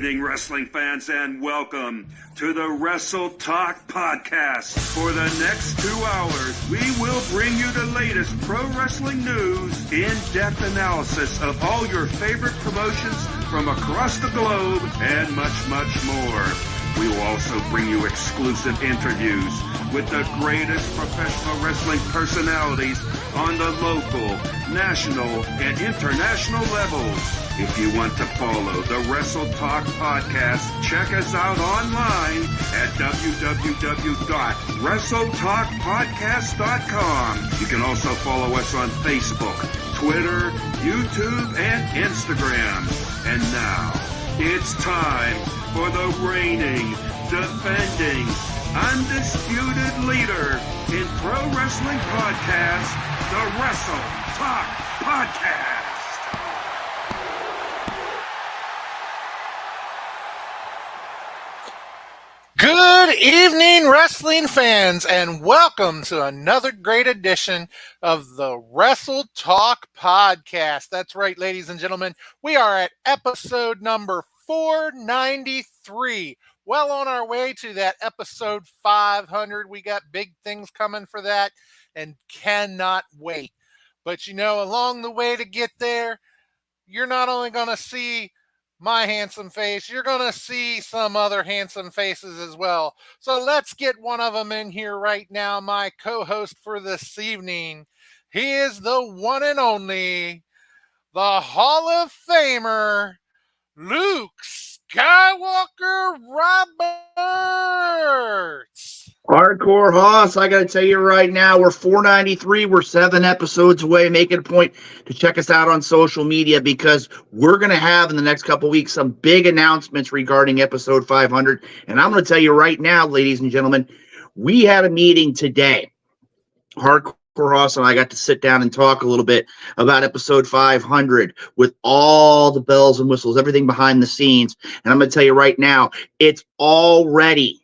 evening, wrestling fans, and welcome to the Wrestle Talk Podcast. For the next 2 hours, we will bring you the latest pro wrestling news, in-depth analysis of all your favorite promotions from across the globe, and much, much more. We will also bring you exclusive interviews with the greatest professional wrestling personalities on the local, national, and international levels. If you want to follow the Wrestle Talk Podcast, check us out online at www.wrestletalkpodcast.com. You can also follow us on Facebook, Twitter, YouTube, and Instagram. And now, it's time for the reigning, defending, undisputed leader in pro wrestling podcast, the Wrestle Talk Podcast. Good evening, wrestling fans, and welcome to another great edition of the Wrestle Talk Podcast. That's right, ladies and gentlemen. We are at episode number 493. Well on our way to that episode 500. We got big things coming for that and cannot wait. But you know, along the way to get there, you're not only going to see my handsome face, you're going to see some other handsome faces as well. So let's get one of them in here right now, my co-host for this evening. He is the one and only, the Hall of Famer, Luke Skywalker Roberts. Hardcore Hoss, I got to tell you right now, we're 493. We're 7 episodes away. Make it a point to check us out on social media because we're going to have in the next couple weeks some big announcements regarding episode 500. And I'm going to tell you right now, ladies and gentlemen, we had a meeting today. Hardcore Hoss and I got to sit down and talk a little bit about episode 500 with all the bells and whistles, everything behind the scenes. And I'm going to tell you right now, it's already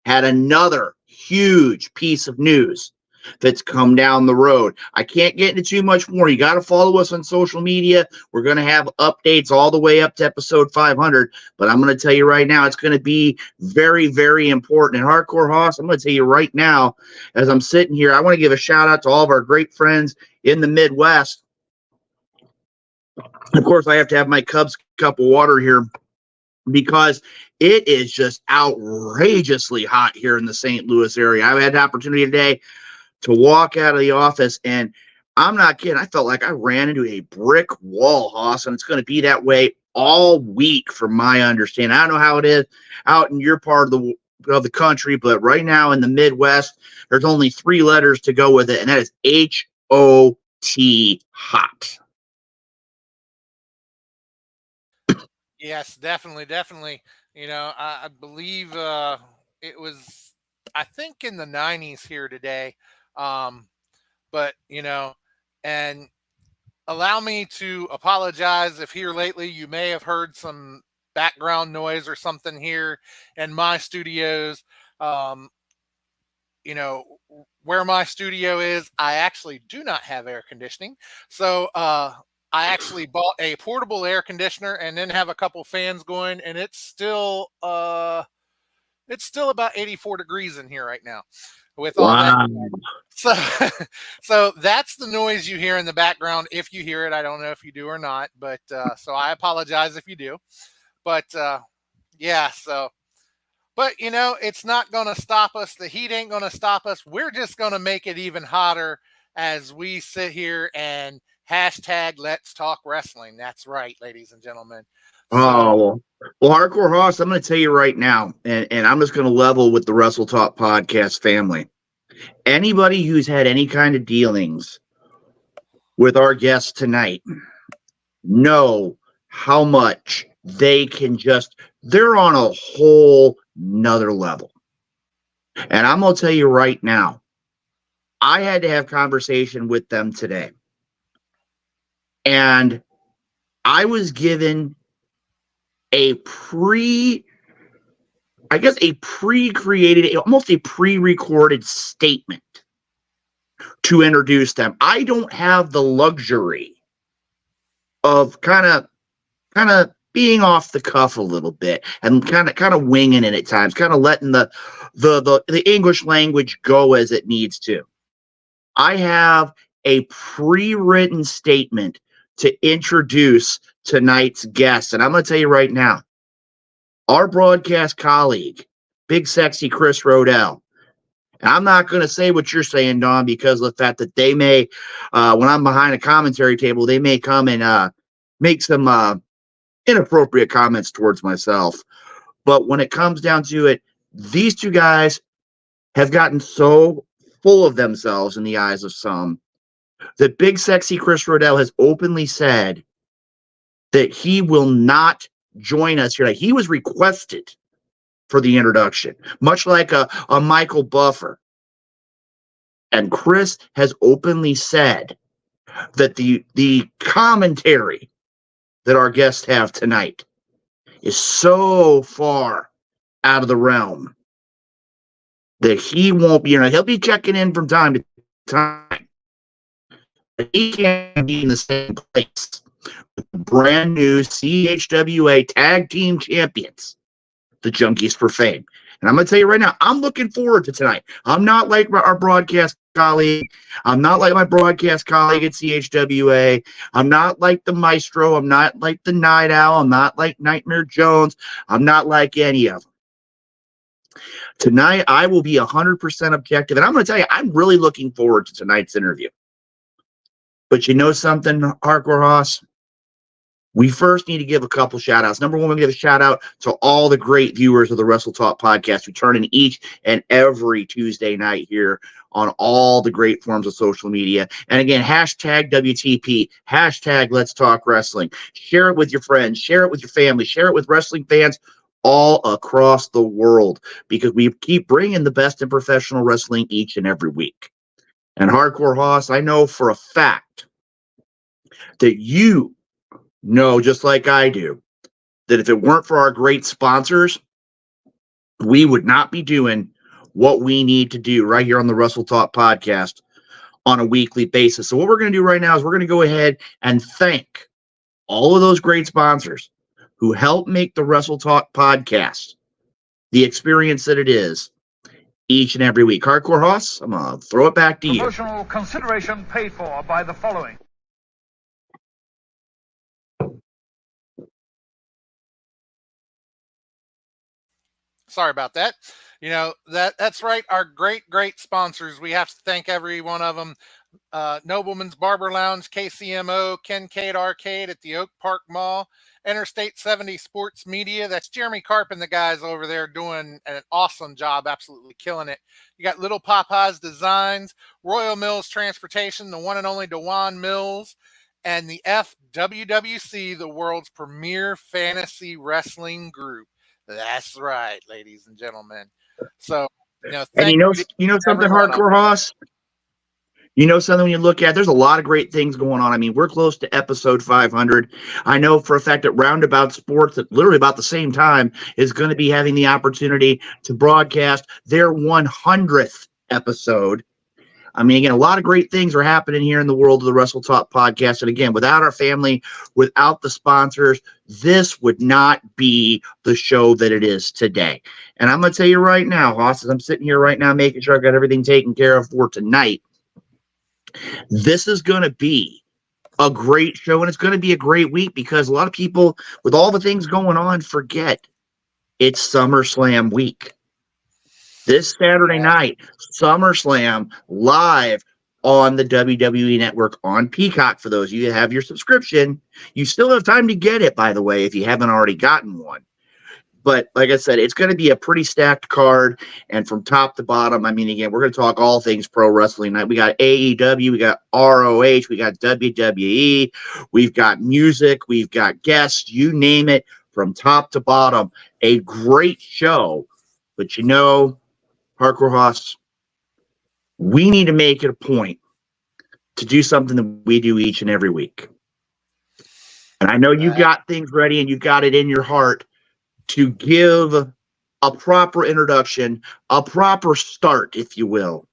had another huge piece of news that's come down the road. I can't get into too much more. You got to follow us on social media. We're going to have updates all the way up to episode 500, but I'm going to tell you right now, it's going to be very, very important. And Hardcore Hoss, I'm going to tell you right now, as I'm sitting here, I want to give a shout out to all of our great friends in the Midwest. Of course, I have to have my Cubs cup of water here because it is just outrageously hot here in the St. Louis area. I had the opportunity today to walk out of the office, and I'm not kidding. I felt like I ran into a brick wall, Hoss, and it's going to be that way all week from my understanding. I don't know how it is out in your part of the country, but right now in the Midwest, there's only 3 letters to go with it, and that is H-O-T, hot. Yes, definitely. You know, I believe it was, I think, in the 90s here today. But, you know, and allow me to apologize if here lately you may have heard some background noise or something here in my studios. You know, where my studio is, I actually do not have air conditioning. So, I actually bought a portable air conditioner and then have a couple fans going, and it's still about 84 degrees in here right now with all that. So that's the noise you hear in the background. If you hear it, I don't know if you do or not, but so I apologize if you do. But yeah, so but you know, it's not going to stop us. The heat ain't going to stop us. We're just going to make it even hotter as we sit here and hashtag Let's Talk Wrestling. That's right, ladies and gentlemen. Well, Hardcore Hoss, I'm going to tell you right now, and I'm just going to level with the Wrestle Talk Podcast family. Anybody who's had any kind of dealings with our guests tonight know how much they can they're on a whole nother level. And I'm going to tell you right now, I had to have conversation with them today. And I was given a pre-created, almost a pre-recorded statement to introduce them. I don't have the luxury of kind of being off the cuff a little bit and kind of winging it at times, kind of letting the English language go as it needs to. I have a pre-written statement to introduce tonight's guest, and I'm going to tell you right now, our broadcast colleague, Big Sexy Chris Rodell. And I'm not going to say what you're saying, Don, because of the fact that they may, when I'm behind a commentary table, they may come and make some inappropriate comments towards myself. But when it comes down to it, these two guys have gotten so full of themselves in the eyes of some that Big Sexy Chris Rodell has openly said that he will not join us here. Like, he was requested for the introduction, much like a Michael Buffer. And Chris has openly said that the commentary that our guests have tonight is so far out of the realm that he won't be, he'll be checking in from time to time. But he can't be in the same place with the brand new CHWA Tag Team Champions, the Junkies for Fame. And I'm going to tell you right now, I'm looking forward to tonight. I'm not like our broadcast colleague. I'm not like my broadcast colleague at CHWA. I'm not like the Maestro. I'm not like the Night Owl. I'm not like Nightmare Jones. I'm not like any of them. Tonight, I will be 100% objective. And I'm going to tell you, I'm really looking forward to tonight's interview. But you know something, Hardcore Hoss? We first need to give a couple shout outs. Number one, we're going to give a shout out to all the great viewers of the Wrestle Talk podcast who turn in each and every Tuesday night here on all the great forms of social media. And again, hashtag WTP, hashtag Let's Talk Wrestling. Share it with your friends, share it with your family, share it with wrestling fans all across the world, because we keep bringing the best in professional wrestling each and every week. And Hardcore Hoss, I know for a fact that you know, just like I do, that if it weren't for our great sponsors, we would not be doing what we need to do right here on the Wrestle Talk podcast on a weekly basis. So what we're going to do right now is we're going to go ahead and thank all of those great sponsors who help make the Wrestle Talk podcast the experience that it is each and every week. Hardcore Hoss, I'm going to throw it back to you. Promotional consideration paid for by the following. Sorry about that. That's right. Our great sponsors. We have to thank every one of them. Nobleman's Barber Lounge, KCMO, Kincaid Arcade at the Oak Park Mall, Interstate 70 Sports Media. That's Jeremy Karp and the guys over there doing an awesome job, absolutely killing it. You got Little Papa's Designs, Royal Mills Transportation, the one and only Dewan Mills, and the FWWC, the world's premier fantasy wrestling group. That's right, ladies and gentlemen. So, and you know something, Hardcore Hoss? You know something, when you look at, there's a lot of great things going on. I mean, we're close to episode 500. I know for a fact that Roundabout Sports, at literally about the same time, is going to be having the opportunity to broadcast their 100th episode. I mean, again, a lot of great things are happening here in the world of the Wrestle Talk podcast. And again, without our family, without the sponsors, this would not be the show that it is today. And I'm going to tell you right now, Hoss, as I'm sitting here right now making sure I got everything taken care of for tonight, this is going to be a great show, and it's going to be a great week, because a lot of people, with all the things going on, forget it's SummerSlam week. This Saturday night, SummerSlam live on the WWE Network on Peacock. For those of you that have your subscription, you still have time to get it, by the way, if you haven't already gotten one. But like I said, it's going to be a pretty stacked card, and from top to bottom, I mean, again, we're going to talk all things pro wrestling night. We got AEW, we got ROH, we got WWE, we've got music, we've got guests, you name it, from top to bottom. A great show, but Hardcore Hoss, we need to make it a point to do something that we do each and every week. And I know you got things ready and you got it in your heart to give a proper introduction, a proper start, if you will,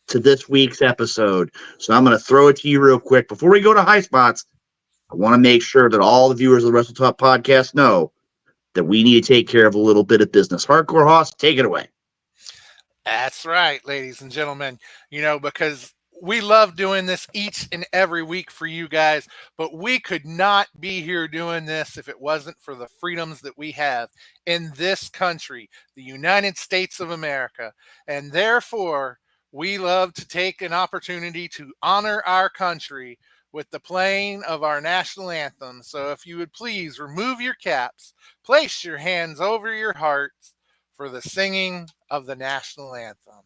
to this week's episode. So I'm going to throw it to you real quick. Before we go to high spots, I want to make sure that all the viewers of the Wrestle Talk podcast know that we need to take care of a little bit of business. Hardcore Hoss, take it away. That's right, ladies and gentlemen, because we love doing this each and every week for you guys, but we could not be here doing this if it wasn't for the freedoms that we have in this country, the United States of America. And therefore, we love to take an opportunity to honor our country with the playing of our national anthem. So if you would please remove your caps, place your hands over your hearts for the singing of the national anthem.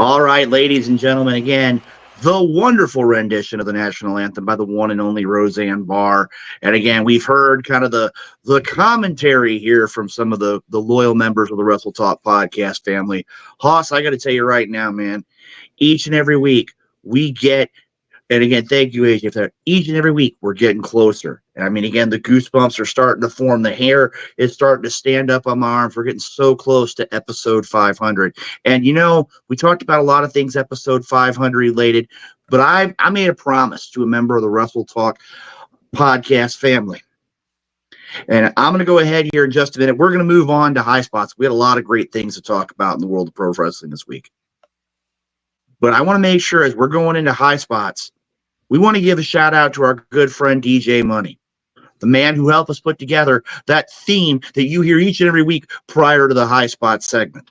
All right, ladies and gentlemen, again, the wonderful rendition of the national anthem by the one and only Roseanne Barr. And again, we've heard kind of the commentary here from some of the loyal members of the Wrestle Talk podcast family. Hoss, I got to tell you right now, man, each and every week we get, and again, thank you, AJ, for that. Each and every week we're getting closer. And I mean, again, the goosebumps are starting to form. The hair is starting to stand up on my arms. We're getting so close to episode 500. And, we talked about a lot of things episode 500 related, but I made a promise to a member of the Wrestle Talk podcast family. And I'm going to go ahead here in just a minute. We're going to move on to high spots. We had a lot of great things to talk about in the world of pro wrestling this week. But I want to make sure as we're going into high spots, we want to give a shout out to our good friend DJ Money, the man who helped us put together that theme that you hear each and every week prior to the high spot segment.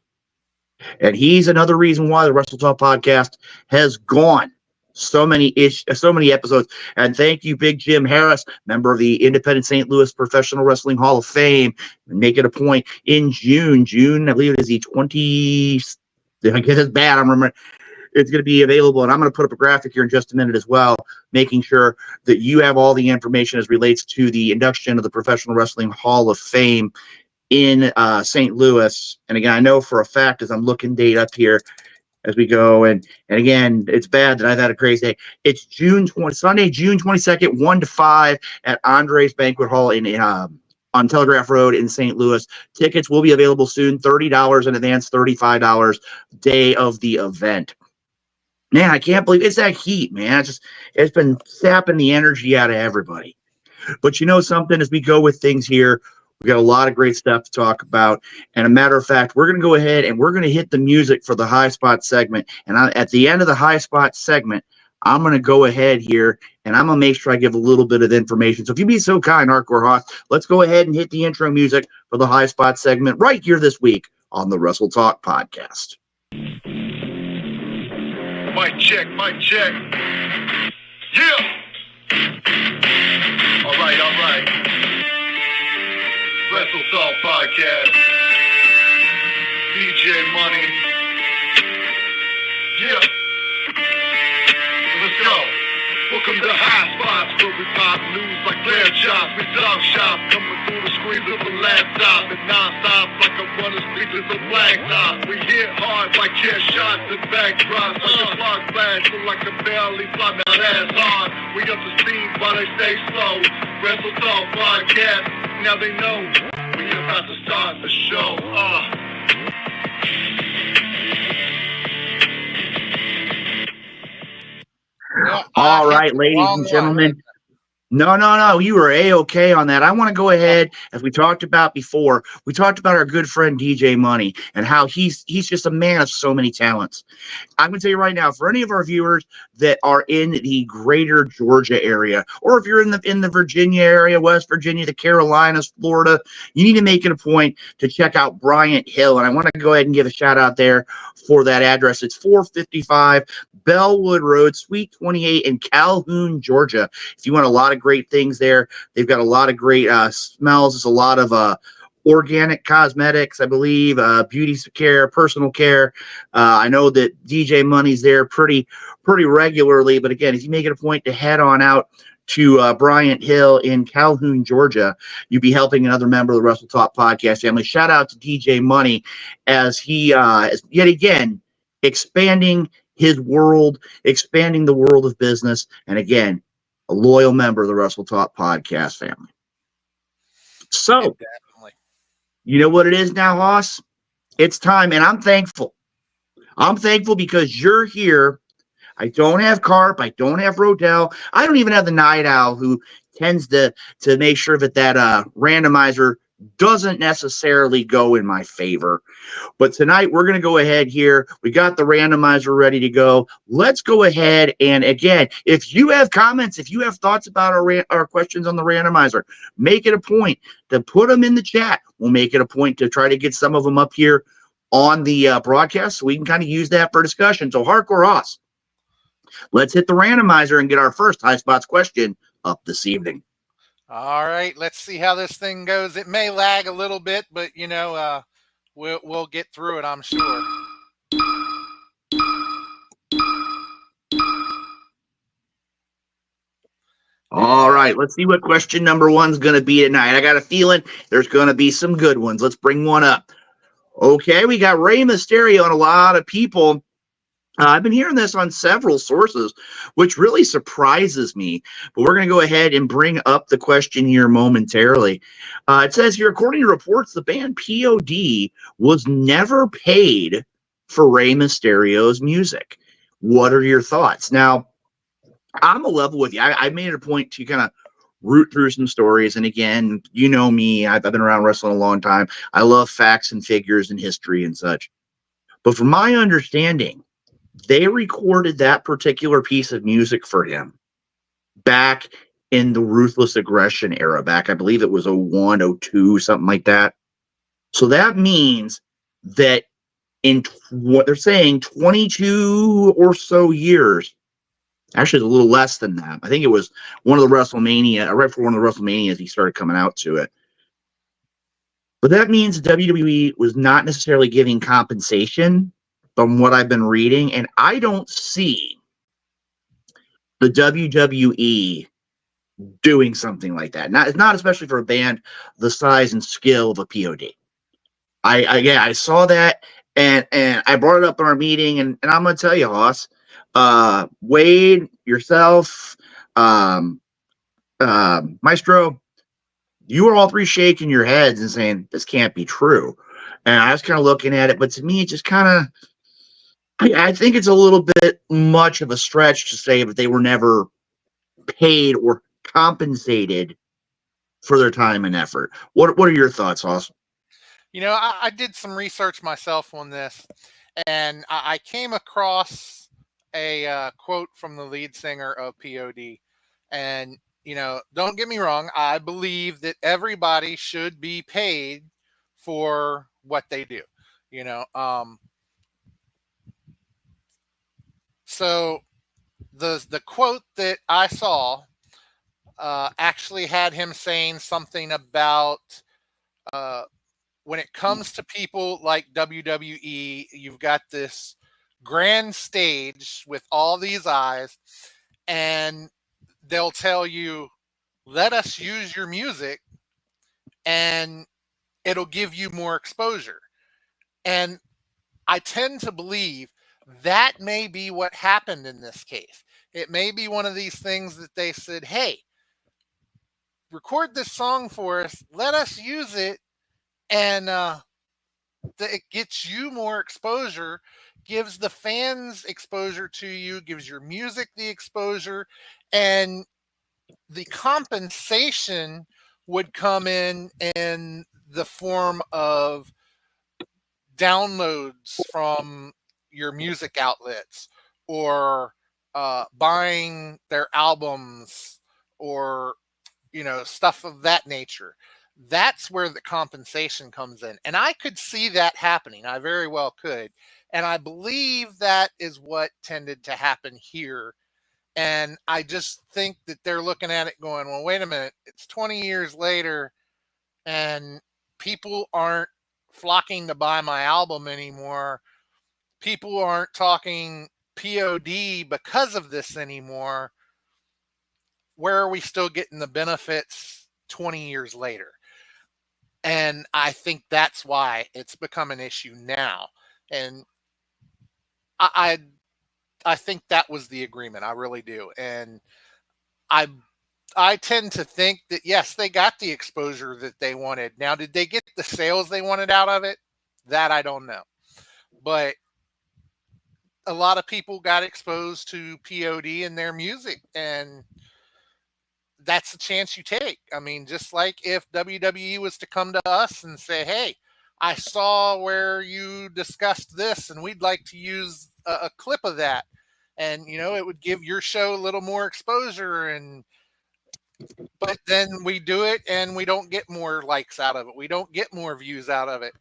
And he's another reason why the Wrestle Talk podcast has gone so many episodes. And thank you, Big Jim Harris, member of the Independent St. Louis Professional Wrestling Hall of Fame. Make it a point in June, I believe it is the 20th. I guess it's bad. I'm remembering. It's going to be available, and I'm going to put up a graphic here in just a minute as well, making sure that you have all the information as relates to the induction of the Professional Wrestling Hall of Fame in St. Louis. And again, I know for a fact as I'm looking date up here as we go, and again, it's bad that I've had a crazy day. It's Sunday, June 22nd, 1 to 5 at Andre's Banquet Hall on Telegraph Road in St. Louis. Tickets will be available soon, $30 in advance, $35 day of the event. Man, I can't believe it's that heat, man. It's been sapping the energy out of everybody. But something, as we go with things here, we got a lot of great stuff to talk about. And a matter of fact, we're going to go ahead and we're going to hit the music for the high spot segment. And at the end of the high spot segment, I'm going to go ahead here and I'm going to make sure I give a little bit of information. So if you'd be so kind, Hardcore Hoss, let's go ahead and hit the intro music for the high spot segment right here this week on the Wrestle Talk podcast. Mic check. Yeah. All right. Wrestle Talk podcast. DJ Money. Yeah. Let's go. Welcome to High Spots, where we pop news like lamb chops. We talk shop, coming through the screens of a laptop and non-stop like a runner speeches of blacktop. We hit hard like chair shots and backdrops, like a spark flash, look like a belly flop. Now that's hard. We up to speed while they stay slow. Wrestle Talk podcast, now they know we about to start the show. All right, ladies and gentlemen. No. You were A-okay on that. I want to go ahead, as we talked about before, we talked about our good friend DJ Money and how he's just a man of so many talents. I'm going to tell you right now, for any of our viewers that are in the greater Georgia area, or if you're in the Virginia area, West Virginia, the Carolinas, Florida, you need to make it a point to check out Bryant Hill. And I want to go ahead and give a shout out there for that address. It's 455 Bellwood Road, Suite 28 in Calhoun, Georgia. If you want a lot of of great things there. They've got a lot of great smells. There's a lot of organic cosmetics, I believe, beauty care, personal care. I know that DJ Money's there pretty regularly. But again, if you make it a point to head on out to Bryant Hill in Calhoun, Georgia, you'd be helping another member of the Wrestle Talk podcast family. Shout out to DJ Money as he is yet again expanding his world, expanding the world of business, and again, a loyal member of the Wrestle Talk podcast family. So, Definitely. you know what it is now, Hoss? It's time, and I'm thankful. I'm thankful because you're here. I don't have Carp. I don't have Rodell. I don't even have the Night Owl, who tends to make sure that randomizer doesn't necessarily go in my favor. But tonight we're going to go ahead here. We got the randomizer ready to go. Let's go ahead. And again, if you have comments, if you have thoughts about our questions on the randomizer, make it a point to put them in the chat. We'll make it a point to try to get some of them up here on the broadcast so we can kind of use that for discussion. So Hardcore Hoss, let's hit the randomizer and get our first High Spots question up this evening. All right, let's see how this thing goes. It may lag a little bit, but we'll get through it, I'm sure. All right, let's see what question number one's going to be tonight. I got a feeling there's going to be some good ones. Let's bring one up. Okay, we got Rey Mysterio and a lot of people. I've been hearing this on several sources, which really surprises me. But we're going to go ahead and bring up the question here momentarily. It says here, according to reports, the band POD was never paid for Rey Mysterio's music. What are your thoughts? Now, I'm a level with you. I made it a point to kind of root through some stories. And again, you know me, I've been around wrestling a long time. I love facts and figures and history and such. But from my understanding, they recorded that particular piece of music for him back in the Ruthless Aggression era, back, I believe it was 01, 02, something like that. So that means that in what they're saying, 22 or so years, actually, it's a little less than that. I think it was one of the WrestleMania, right before one of the WrestleManias, he started coming out to it. But that means WWE was not necessarily giving compensation from what I've been reading, and I don't see the WWE doing something like that. Not especially for a band the size and skill of a POD. I saw that, and I brought it up in our meeting, and I'm going to tell you, Hoss, Wade, yourself, Maestro, you were all three shaking your heads and saying, this can't be true. And I was kind of looking at it, but to me, it just kind of, I think it's a little bit much of a stretch to say that they were never paid or compensated for their time and effort. What are your thoughts, Hoss? I did some research myself on this, and I came across a quote from the lead singer of POD. And, don't get me wrong, I believe that everybody should be paid for what they do, So the quote that I saw actually had him saying something about when it comes to people like WWE, you've got this grand stage with all these eyes, and they'll tell you, let us use your music and it'll give you more exposure. And I tend to believe that may be what happened in this case. It may be one of these things that they said, hey, record this song for us, let us use it, and it gets you more exposure, gives the fans exposure to you, gives your music the exposure, and the compensation would come in the form of downloads from your music outlets, or buying their albums, or stuff of that nature. That's where the compensation comes in, and I could see that happening. I very well could, and I believe that is what tended to happen here. And I just think that they're looking at it going, well, wait a minute, it's 20 years later and people aren't flocking to buy my album anymore. People aren't talking POD because of this anymore. Where are we still getting the benefits 20 years later? And I think that's why it's become an issue now. And I I think that was the agreement. I really do. And I I tend to think that yes, they got the exposure that they wanted. Now, did they get the sales they wanted out of it? That I don't know. But a lot of people got exposed to POD and their music, and that's the chance you take. I mean, just like if WWE was to come to us and say, "Hey, I saw where you discussed this, and we'd like to use a clip of that," and it would give your show a little more exposure, and but then we do it and we don't get more likes out of it. We don't get more views out of it.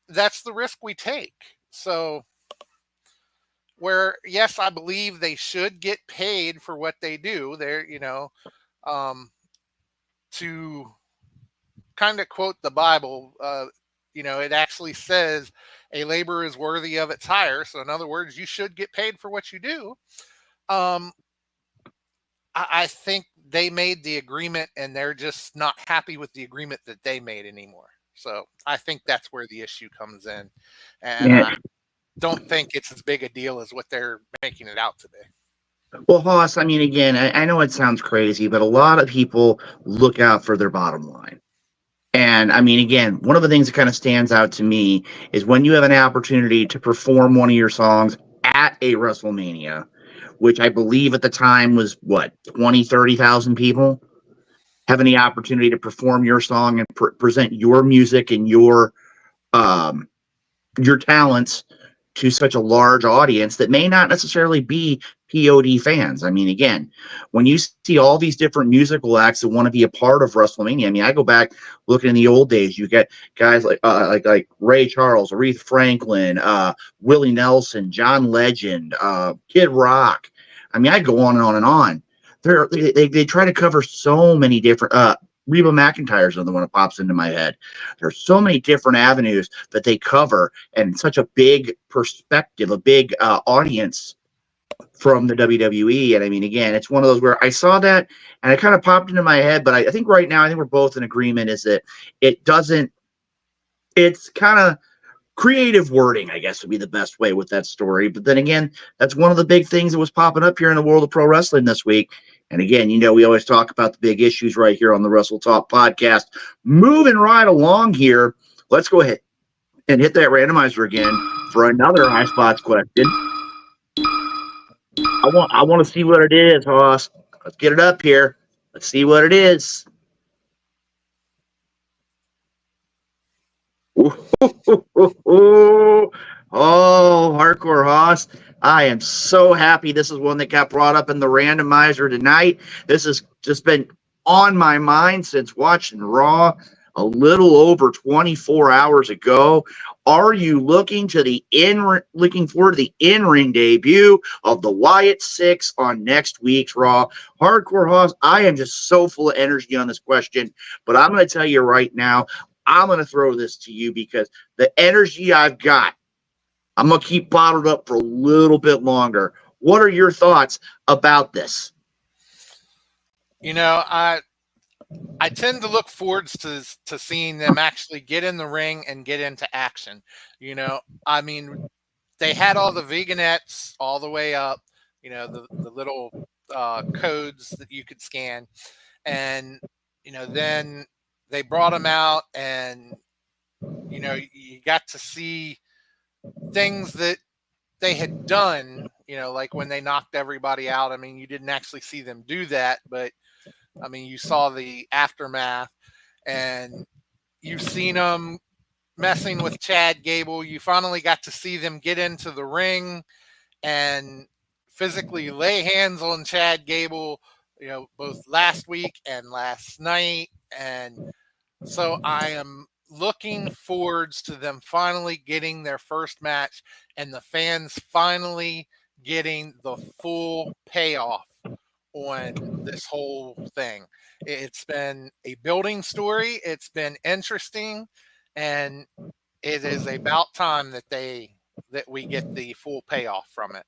That's the risk we take. So, where yes, I believe they should get paid for what they do. Um, to kind of quote the Bible, it actually says a labor is worthy of its hire. So, in other words, you should get paid for what you do. Um, I think they made the agreement and they're just not happy with the agreement that they made anymore. So I think that's where the issue comes in. And Yeah. I don't think it's as big a deal as what they're making it out to be. Well, Hoss, I mean, again, I know it sounds crazy, but a lot of people look out for their bottom line. And I mean, again, one of the things that kind of stands out to me is when you have an opportunity to perform one of your songs at a WrestleMania, which I believe at the time was what, 20, 30,000 people, having the opportunity to perform your song and present your music and your talents to such a large audience that may not necessarily be POD fans. I mean, again, when you see all these different musical acts that want to be a part of WrestleMania, I mean, I go back looking in the old days. You get guys like Ray Charles, Aretha Franklin, Willie Nelson, John Legend, Kid Rock. I mean, I go on and on and on. They try to cover so many different. Reba McEntire's another one that pops into my head. There's so many different avenues that they cover, and such a big perspective, a big audience from the WWE. And I mean, again, it's one of those where I saw that and it kind of popped into my head. But I think right now, I think we're both in agreement is that it's kind of creative wording, I guess would be the best way with that story. But then again, that's one of the big things that was popping up here in the world of pro wrestling this week. And again, we always talk about the big issues right here on the Wrestle Talk podcast. Moving right along here, let's go ahead and hit that randomizer again for another High Spots question. I want to see what it is, Hoss. Let's get it up here. Let's see what it is. Oh, Hardcore Hoss. I am so happy this is one that got brought up in the randomizer tonight. This has just been on my mind since watching Raw a little over 24 hours ago. Are you looking forward to the in-ring debut of the Wyatt Six on next week's Raw? Hardcore Hoss, I am just so full of energy on this question, but I'm going to tell you right now, I'm going to throw this to you because the energy I've got, I'm going to keep bottled up for a little bit longer. What are your thoughts about this? I tend to look forward to seeing them actually get in the ring and get into action. I mean, they had all the vignettes all the way up, the little codes that you could scan. And, then they brought them out and, you got to see things that they had done, like when they knocked everybody out. I mean, you didn't actually see them do that, but I mean, you saw the aftermath and you've seen them messing with Chad Gable. You finally got to see them get into the ring and physically lay hands on Chad Gable, both last week and last night. And so I am looking forwards to them finally getting their first match and the fans finally getting the full payoff on this whole thing. It's been a building story. It's been interesting, and it is about time that we get the full payoff from it.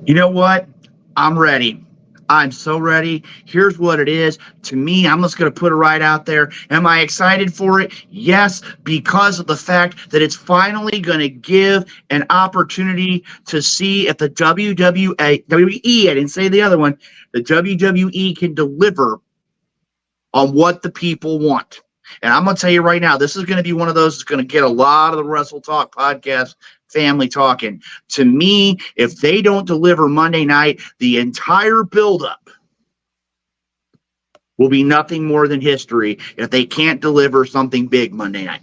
You know what? I'm ready. I'm so ready. Here's what it is. To me, I'm just going to put it right out there. Am I excited for it? Yes, because of the fact that it's finally going to give an opportunity to see if the WWE, I didn't say the other one, the WWE can deliver on what the people want. And I'm going to tell you right now, this is going to be one of those that's going to get a lot of the Wrestle Talk podcast family talking. To me, if they don't deliver Monday night, the entire buildup will be nothing more than history if they can't deliver something big Monday night.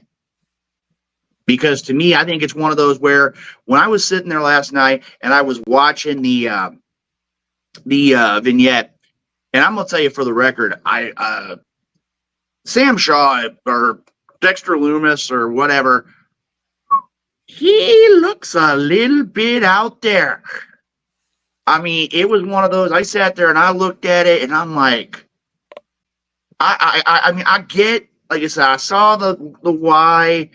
Because to me, I think it's one of those where when I was sitting there last night and I was watching the vignette, and I'm going to tell you for the record, Sam Shaw or Dexter Loomis or whatever, he looks a little bit out there. I mean, it was one of those, I sat there and I looked at it and I'm like, I mean, I get, like I said, I saw the why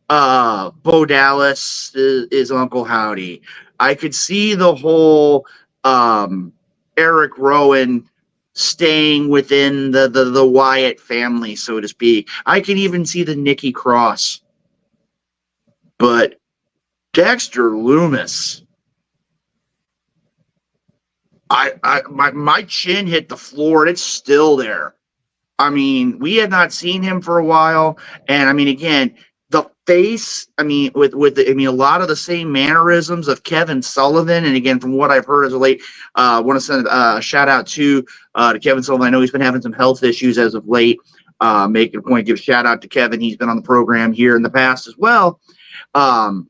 Bo Dallas is Uncle Howdy. I could see the whole Eric Rowan staying within the Wyatt family, so to speak. I can even see the Nikki Cross. But Dexter Loomis, my chin hit the floor and it's still there. I mean, we had not seen him for a while, and I mean, again, the face. I mean, with a lot of the same mannerisms of Kevin Sullivan, and again, from what I've heard as of late, I want to send a shout out to Kevin Sullivan. I know he's been having some health issues as of late. Making a point to give a shout out to Kevin. He's been on the program here in the past as well. Want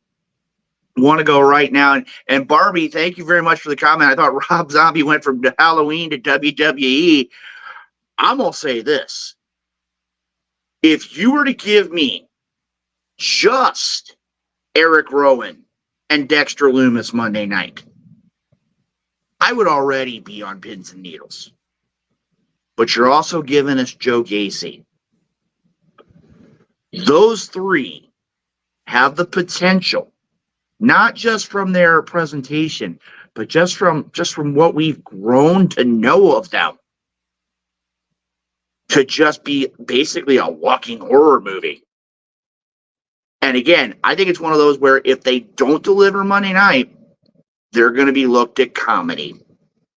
to go right now, and Barbie, thank you very much for the comment. I thought Rob Zombie went from Halloween to WWE. I'm going to say this. If you were to give me just Eric Rowan and Dexter Loomis Monday night, I would already be on pins and needles. But you're also giving us Joe Gacy. Those three have the potential, not just from their presentation, but just from what we've grown to know of them, to just be basically a walking horror movie. And again, I think it's one of those where if they don't deliver Monday night, they're going to be looked at comedy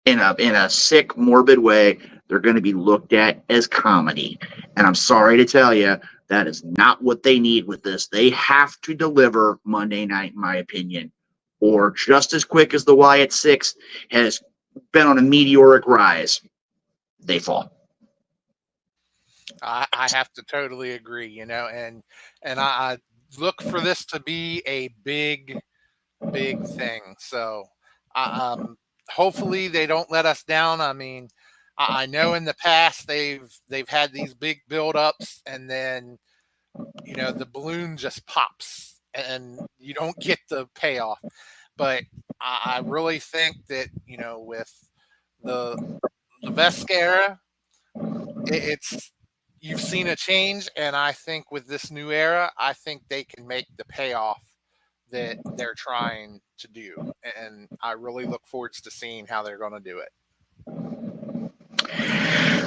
in a sick, morbid way. They're going to be looked at as comedy. And I'm sorry to tell you, that is not what they need with this. They have to deliver Monday night, in my opinion, or just as quick as the Wyatt Six has been on a meteoric rise, they fall. I have to totally agree, and I look for this to be a big thing. So hopefully they don't let us down. I mean, I know in the past they've had these big build-ups, and then the balloon just pops and you don't get the payoff. But I really think that with the Levesque era, it's you've seen a change, and I think with this new era, I think they can make the payoff that they're trying to do, and I really look forward to seeing how they're going to do it.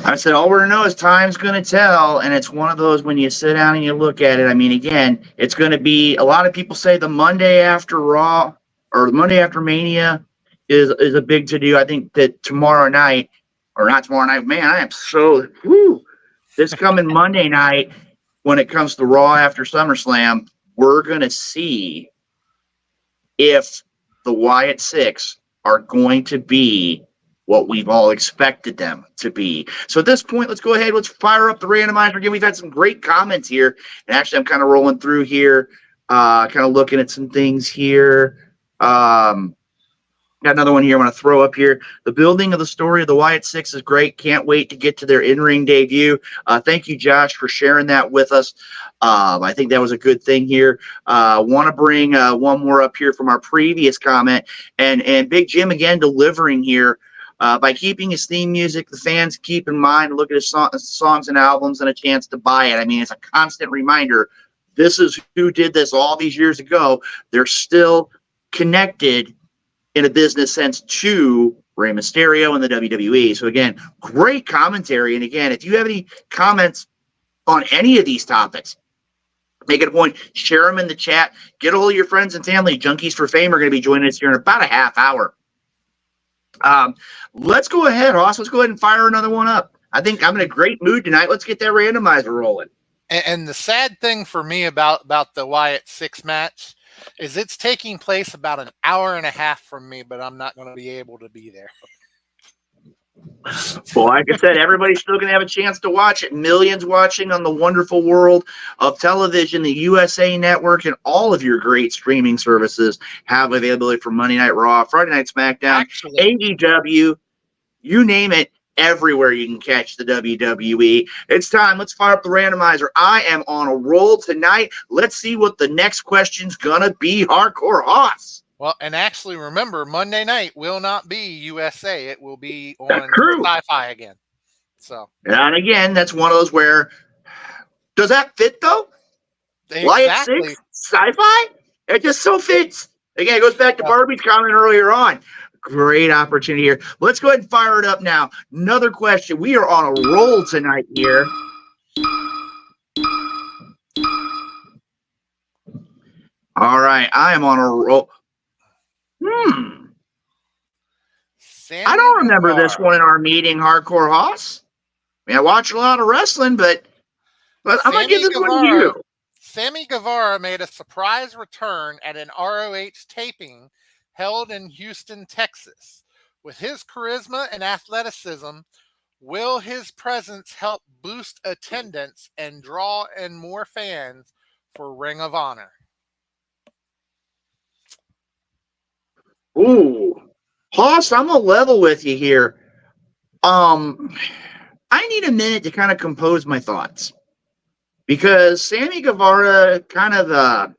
I said, all we're going to know is time's going to tell, and it's one of those when you sit down and you look at it. I mean, again, it's going to be, a lot of people say the Monday after Raw or the Monday after Mania is a big to-do. I think that tomorrow night, or not tomorrow night, man, I am so, this coming Monday night, when it comes to Raw after SummerSlam, we're going to see if the Wyatt Six are going to be what we've all expected them to be. So at this point, let's go ahead. Let's fire up the randomizer again. We've had some great comments here. And actually, I'm kind of rolling through here, kind of looking at some things here. Got another one here I want to throw up here. The building of the story of the Wyatt Six is great. Can't wait to get to their in-ring debut. Thank you, Josh, for sharing that with us. I think that was a good thing here. Want to bring one more up here from our previous comment. And Big Jim, again, delivering here. By keeping his theme music, the fans keep in mind to look at his songs and albums and a chance to buy it. I mean, it's a constant reminder. This is who did this all these years ago. They're still connected in a business sense to Rey Mysterio and the WWE. So again, great commentary. And again, if you have any comments on any of these topics, make it a point, share them in the chat. Get a hold of your friends and family. Junkies for Fame are going to be joining us here in about a half hour. Let's go ahead, Ross. Let's go ahead and fire another one up. I think I'm in a great mood tonight. Let's get that randomizer rolling. And the sad thing for me about the Wyatt 6 match is it's taking place about an hour and a half from me, but I'm not going to be able to be there. Well, like I said, everybody's still going to have a chance to watch it. Millions watching on the wonderful world of television. The USA Network and all of your great streaming services have availability for Monday Night Raw, Friday Night SmackDown, AEW, you name it. Everywhere you can catch the WWE. It's time. Let's fire up the randomizer. I am on a roll tonight. Let's see what the next question's going to be, Hardcore Hoss. Well, and actually, remember, Monday night will not be USA. It will be on Sci-Fi again. So, and again, that's one of those where, does that fit, though? Exactly. Wyatt 6, Sci-Fi? It just so fits. Again, it goes back to Barbie's comment earlier on. Great opportunity here. Let's go ahead and fire it up now. Another question. We are on a roll tonight here. All right. I am on a roll. I don't remember this one in our meeting, Hardcore Hoss. I mean, I watch a lot of wrestling, but I'm going to give this one to you. Sammy Guevara made a surprise return at an ROH taping held in Houston, Texas. With his charisma and athleticism, will his presence help boost attendance and draw in more fans for Ring of Honor? Ooh, Hoss, I'm gonna level with you here. I need a minute to kind of compose my thoughts because Sammy Guevara kind of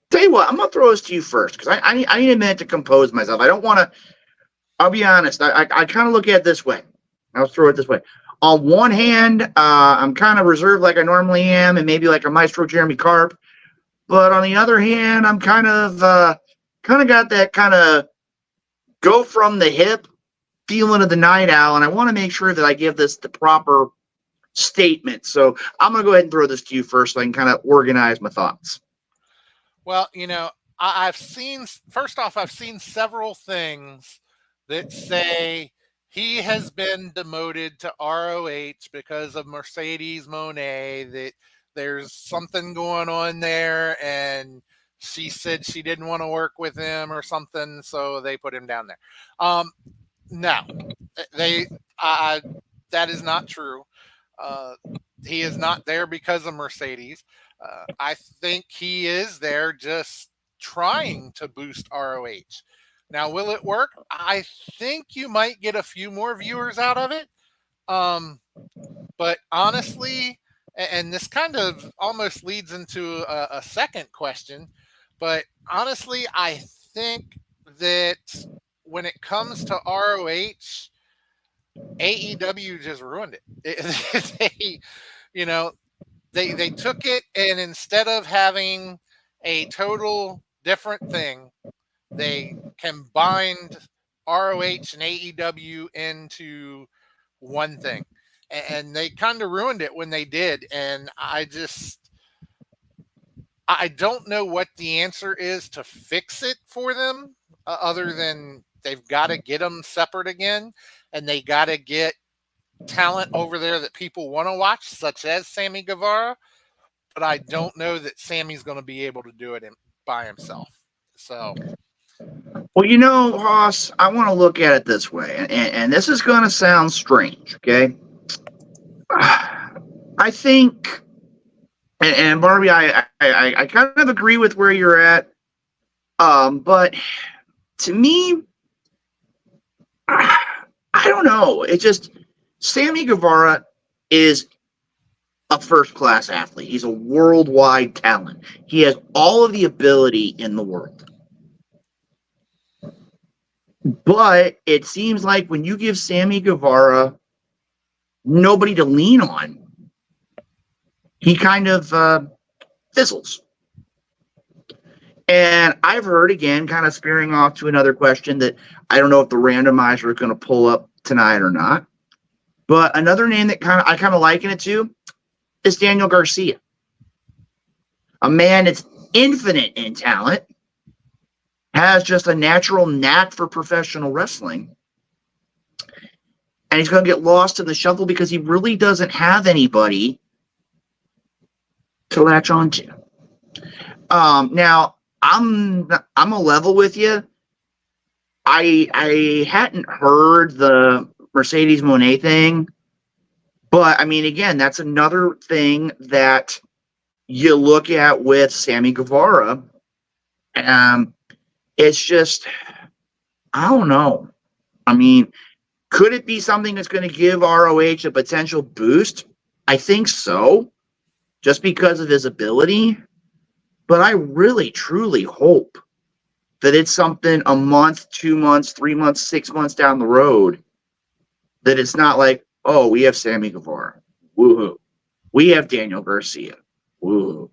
tell you what, I'm gonna throw this to you first because I need a minute to compose myself. I don't want to. I'll be honest. I kind of look at it this way. I'll throw it this way. On one hand, I'm kind of reserved like I normally am, and maybe like a Maestro Jeremy Carp. But on the other hand, I'm kind of got that kind of go from the hip feeling of the night owl, and I want to make sure that I give this the proper statement. So I'm going to go ahead and throw this to you first so I can kind of organize my thoughts. Well, you know, I've seen several things that say he has been demoted to ROH because of Mercedes Moné, that there's something going on there, and she said she didn't want to work with him or something, so they put him down there. No, that is not true. He is not there because of Mercedes. I think he is there just trying to boost ROH. Now, will it work? I think you might get a few more viewers out of it. But honestly, and this kind of almost leads into a second question, but honestly, I think that when it comes to ROH, AEW just ruined it. They took it, and instead of having a total different thing, they combined ROH and AEW into one thing. And they kind of ruined it when they did. And I don't know what the answer is to fix it for them, other than they've got to get them separate again, and they got to get talent over there that people want to watch, such as Sammy Guevara. But I don't know that Sammy's going to be able to do it by himself. So, well, you know, Ross, I want to look at it this way, and this is going to sound strange, okay? I think, and Barbie, I kind of agree with where you're at, but to me, I don't know. It just, Sammy Guevara is a first-class athlete. He's a worldwide talent. He has all of the ability in the world. But it seems like when you give Sammy Guevara nobody to lean on, he kind of fizzles. And I've heard, again, kind of spearing off to another question that I don't know if the randomizer is going to pull up tonight or not. But another name that I kind of liken it to is Daniel Garcia. A man that's infinite in talent, has just a natural knack for professional wrestling. And he's going to get lost in the shuffle because he really doesn't have anybody to latch onto. Now, I'm a level with you. I hadn't heard the Mercedes Moné thing, but I mean, again, that's another thing that you look at with Sammy Guevara. It's just, I don't know. I mean, could it be something that's going to give ROH a potential boost? I think so, just because of his ability. But I really, truly hope that it's something a month, 2 months, 3 months, 6 months down the road, that it's not like, oh, we have Sammy Guevara. Woohoo. We have Daniel Garcia. Woohoo.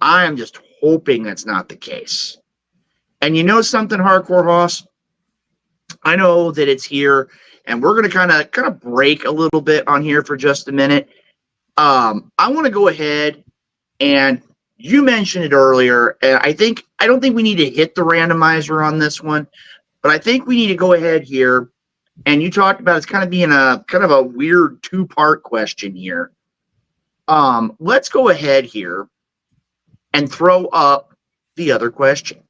I am just hoping that's not the case. And you know something, Hardcore Hoss? I know that it's here, and we're going to kind of break a little bit on here for just a minute. I want to go ahead, and you mentioned it earlier, and I don't think we need to hit the randomizer on this one, but I think we need to go ahead here. And you talked about it's kind of being a kind of a weird 2-part question here. Let's go ahead here and throw up the other question.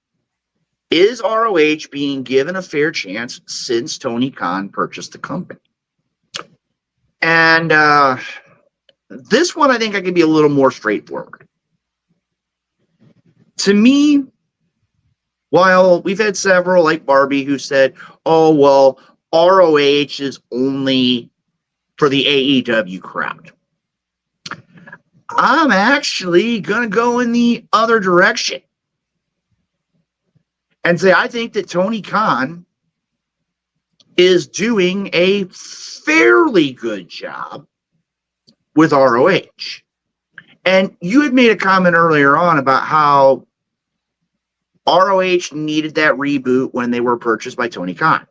Is ROH being given a fair chance since Tony Khan purchased the company? And this one, I think I can be a little more straightforward. To me, while we've had several, like Barbie, who said, oh, well, ROH is only for the AEW crowd. I'm actually going to go in the other direction and say I think that Tony Khan is doing a fairly good job with ROH. And you had made a comment earlier on about how ROH needed that reboot when they were purchased by Tony Khan.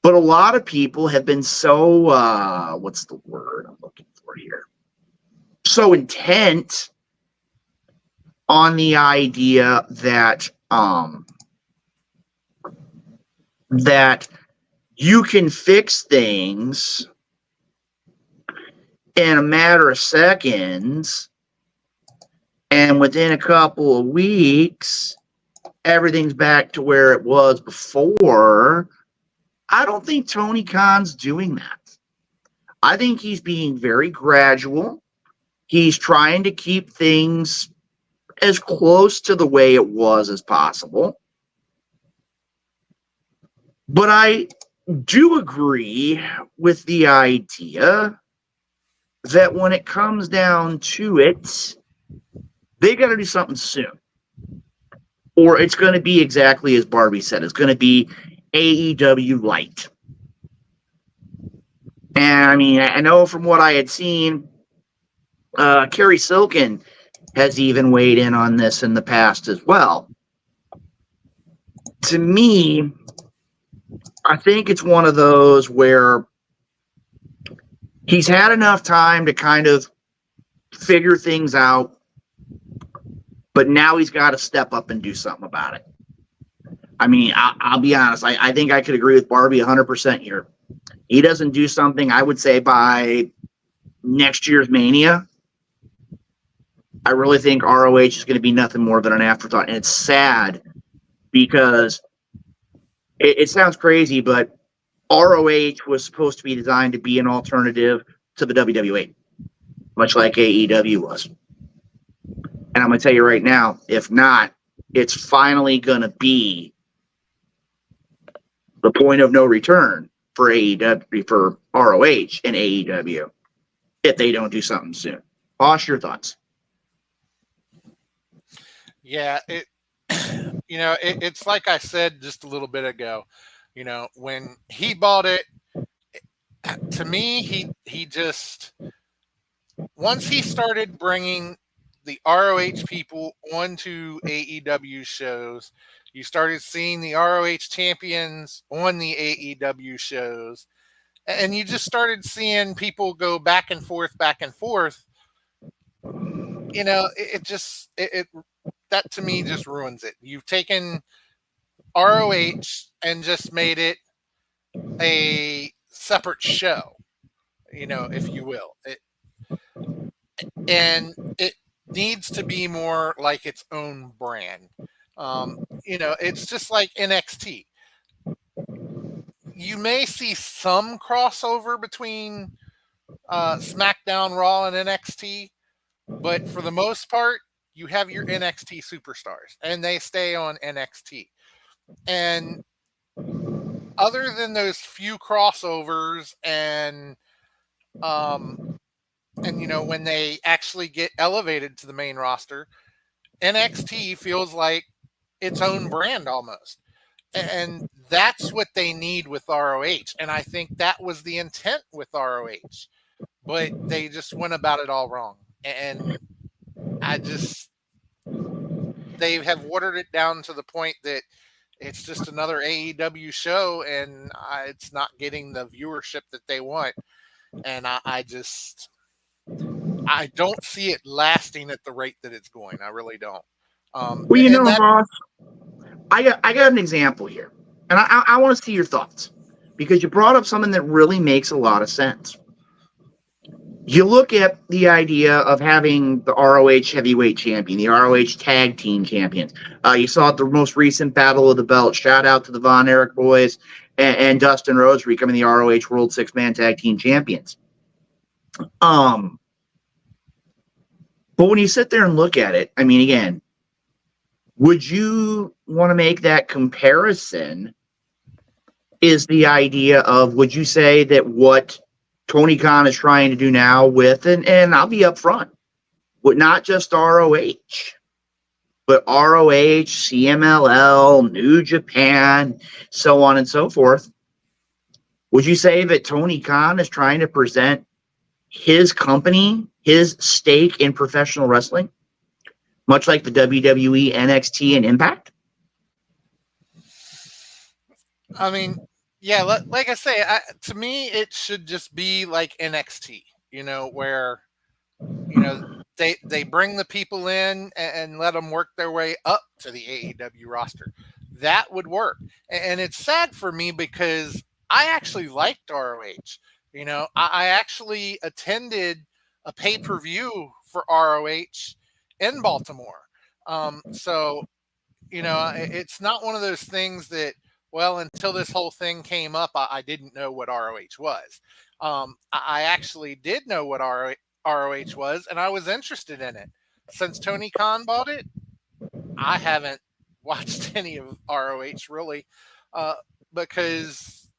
But a lot of people have been so, what's the word I'm looking for here? So intent on the idea that that you can fix things in a matter of seconds, and within a couple of weeks, everything's back to where it was before. I don't think Tony Khan's doing that. I think he's being very gradual. He's trying to keep things as close to the way it was as possible. But I do agree with the idea that when it comes down to it, they got to do something soon. Or it's going to be exactly as Barbie said. It's going to be AEW light. And I mean, I know from what I had seen, Kerry Silken has even weighed in on this in the past as well. To me, I think it's one of those where he's had enough time to kind of figure things out, but now he's got to step up and do something about it. I mean, I'll be honest. I think I could agree with Barbie 100% here. He doesn't do something, I would say, by next year's Mania. I really think ROH is going to be nothing more than an afterthought. And it's sad because it sounds crazy, but ROH was supposed to be designed to be an alternative to the WWE, much like AEW was. And I'm going to tell you right now, if not, it's finally going to be the point of no return for AEW, for ROH and AEW, if they don't do something soon. Boss, your thoughts? Yeah, it's like I said just a little bit ago. When he bought it, to me, he just once he started bringing the ROH people onto AEW shows, you started seeing the ROH champions on the AEW shows, and you just started seeing people go back and forth, back and forth. It that to me just ruins it. You've taken ROH and just made it a separate show, if you will. And it needs to be more like its own brand. It's just like NXT. You may see some crossover between SmackDown, Raw, and NXT, but for the most part, you have your NXT superstars, and they stay on NXT. And other than those few crossovers and when they actually get elevated to the main roster, NXT feels like its own brand almost. And that's what they need with ROH. And I think that was the intent with ROH. But they just went about it all wrong. And they have watered it down to the point that it's just another AEW show, and it's not getting the viewership that they want. And I don't see it lasting at the rate that it's going. I really don't. Ross, I got an example here, and I want to see your thoughts, because you brought up something that really makes a lot of sense. You look at the idea of having the ROH heavyweight champion, the ROH tag team champions. You saw at the most recent Battle of the Belt. Shout out to the Von Erich boys and Dustin Rhodes for becoming the ROH World Six-Man Tag Team Champions. But when you sit there and look at it, I mean, again, would you want to make that comparison? Is the idea of, would you say that what Tony Khan is trying to do now with, and I'll be upfront, with not just ROH, but ROH, CMLL, New Japan, so on and so forth, would you say that Tony Khan is trying to present his company, his stake in professional wrestling, much like the WWE, NXT, and Impact? I mean, yeah, like I say, to me, it should just be like NXT, where, they bring the people in and let them work their way up to the AEW roster. That would work. And it's sad for me because I actually liked ROH. I actually attended a pay-per-view for ROH in Baltimore. So, it's not one of those things that, well, until this whole thing came up, I didn't know what ROH was. I actually did know what ROH was, and I was interested in it. Since Tony Khan bought it, I haven't watched any of ROH really, because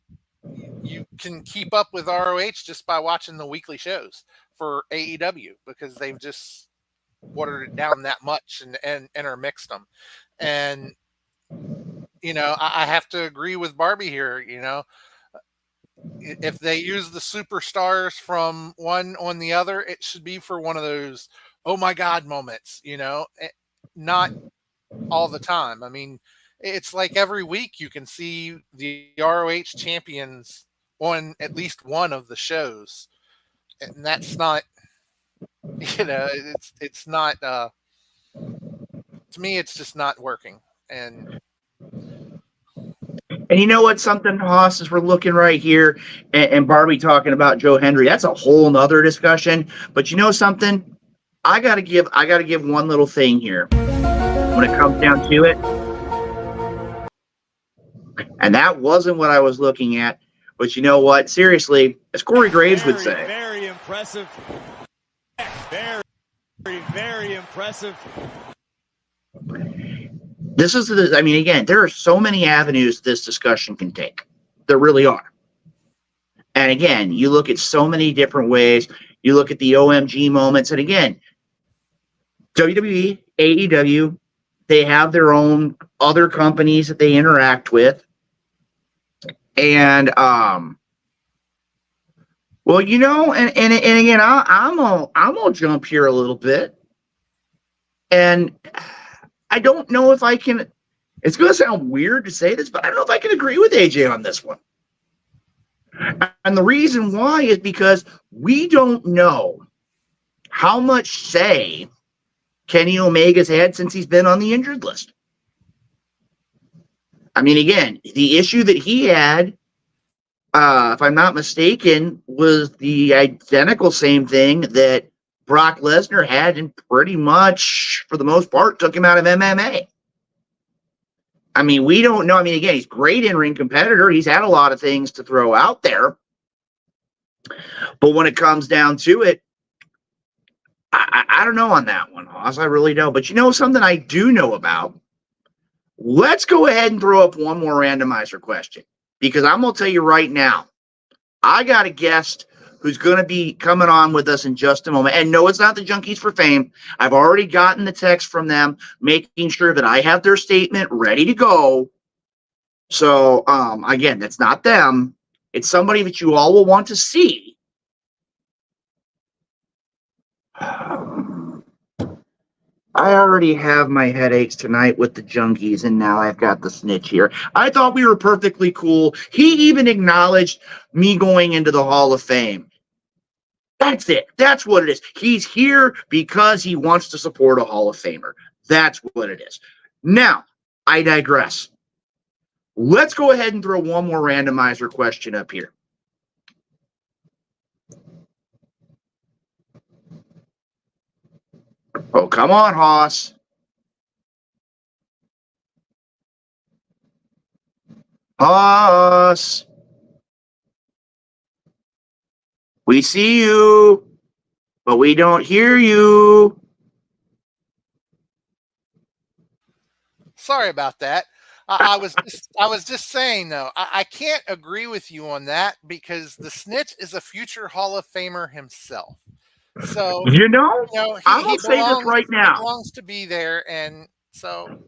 you can keep up with ROH just by watching the weekly shows for AEW, because they've just watered it down that much and intermixed them. And I have to agree with Barbie here. If they use the superstars from one on the other, it should be for one of those, oh my God moments, not all the time. I mean, it's like every week you can see the ROH champions on at least one of the shows. And that's not, it's not, to me, it's just not working. And you know what, something, Haas, as we're looking right here, and Barbie talking about Joe Hendry, that's a whole nother discussion. But you know something? I gotta give one little thing here when it comes down to it. And that wasn't what I was looking at. But you know what? Seriously, as Corey Graves would say. Very impressive. Very impressive. This is again, there are so many avenues this discussion can take. There really are. And again, you look at so many different ways. You look at the OMG moments. And again, WWE, AEW, They have their own other companies that they interact with. And well, you know, and again, I'm gonna jump here a little bit, and I don't know if I can. It's gonna sound weird to say this, but I don't know if I can agree with AJ on this one. And the reason why is because we don't know how much say Kenny Omega's had since he's been on the injured list. I mean, again, the issue that he had, if I'm not mistaken, was the identical same thing that Brock Lesnar had, and pretty much, for the most part, took him out of MMA. I mean, we don't know. I mean, again, he's a great in-ring competitor. He's had a lot of things to throw out there. But when it comes down to it, I don't know on that one, Hoss. I really don't. But you know something I do know about? Let's go ahead and throw up one more randomizer question. Because I'm going to tell you right now, I got a guest who's going to be coming on with us in just a moment. And no, it's not the Junkies for Fame. I've already gotten the text from them, making sure that I have their statement ready to go. So, again, that's not them. It's somebody that you all will want to see. I already have my headaches tonight with the Junkies, and now I've got the snitch here. I thought we were perfectly cool. He even acknowledged me going into the Hall of Fame. That's it. That's what it is. He's here because he wants to support a Hall of Famer. That's what it is. Now, I digress. Let's go ahead and throw one more randomizer question up here. Oh, come on, Hoss. Hoss. We see you, but we don't hear you. Sorry about that. I was just saying though, I can't agree with you on that because the snitch is a future Hall of Famer himself. So you know I'm gonna say this right now. He belongs to be there, and so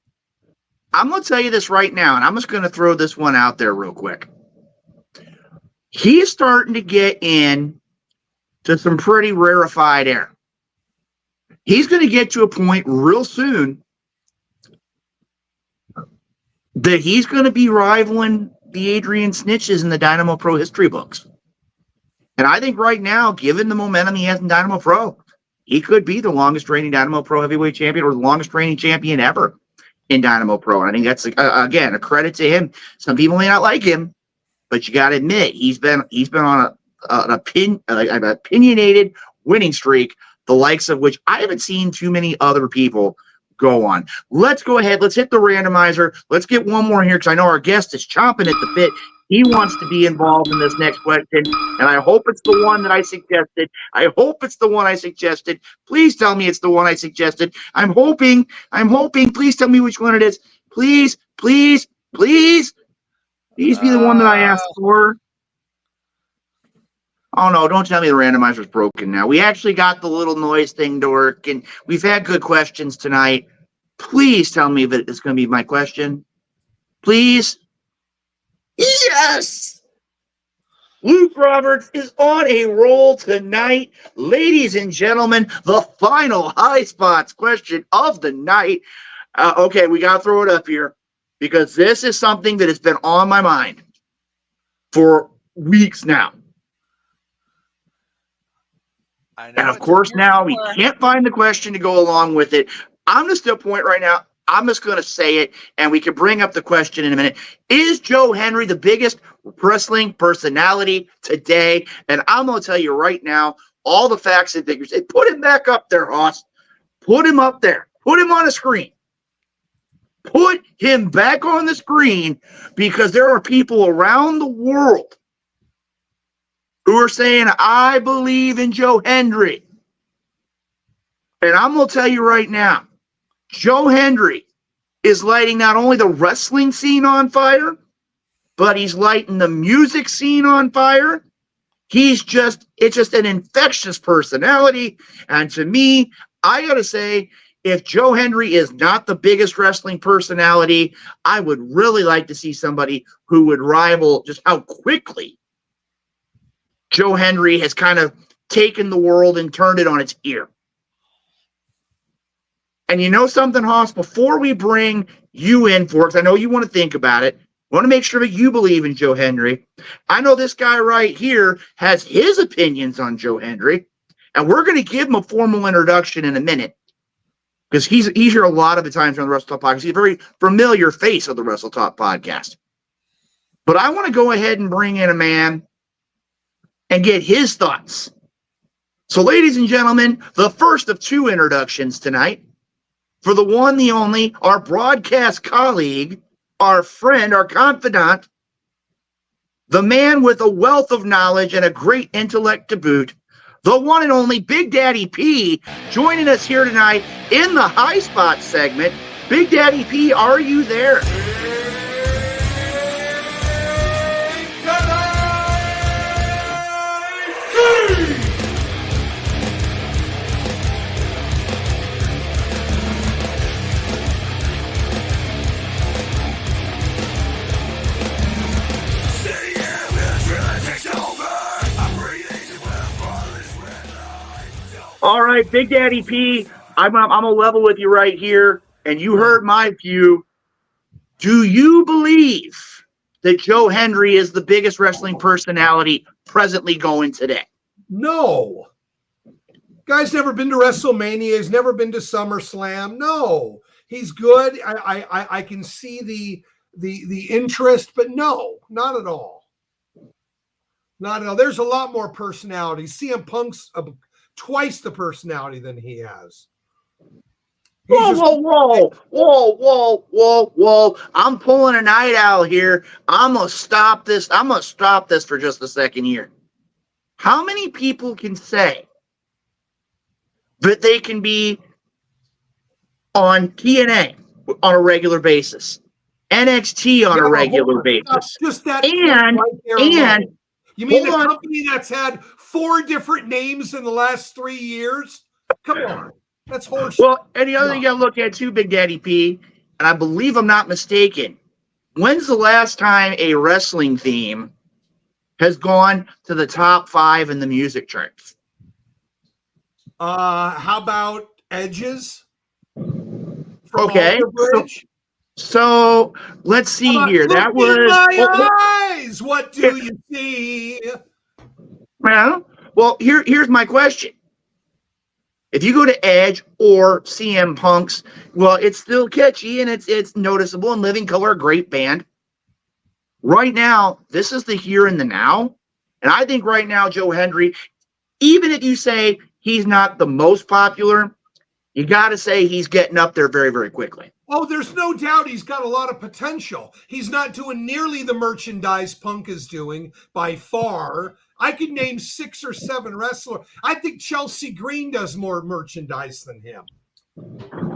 I'm gonna tell you this right now, and I'm just gonna throw this one out there real quick. He's starting to get in to some pretty rarefied air. He's going to get to a point real soon that he's going to be rivaling the Adrian Snitches in the Dynamo Pro history books. And I think right now, given the momentum he has in Dynamo Pro, he could be the longest reigning Dynamo Pro heavyweight champion or the longest reigning champion ever in Dynamo Pro. And I think that's, again, a credit to him. Some people may not like him, but you got to admit, he's been on an opinionated winning streak, the likes of which I haven't seen too many other people go on. Let's go ahead. Let's hit the randomizer. Let's get one more here because I know our guest is chomping at the bit. He wants to be involved in this next question, and I hope it's the one that I suggested. I hope it's the one I suggested. Please tell me it's the one I suggested. I'm hoping. Please tell me which one it is. Please be the one that I asked for. Oh, no, don't tell me the randomizer's broken now. We actually got the little noise thing to work, and we've had good questions tonight. Please tell me that it's going to be my question. Please. Yes! Luke Roberts is on a roll tonight. Ladies and gentlemen, the final High Spots question of the night. Okay, we got to throw it up here because this is something that has been on my mind for weeks now. And of course, now we can't find the question to go along with it. I'm just at a point right now. I'm just going to say it, and we can bring up the question in a minute. Is Joe Henry the biggest wrestling personality today? And I'm going to tell you right now, all the facts and figures. Put him back up there, Hoss. Put him up there. Put him on a screen. Put him back on the screen because there are people around the world who are saying, I believe in Joe Hendry. And I'm going to tell you right now, Joe Hendry is lighting not only the wrestling scene on fire, but he's lighting the music scene on fire. It's just an infectious personality. And to me, I got to say, if Joe Hendry is not the biggest wrestling personality, I would really like to see somebody who would rival just how quickly Joe Hendry has kind of taken the world and turned it on its ear. And you know something, Hoss, before we bring you in for it, because I know you want to think about it, I want to make sure that you believe in Joe Hendry. I know this guy right here has his opinions on Joe Hendry, and we're going to give him a formal introduction in a minute, because he's here a lot of the times on the Wrestle Talk podcast. He's a very familiar face of the Wrestle Talk podcast. But I want to go ahead and bring in a man and get his thoughts. So, ladies and gentlemen, the first of two introductions tonight for the one, the only, our broadcast colleague, our friend, our confidant, the man with a wealth of knowledge and a great intellect to boot, the one and only Big Daddy P, joining us here tonight in the High Spot segment. Big Daddy P, are you there? All right, Big Daddy P, I'm a level with you right here, and you heard my view. Do you believe that Joe Hendry is the biggest wrestling personality presently going today? No. Guy's never been to WrestleMania. He's never been to SummerSlam. No. He's good. I can see the interest, but no, not at all. Not at all. There's a lot more personality. CM Punk's twice the personality than he has. Whoa. I'm pulling a night owl here. I'm going to stop this for just a second here. How many people can say that they can be on TNA on a regular basis, NXT on a regular basis, just that and you mean the company that's had 4 different names in the last 3 years? Come on. That's horseshit. Well, and the other thing you got to look at too, Big Daddy P, and I believe I'm not mistaken, when's the last time a wrestling theme has gone to the top 5 in the music charts? How about Edges? Okay. So let's see here. That was in my eyes. What do you see? Well, here's my question. If you go to Edge or CM Punk's, well, it's still catchy and it's noticeable, and Living Color, a great band. Right now, this is the here and the now. And I think right now, Joe Hendry, even if you say he's not the most popular, you got to say he's getting up there very, very quickly. Oh, there's no doubt he's got a lot of potential. He's not doing nearly the merchandise Punk is doing by far. I could name 6 or 7 wrestlers. I think Chelsea Green does more merchandise than him.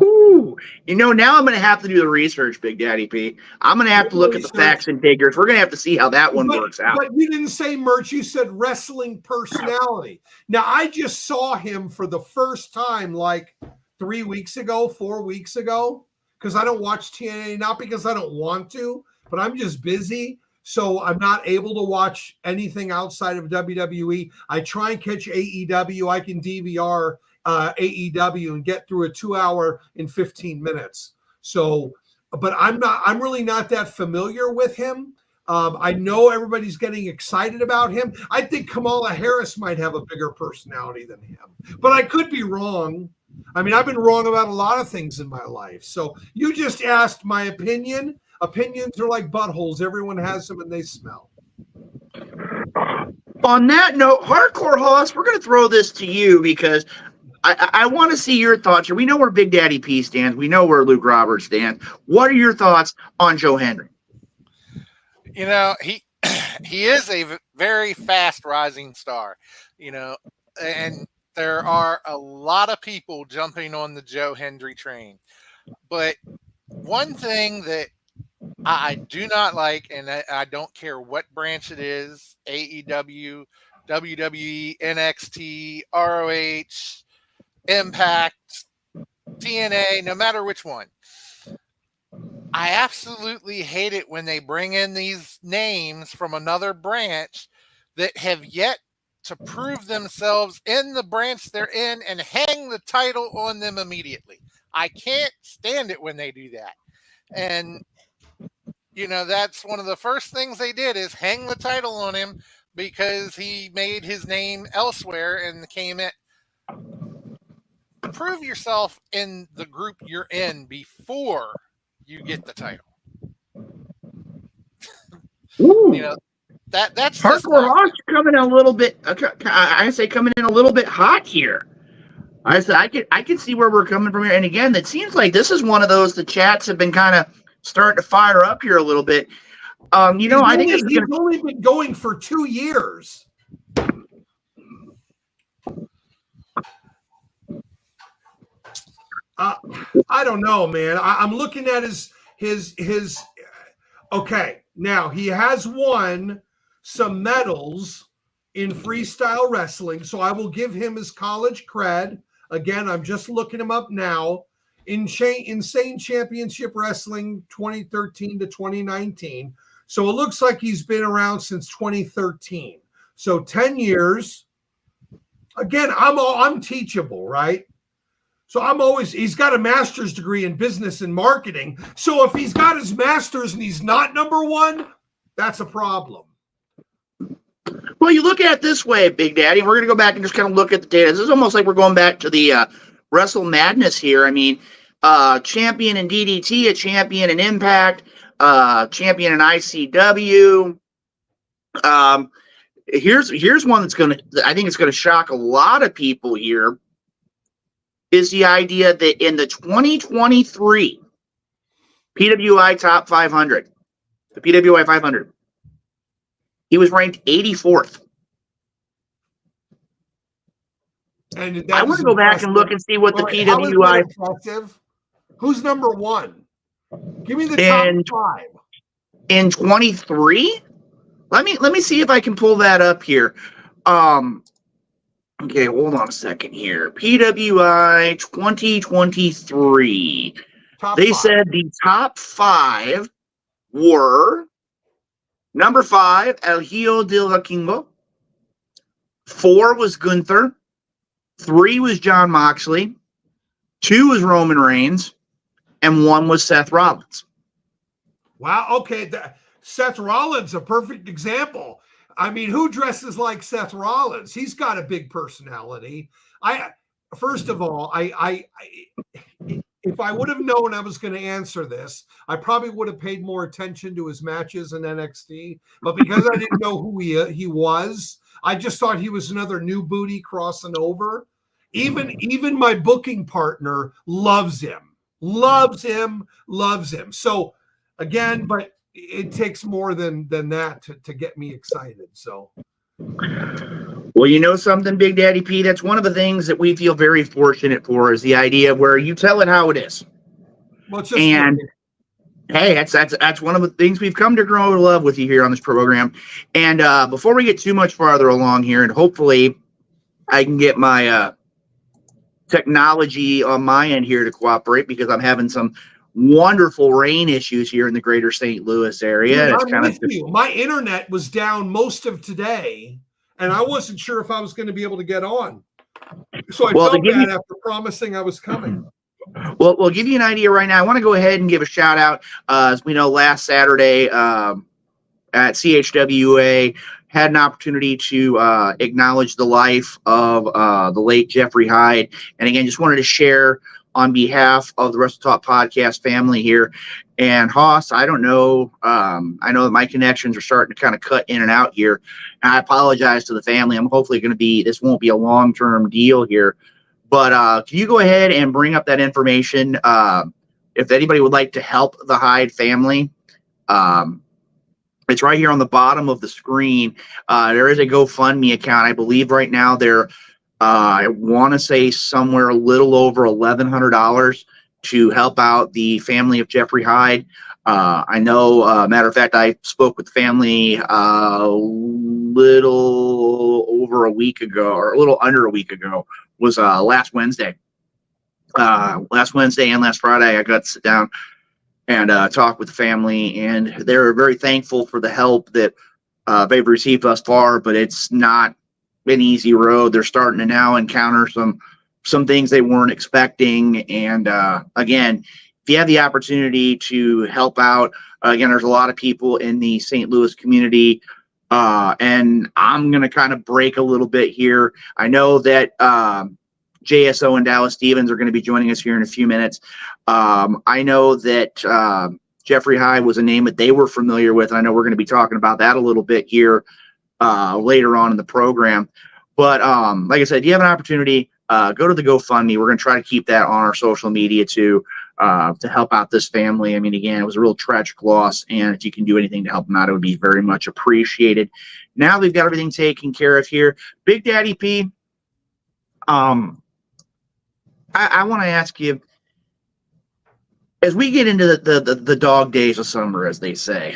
Ooh. Now I'm going to have to do the research, Big Daddy P. I'm going to have to look at the facts and figures. We're going to have to see how that one works out. But you didn't say merch. You said wrestling personality. Now, I just saw him for the first time like 3 weeks ago, 4 weeks ago, because I don't watch TNA, not because I don't want to, but I'm just busy. So I'm not able to watch anything outside of WWE. I try and catch AEW. I can DVR AEW and get through a 2-hour in 15 minutes. So, but I'm really not that familiar with him. I know everybody's getting excited about him. I think Kamala Harris might have a bigger personality than him, but I could be wrong. I mean, I've been wrong about a lot of things in my life. So you just asked my opinion. Opinions are like buttholes. Everyone has them and they smell. On that note, Hardcore Hoss, we're going to throw this to you because I want to see your thoughts here. We know where Big Daddy P stands. We know where Luke Roberts stands. What are your thoughts on Joe Hendry? He is a very fast rising star, and there are a lot of people jumping on the Joe Hendry train. But one thing that I do not like, and I don't care what branch it is, AEW, WWE, NXT, ROH, Impact, TNA, no matter which one. I absolutely hate it when they bring in these names from another branch that have yet to prove themselves in the branch they're in and hang the title on them immediately. I can't stand it when they do that. And, that's one of the first things they did is hang the title on him because he made his name elsewhere and came in. Prove yourself in the group you're in before you get the title. Ooh. That's Hardcore Hawks coming in a little bit. I say coming in a little bit hot here. I said I can see where we're coming from here. And again, it seems like this is one of those the chats have been kind of starting to fire up here a little bit. I think he's only been going for 2 years. I don't know, man. I'm looking at his. Okay, now he has won some medals in freestyle wrestling, so I will give him his college cred. Again, I'm just looking him up now. Insane Championship Wrestling 2013 to 2019. So it looks like he's been around since 2013. So 10 years. Again, I'm teachable, right? So he's got a master's degree in business and marketing. So if he's got his master's and he's not number one, that's a problem. Well, you look at it this way, Big Daddy, and we're going to go back and just kind of look at the data. This is almost like we're going back to the Wrestle Madness here. I mean, champion in DDT, a champion in Impact, champion in ICW. Here's one that's I think it's going to shock a lot of people here, is the idea that in the 2023 PWI Top 500, the PWI 500, he was ranked 84th. And I want to go back and look and see what the PWI. Who's number one? Give me the top 5. In 23? Let me see if I can pull that up here. Okay, hold on a second here. PWI 2023. They said the top 5 were number 5, El Hijo del Vikingo. 4 was Gunther. 3 was John Moxley. 2 was Roman Reigns. And 1 was Seth Rollins. Wow. Okay. Seth Rollins, a perfect example. I mean, who dresses like Seth Rollins? He's got a big personality. First of all, if I would have known I was going to answer this, I probably would have paid more attention to his matches in NXT. But because I didn't know who he was, I just thought he was another new booty crossing over. Even my booking partner loves him. So again, but it takes more than that to get me excited. So, well, you know something, Big Daddy P, that's one of the things that we feel very fortunate for, is the idea where you tell it how it is. Well, it's just hey, that's one of the things we've come to grow to love with you here on this program. And before we get too much farther along here, and hopefully I can get my technology on my end here to cooperate, because I'm having some wonderful rain issues here in the greater St. Louis area. Dude, my internet was down most of today, and I wasn't sure if I was going to be able to get on. So I felt bad after promising I was coming. Well, we'll give you an idea right now. I want to go ahead and give a shout out. As we know, last Saturday at CHWA, had an opportunity to acknowledge the life of the late Jeffrey Hyde. And again, just wanted to share on behalf of the Wrestle Talk podcast family here. And Hoss, I don't know. I know that my connections are starting to kind of cut in and out here. And I apologize to the family. I'm hopefully going to this won't be a long-term deal here. But can you go ahead and bring up that information? If anybody would like to help the Hyde family, it's right here on the bottom of the screen. There is a GoFundMe account. I believe right now they're I want to say somewhere a little over $1,100 to help out the family of Jeffrey Hyde. I know, matter of fact, I spoke with the family a little over a week ago, or a little under a week ago, was last Wednesday. last Wednesday and last Friday, I got to sit down and talk with the family, and they're very thankful for the help that they've received thus far, but it's not an easy road. They're starting to now encounter some things they weren't expecting. And again, if you have the opportunity to help out, again, there's a lot of people in the St. Louis community, and I'm going to kind of break a little bit here. I know that JSO and Dallas Stevens are going to be joining us here in a few minutes. I know that Jeffrey Hyde was a name that they were familiar with. I know we're going to be talking about that a little bit here later on in the program. But like I said, if you have an opportunity, go to the GoFundMe. We're going to try to keep that on our social media too, to help out this family. I mean, again, it was a real tragic loss, and if you can do anything to help them out, it would be very much appreciated. Now we've got everything taken care of here. Big Daddy P, I want to ask you, as we get into the dog days of summer, as they say,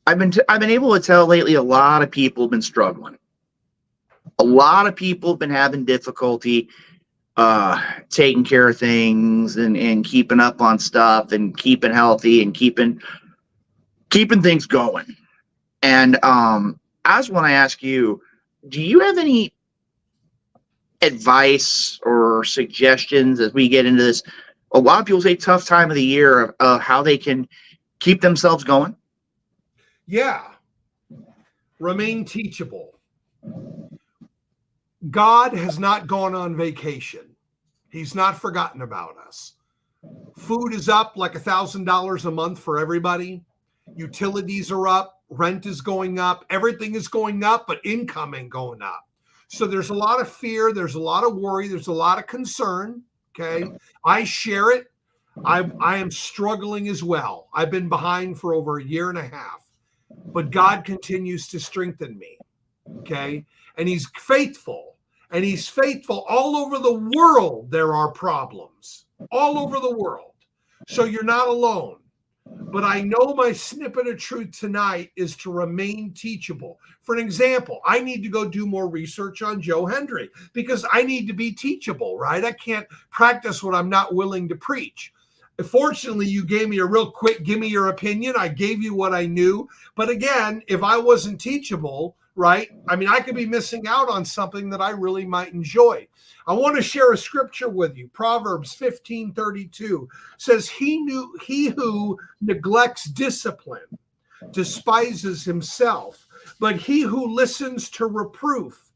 I've been able to tell lately a lot of people have been struggling. A lot of people have been having difficulty taking care of things and keeping up on stuff and keeping healthy and keeping things going. And I just want to ask you, do you have any advice or suggestions as we get into this? A lot of people say tough time of the year of how they can keep themselves going. Yeah. Remain teachable. God has not gone on vacation. He's not forgotten about us. Food is up like $1,000 a month for everybody. Utilities are up. Rent is going up. Everything is going up, but income ain't going up. So there's a lot of fear. There's a lot of worry. There's a lot of concern. Okay. I share it. I am struggling as well. I've been behind for over a year and a half, but God continues to strengthen me. Okay. And he's faithful, and he's faithful all over the world. There are problems all over the world. So you're not alone. But I know my snippet of truth tonight is to remain teachable. For an example, I need to go do more research on Joe Hendry because I need to be teachable, right? I can't practice what I'm not willing to preach. Fortunately, you gave me a real quick, give me your opinion. I gave you what I knew. But again, if I wasn't teachable, right? I mean, I could be missing out on something that I really might enjoy. I want to share a scripture with you. Proverbs 15:32 says, he who neglects discipline despises himself, but he who listens to reproof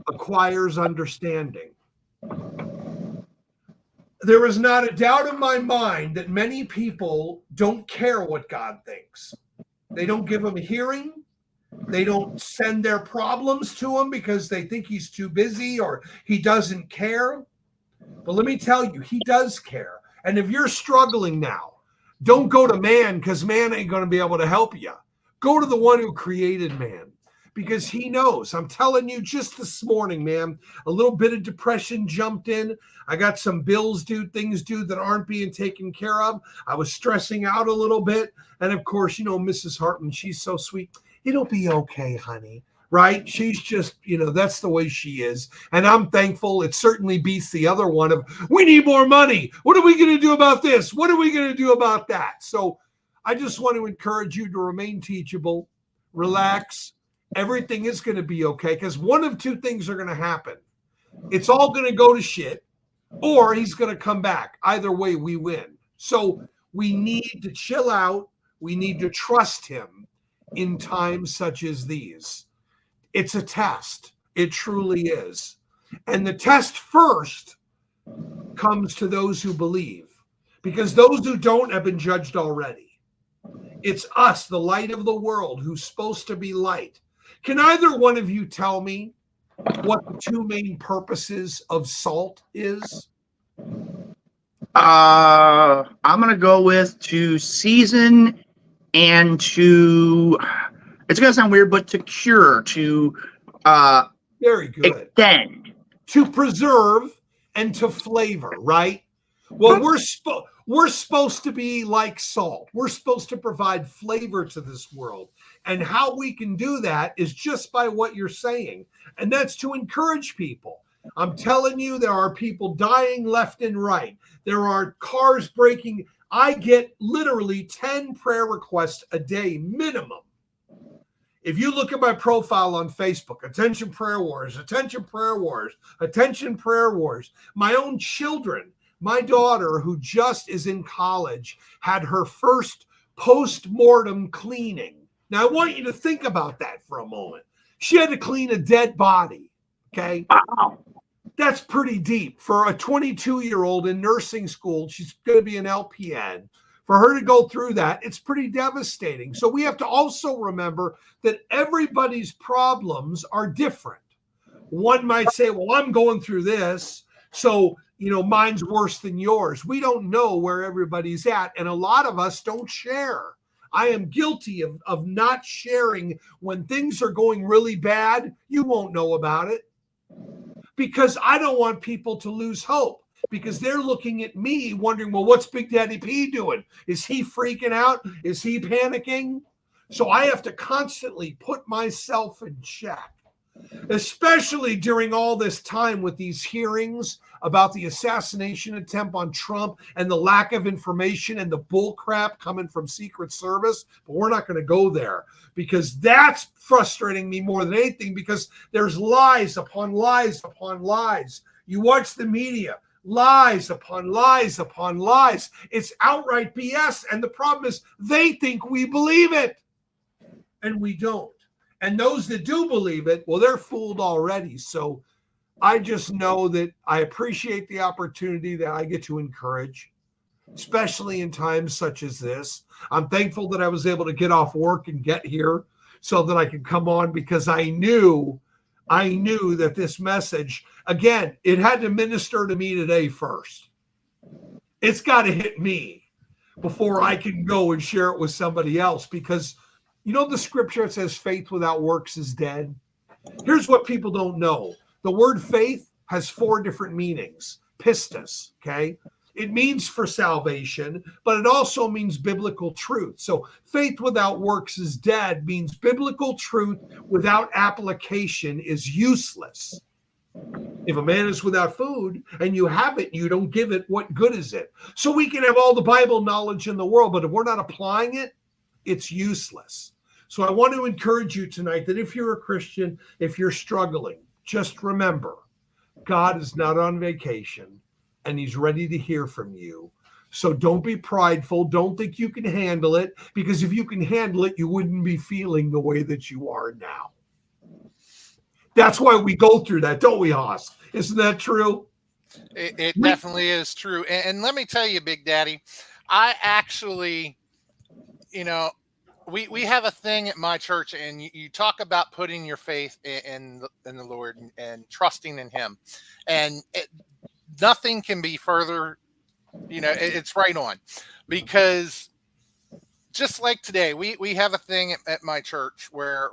acquires understanding. There is not a doubt in my mind that many people don't care what God thinks. They don't give him a hearing. They don't send their problems to him because they think he's too busy or he doesn't care. But let me tell you, he does care. And if you're struggling now, don't go to man because man ain't going to be able to help you. Go to the one who created man because he knows. I'm telling you, just this morning, man, a little bit of depression jumped in. I got some bills due, things due that aren't being taken care of. I was stressing out a little bit. And of course, you know, Mrs. Hartman, she's so sweet. It'll be okay, honey, right? She's just, you know, that's the way she is. And I'm thankful. It certainly beats the other one of, we need more money. What are we going to do about this? What are we going to do about that? So I just want to encourage you to remain teachable, relax. Everything is going to be okay because one of two things are going to happen. It's all going to go to shit or he's going to come back. Either way, we win. So we need to chill out. We need to trust him in times such as these. It's a test. It truly is. And the test first comes to those who believe, because those who don't have been judged already. It's us, the light of the world, who's supposed to be light. Can either one of you tell me what the two main purposes of salt is? I'm going to go with to season and to, it's going to sound weird, but to cure, to very good, extend, to preserve, and to flavor, right? Well, we're supposed to be like salt. We're supposed to provide flavor to this world. And how we can do that is just by what you're saying. And that's to encourage people. I'm telling you, there are people dying left and right. There are cars breaking. I get literally 10 prayer requests a day minimum. If you look at my profile on Facebook, attention prayer wars, attention prayer wars, attention prayer wars, my own children, my daughter who just is in college had her first post-mortem cleaning. Now I want you to think about that for a moment. She had to clean a dead body. Okay. Wow. That's pretty deep for a 22-year-old in nursing school. She's going to be an LPN. For her to go through that, it's pretty devastating. So we have to also remember that everybody's problems are different. One might say, well, I'm going through this, so, mine's worse than yours. We don't know where everybody's at, and a lot of us don't share. I am guilty of not sharing when things are going really bad. You won't know about it because I don't want people to lose hope. Because they're looking at me wondering, well, what's Big Daddy P doing? Is he freaking out? Is he panicking? So I have to constantly put myself in check, especially during all this time with these hearings about the assassination attempt on Trump and the lack of information and the bull crap coming from Secret Service. But we're not going to go there because that's frustrating me more than anything because there's lies upon lies upon lies. You watch the media. Lies upon lies upon lies. It's outright BS. And the problem is they think we believe it. And we don't. And those that do believe it, well, they're fooled already. So I just know that I appreciate the opportunity that I get to encourage, especially in times such as this. I'm thankful that I was able to get off work and get here so that I could come on because I knew that this message, again, it had to minister to me today first. It's got to hit me before I can go and share it with somebody else because, the scripture that says faith without works is dead. Here's what people don't know. The word faith has 4 different meanings. Pistis, okay? It means for salvation, but it also means biblical truth. So faith without works is dead means biblical truth without application is useless. If a man is without food and you have it, you don't give it, what good is it? So we can have all the Bible knowledge in the world, but if we're not applying it, it's useless. So I want to encourage you tonight that if you're a Christian, if you're struggling, just remember, God is not on vacation. And he's ready to hear from you. So don't be prideful. Don't think you can handle it, because if you can handle it, you wouldn't be feeling the way that you are now. That's why we go through that, don't we, Haas? Isn't that true? It definitely is true. And let me tell you, Big Daddy, I actually, we have a thing at my church, and you talk about putting your faith in the Lord and trusting in him. And nothing can be further, it's right on, because just like today, we have a thing at my church where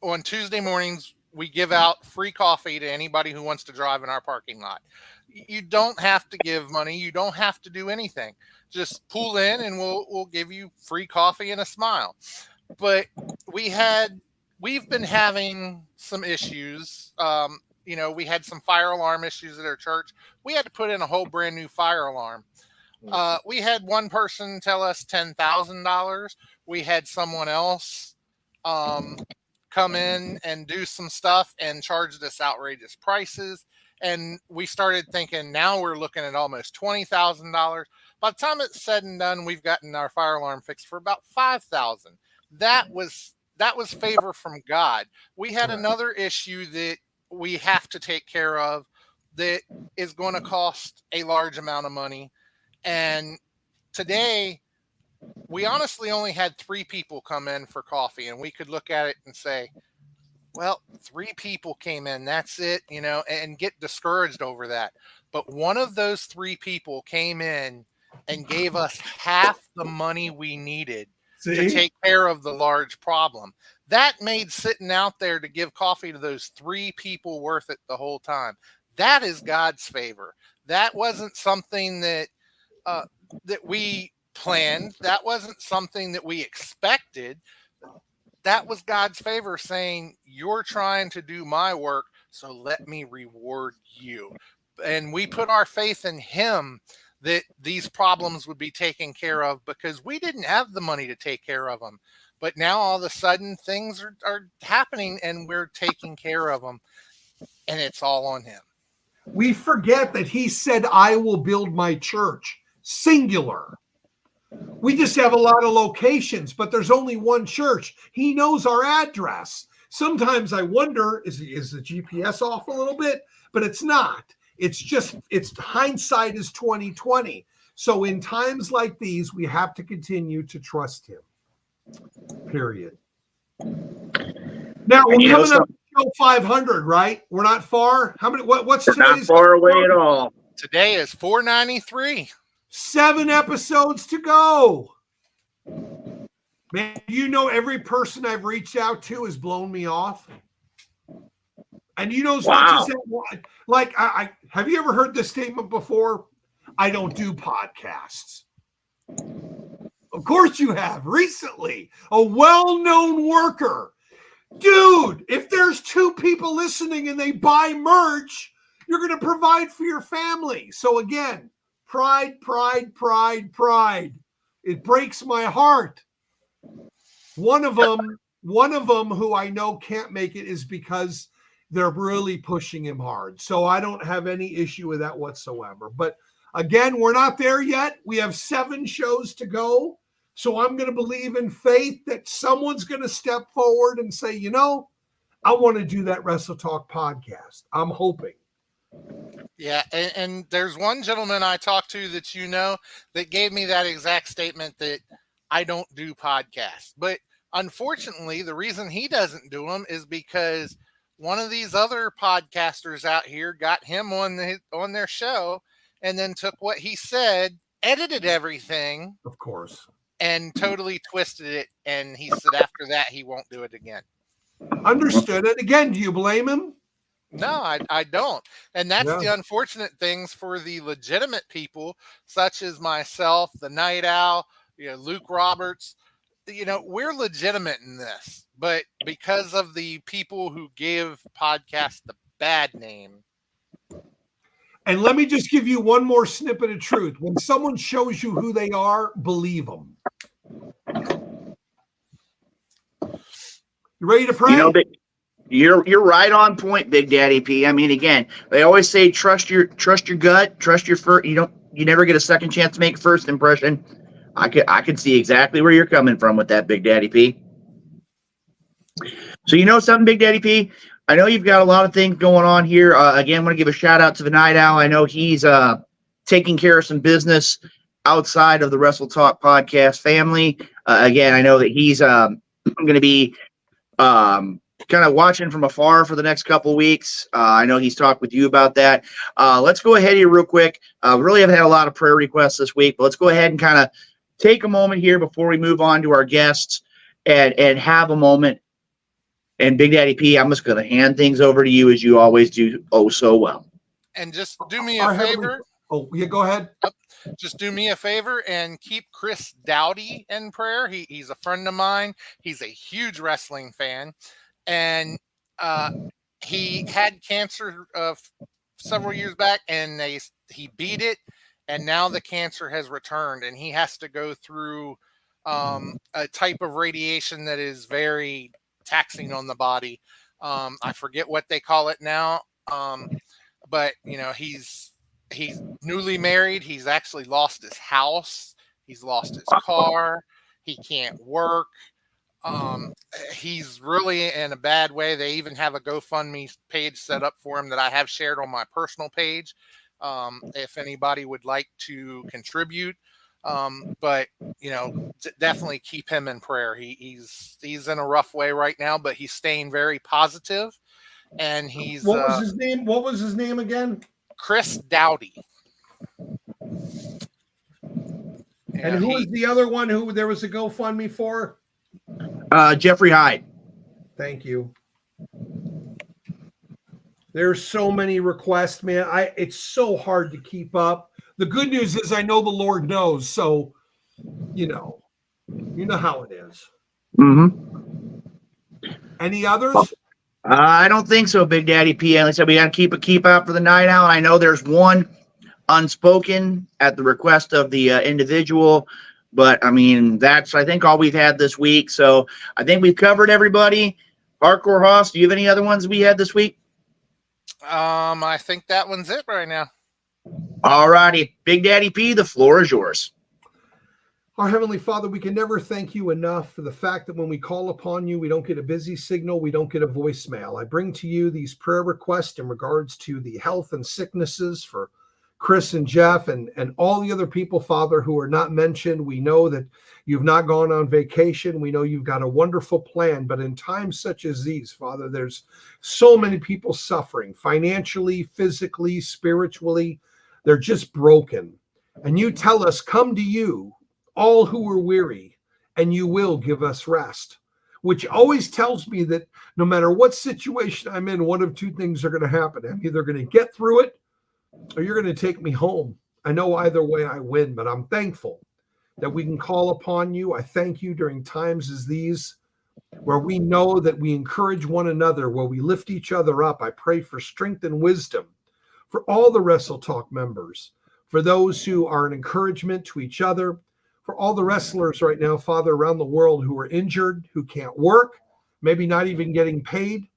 on Tuesday mornings, we give out free coffee to anybody who wants to drive in our parking lot. You don't have to give money. You don't have to do anything. Just pull in and we'll give you free coffee and a smile. But we've been having some issues. We had some fire alarm issues at our church. We had to put in a whole brand new fire alarm. We had one person tell us $10,000. We had someone else come in and do some stuff and charged us outrageous prices. And we started thinking, now we're looking at almost $20,000. By the time it's said and done, we've gotten our fire alarm fixed for about $5,000. That was favor from God. We had another issue that we have to take care of that is going to cost a large amount of money. And today, we honestly only had 3 people come in for coffee, and we could look at it and say, well, 3 people came in, that's it, and get discouraged over that. But one of those 3 people came in and gave us half the money we needed to take care of the large problem. That made sitting out there to give coffee to those 3 people worth it the whole time. That is God's favor. That wasn't something that we planned. That wasn't something that we expected. That was God's favor saying, you're trying to do my work, So let me reward you. And we put our faith in him that these problems would be taken care of because we didn't have the money to take care of them. But now all of a sudden things are happening and we're taking care of them. And it's all on him. We forget that he said, I will build my church, singular. We just have a lot of locations, but there's only one church. He knows our address. Sometimes I wonder, is the GPS off a little bit? But it's not. It's hindsight is 2020. So in times like these, we have to continue to trust him. Period. Now we're coming up to show 500, right? We're not far. How many? What's We're today's? not far away at all. Today is 493. 7 episodes to go. Man, you know every person I've reached out to has blown me off. And you know as much as that, like I have you ever heard this statement before? I don't do podcasts. Of course you have. Recently, a well-known worker. Dude, if there's 2 people listening and they buy merch, you're going to provide for your family. So again, pride. It breaks my heart. One of them who I know can't make it is because they're really pushing him hard. So I don't have any issue with that whatsoever. But again, we're not there yet. We have 7 shows to go. So I'm going to believe in faith that someone's going to step forward and say, you know, I want to do that Wrestle Talk podcast. I'm hoping. Yeah, and there's one gentleman I talked to that you know that gave me that exact statement that I don't do podcasts. But unfortunately, the reason he doesn't do them is because one of these other podcasters out here got him on their show and then took what he said, edited everything. Of course. And totally twisted it. And he said after that, he won't do it again. Understood. And again, do you blame him? No, I don't. And that's the unfortunate things for the legitimate people, such as myself, the Night Owl, Luke Roberts. We're legitimate in this. But because of the people who give podcasts the bad name. And let me just give you one more snippet of truth. When someone shows you who they are, believe them. You ready to pray? You're right on point, Big Daddy P. I mean, again, they always say trust your gut, trust your first. You never get a second chance to make first impression. I could see exactly where you're coming from with that, Big Daddy P. So you know something, Big Daddy P? I know you've got a lot of things going on here. Again, I want to give a shout out to the Night Owl. I know he's taking care of some business outside of the Wrestle Talk podcast family. Again, I know that he's going to be kind of watching from afar for the next couple of weeks. I know he's talked with you about that. Let's go ahead here real quick. We really haven't had a lot of prayer requests this week, but let's go ahead and kind of take a moment here before we move on to our guests and have a moment. And Big Daddy P, I'm just going to hand things over to you as you always do so well. And just do me a favor. Oh, yeah, go ahead. Just do me a favor and keep Chris Dowdy in prayer. He's a friend of mine. He's a huge wrestling fan. And he had cancer several years back, and he beat it. And now the cancer has returned, and he has to go through a type of radiation that is very taxing on the body. I forget what they call it now. But he's newly married. He's actually lost his house. He's lost his car. He can't work. He's really in a bad way. They even have a GoFundMe page set up for him that I have shared on my personal page. If anybody would like to contribute. But definitely keep him in prayer. He's in a rough way right now, but he's staying very positive. And he's what was his name? What was his name again? Chris Dowdy. And who was the other one who there was a GoFundMe for? Jeffrey Hyde. Thank you. There's so many requests, man. It's so hard to keep up. The good news is I know the Lord knows, so you know how it is. Mm-hmm. Any others? I don't think so, Big Daddy P. Like I said, we got to keep out for the night out. I know there's one unspoken at the request of the individual, but I mean that's I think all we've had this week. So I think we've covered everybody. Hardcore Hoss, do you have any other ones we had this week? I think that one's it right now. All righty, Big Daddy P, the floor is yours. Our Heavenly Father, we can never thank you enough for the fact that when we call upon you, we don't get a busy signal, we don't get a voicemail. I bring to you these prayer requests in regards to the health and sicknesses for Chris and Jeff and all the other people, Father, who are not mentioned. We know that you've not gone on vacation. We know you've got a wonderful plan. But in times such as these, Father, there's so many people suffering financially, physically, spiritually. They're just broken. And you tell us, come to you, all who are weary, and you will give us rest, which always tells me that no matter what situation I'm in, one of two things are going to happen. I'm either going to get through it or you're going to take me home. I know either way I win, but I'm thankful that we can call upon you. I thank you during times as these where we know that we encourage one another, where we lift each other up. I pray for strength and wisdom for all the Wrestle Talk members, for those who are an encouragement to each other, for all the wrestlers right now, Father, around the world who are injured, who can't work, maybe not even getting paid.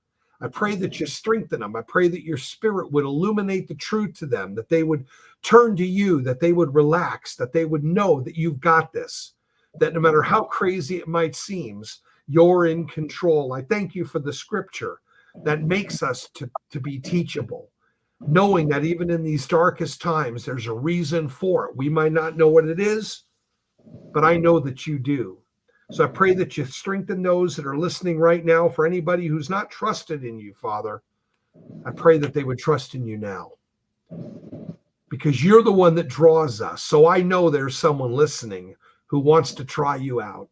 I pray that you strengthen them. I pray that your spirit would illuminate the truth to them, that they would turn to you, that they would relax, that they would know that you've got this, that no matter how crazy it might seem, you're in control. I thank you for the scripture that makes us to be teachable, knowing that even in these darkest times, there's a reason for it. We might not know what it is, but I know that you do. So I pray that you strengthen those that are listening right now. For anybody who's not trusted in you, Father, I pray that they would trust in you now, because you're the one that draws us. So I know there's someone listening who wants to try you out,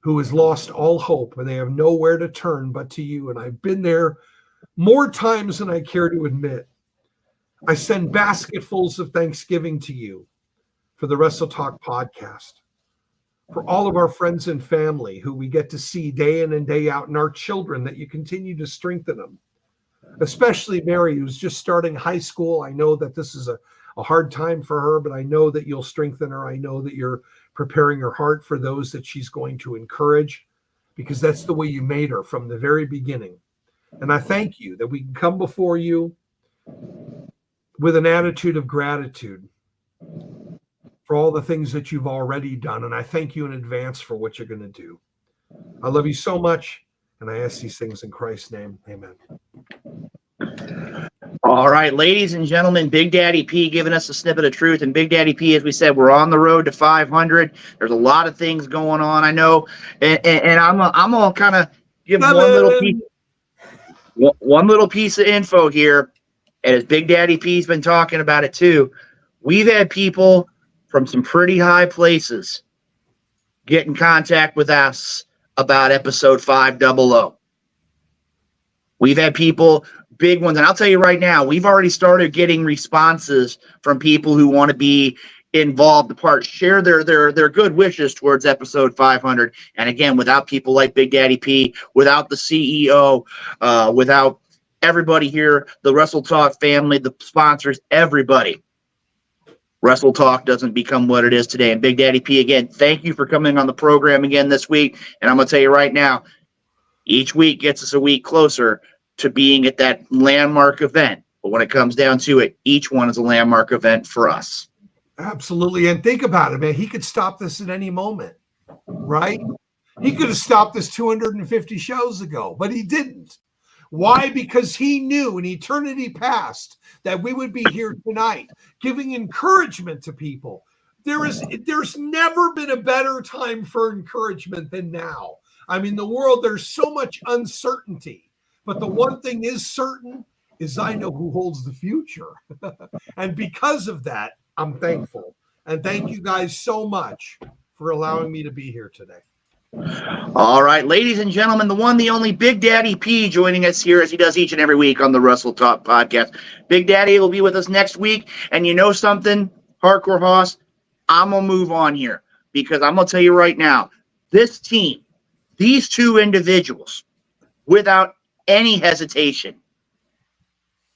who has lost all hope and they have nowhere to turn but to you. And I've been there more times than I care to admit. I send basketfuls of thanksgiving to you for the Wrestle Talk podcast, for all of our friends and family who we get to see day in and day out, and our children, that you continue to strengthen them, especially Mary, who's just starting high school. I know that this is a hard time for her, but I know that you'll strengthen her. I know that you're preparing her heart for those that she's going to encourage, because that's the way you made her from the very beginning. And I thank you that we can come before you with an attitude of gratitude for all the things that you've already done. And I thank you in advance for what you're going to do. I love you so much. And I ask these things in Christ's name. Amen. All right, ladies and gentlemen, Big Daddy P giving us a snippet of truth. And Big Daddy P, as we said, we're on the road to 500. There's a lot of things going on, I know. And I'm going to kind of give one little piece of info here. And as Big Daddy P's been talking about it too, we've had people from some pretty high places get in contact with us about episode 500. We've had people, big ones, and I'll tell you right now, we've already started getting responses from people who want to be involved, share their good wishes towards episode 500. And again, without people like Big Daddy P, without the CEO, without everybody here, the Wrestle Talk family, the sponsors, everybody, Wrestle Talk doesn't become what it is today. And Big Daddy P, again, thank you for coming on the program again this week. And I'm going to tell you right now, each week gets us a week closer to being at that landmark event. But when it comes down to it, each one is a landmark event for us. Absolutely. And think about it, man. He could stop this at any moment, right? He could have stopped this 250 shows ago, but he didn't. Why? Because he knew in eternity past that we would be here tonight, giving encouragement to people. There's never been a better time for encouragement than now. I mean, the world, there's so much uncertainty, but the one thing is certain is I know who holds the future. And because of that, I'm thankful. And thank you guys so much for allowing me to be here today. All right, ladies and gentlemen, the one, the only Big Daddy P joining us here as he does each and every week on the Wrestle Talk podcast. Big Daddy will be with us next week. And you know something, Hardcore Hoss, I'm going to move on here because I'm going to tell you right now, this team, these two individuals, without any hesitation.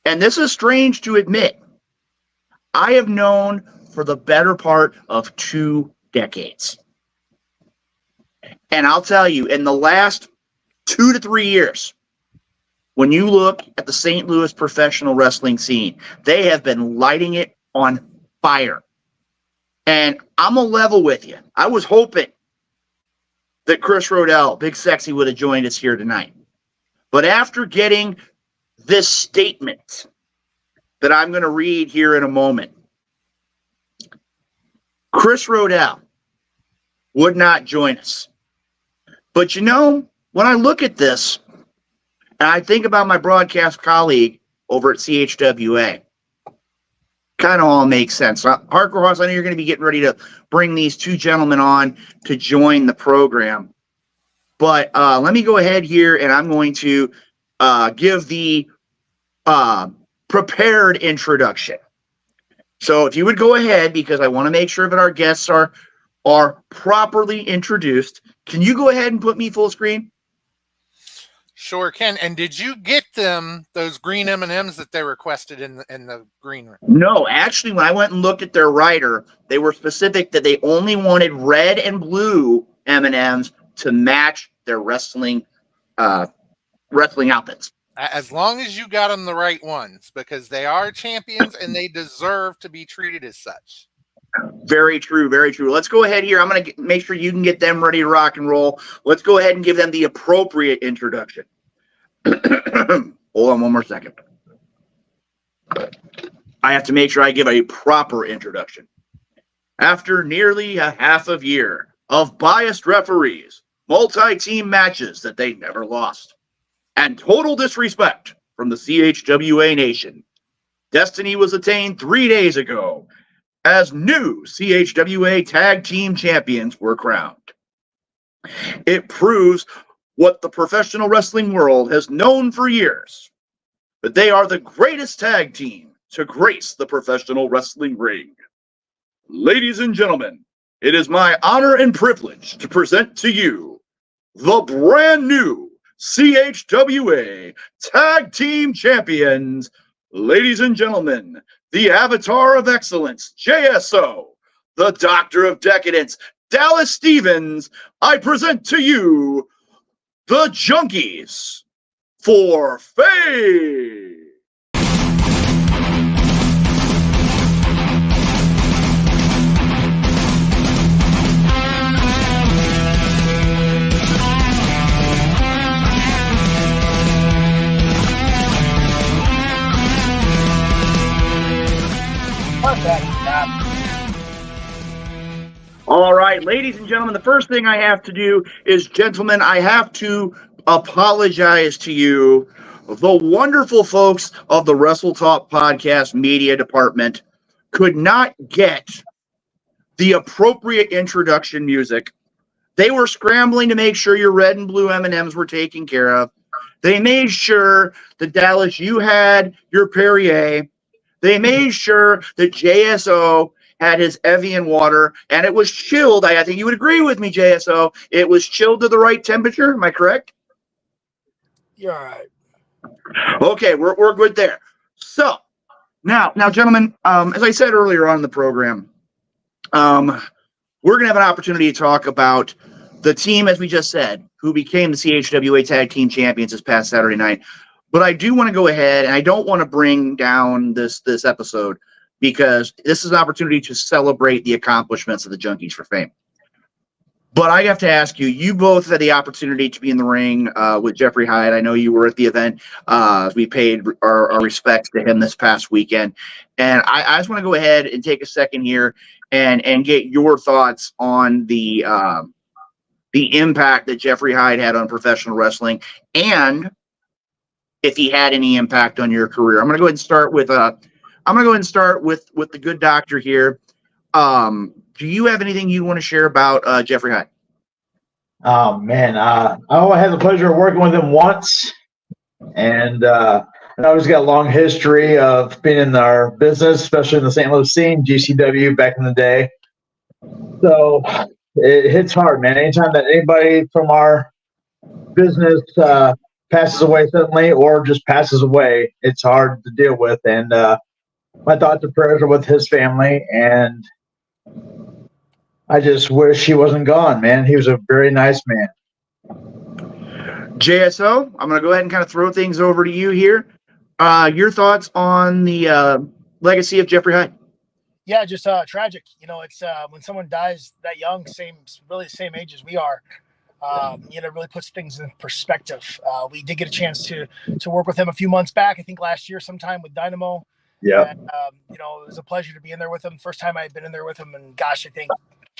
And this is strange to admit. I have known for the better part of 2 decades. And I'll tell you, in the last 2 to 3 years, when you look at the St. Louis professional wrestling scene, they have been lighting it on fire. And I'm a level with you. I was hoping that Chris Rodell, Big Sexy, would have joined us here tonight. But after getting this statement that I'm going to read here in a moment, Chris Rodell would not join us. But you know, when I look at this, and I think about my broadcast colleague over at CHWA, kind of all makes sense. Hardcore Hoss, I know you're going to be getting ready to bring these 2 gentlemen on to join the program. But let me go ahead here, and I'm going to give the prepared introduction. So if you would go ahead, because I want to make sure that our guests are properly introduced. Can you go ahead and put me full screen? Sure can. And did you get them those green M&Ms that they requested in the green room? No, actually, when I went and looked at their rider, they were specific that they only wanted red and blue M&Ms to match their wrestling outfits. As long as you got them the right ones, because they are champions and they deserve to be treated as such. Very true, very true. Let's go ahead here. I'm going to make sure you can get them ready to rock and roll. Let's go ahead and give them the appropriate introduction. Hold on one more second. I have to make sure I give a proper introduction. After nearly a half a year of biased referees, multi-team matches that they never lost, and total disrespect from the CHWA Nation, destiny was attained 3 days ago as new CHWA Tag Team Champions were crowned. It proves what the professional wrestling world has known for years, that they are the greatest tag team to grace the professional wrestling ring. Ladies and gentlemen, it is my honor and privilege to present to you the brand new CHWA Tag Team Champions. Ladies and gentlemen, the Avatar of Excellence, JSO, the Doctor of Decadence, Dallas Stevens. I present to you the Junkies for Fame. All right, ladies and gentlemen, the first thing I have to do is, gentlemen, I have to apologize to you. The wonderful folks of the Wrestle Talk Podcast media department could not get the appropriate introduction music. They were scrambling to make sure your red and blue M&Ms were taken care of. They made sure that, Dallas, you had your Perrier. They made sure that JSO had his Evian water, and it was chilled. I think you would agree with me, JSO. It was chilled to the right temperature. Am I correct? You're all right. Okay, we're good there. So now, gentlemen, as I said earlier on in the program, we're going to have an opportunity to talk about the team, as we just said, who became the CHWA Tag Team Champions this past Saturday night. But I do want to go ahead, and I don't want to bring down this episode, because this is an opportunity to celebrate the accomplishments of the Junkies for Fame. But I have to ask you, you both had the opportunity to be in the ring with Jeffrey Hyde. I know you were at the event. We paid our respects to him this past weekend. And I just want to go ahead and take a second here and get your thoughts on the impact that Jeffrey Hyde had on professional wrestling, and if he had any impact on your career. I'm going to go ahead and start with the good doctor here. Do you have anything you want to share about Jeffrey Hyde? Oh man, I had the pleasure of working with him once, and I know he's got a long history of being in our business, especially in the St. Louis scene, GCW back in the day. So it hits hard, man. Anytime that anybody from our business passes away suddenly or just passes away, it's hard to deal with. And my thoughts and prayers are with his family. And I just wish he wasn't gone, man. He was a very nice man. JSO, I'm going to go ahead and kind of throw things over to you here. Your thoughts on the legacy of Jeffrey Hyde? Yeah, just tragic. You know, it's when someone dies that young, really the same age as we are. You know, it really puts things in perspective. We did get a chance to work with him a few months back. I think last year sometime with Dynamo. Yeah. And, you know, it was a pleasure to be in there with him. First time I had been in there with him, and gosh, I think,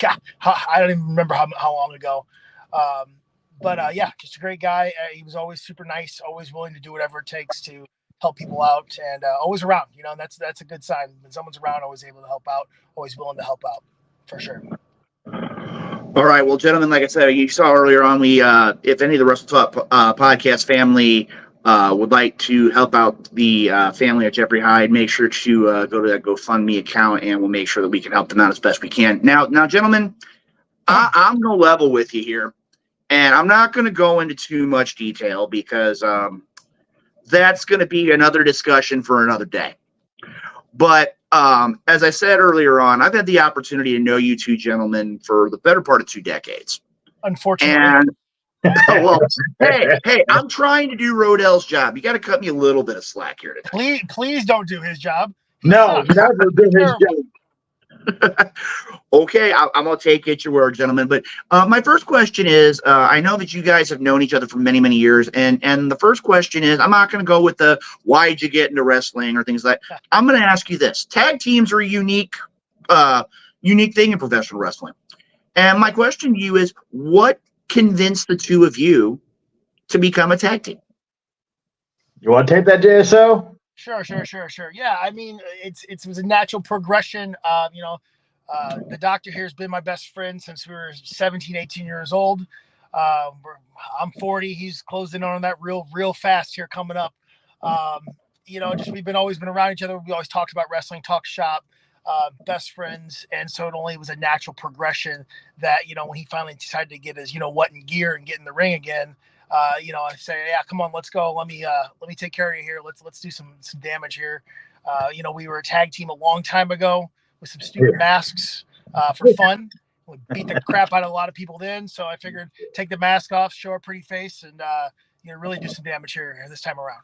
yeah, I don't even remember how long ago. But yeah, just a great guy. He was always super nice, always willing to do whatever it takes to help people out, and always around. You know, and that's a good sign. When someone's around, always able to help out, always willing to help out, for sure. All right, well, gentlemen, like I said, you saw earlier on, we if any of the Russell Talk podcast family would like to help out the family of Jeffrey Hyde, make sure to go to that GoFundMe account, and we'll make sure that we can help them out as best we can. Now, gentlemen, I'm going to level with you here, and I'm not going to go into too much detail because that's going to be another discussion for another day. But as I said earlier on, I've had the opportunity to know you two gentlemen for the better part of 2 decades. Unfortunately. And well, hey, I'm trying to do Rodell's job. You got to cut me a little bit of slack here today. Please don't do his job. No, never do his job. Okay, I'm going to take it your word, gentlemen. But my first question is, I know that you guys have known each other for many, many years. And the first question is, I'm not going to go with the why'd you get into wrestling or things like that. I'm going to ask you this. Tag teams are a unique thing in professional wrestling. And my question to you is, what convinced the two of you to become a tag team? You want to take that, JSO? Sure. Yeah, I mean, it was a natural progression. You know, the doctor here has been my best friend since we were 17, 18 years old. I'm 40. He's closing on that real fast here coming up. You know, just we've always been around each other. We always talked about wrestling, talk shop, best friends. And so it only was a natural progression that, you know, when he finally decided to get his, you know, what in gear and get in the ring again, you know, I say, yeah, come on, let's go. Let me take care of you here. Let's do some damage here. You know, we were a tag team a long time ago with some stupid masks for fun. We beat the crap out of a lot of people then. So I figured take the mask off, show our pretty face, and you know, really do some damage here this time around.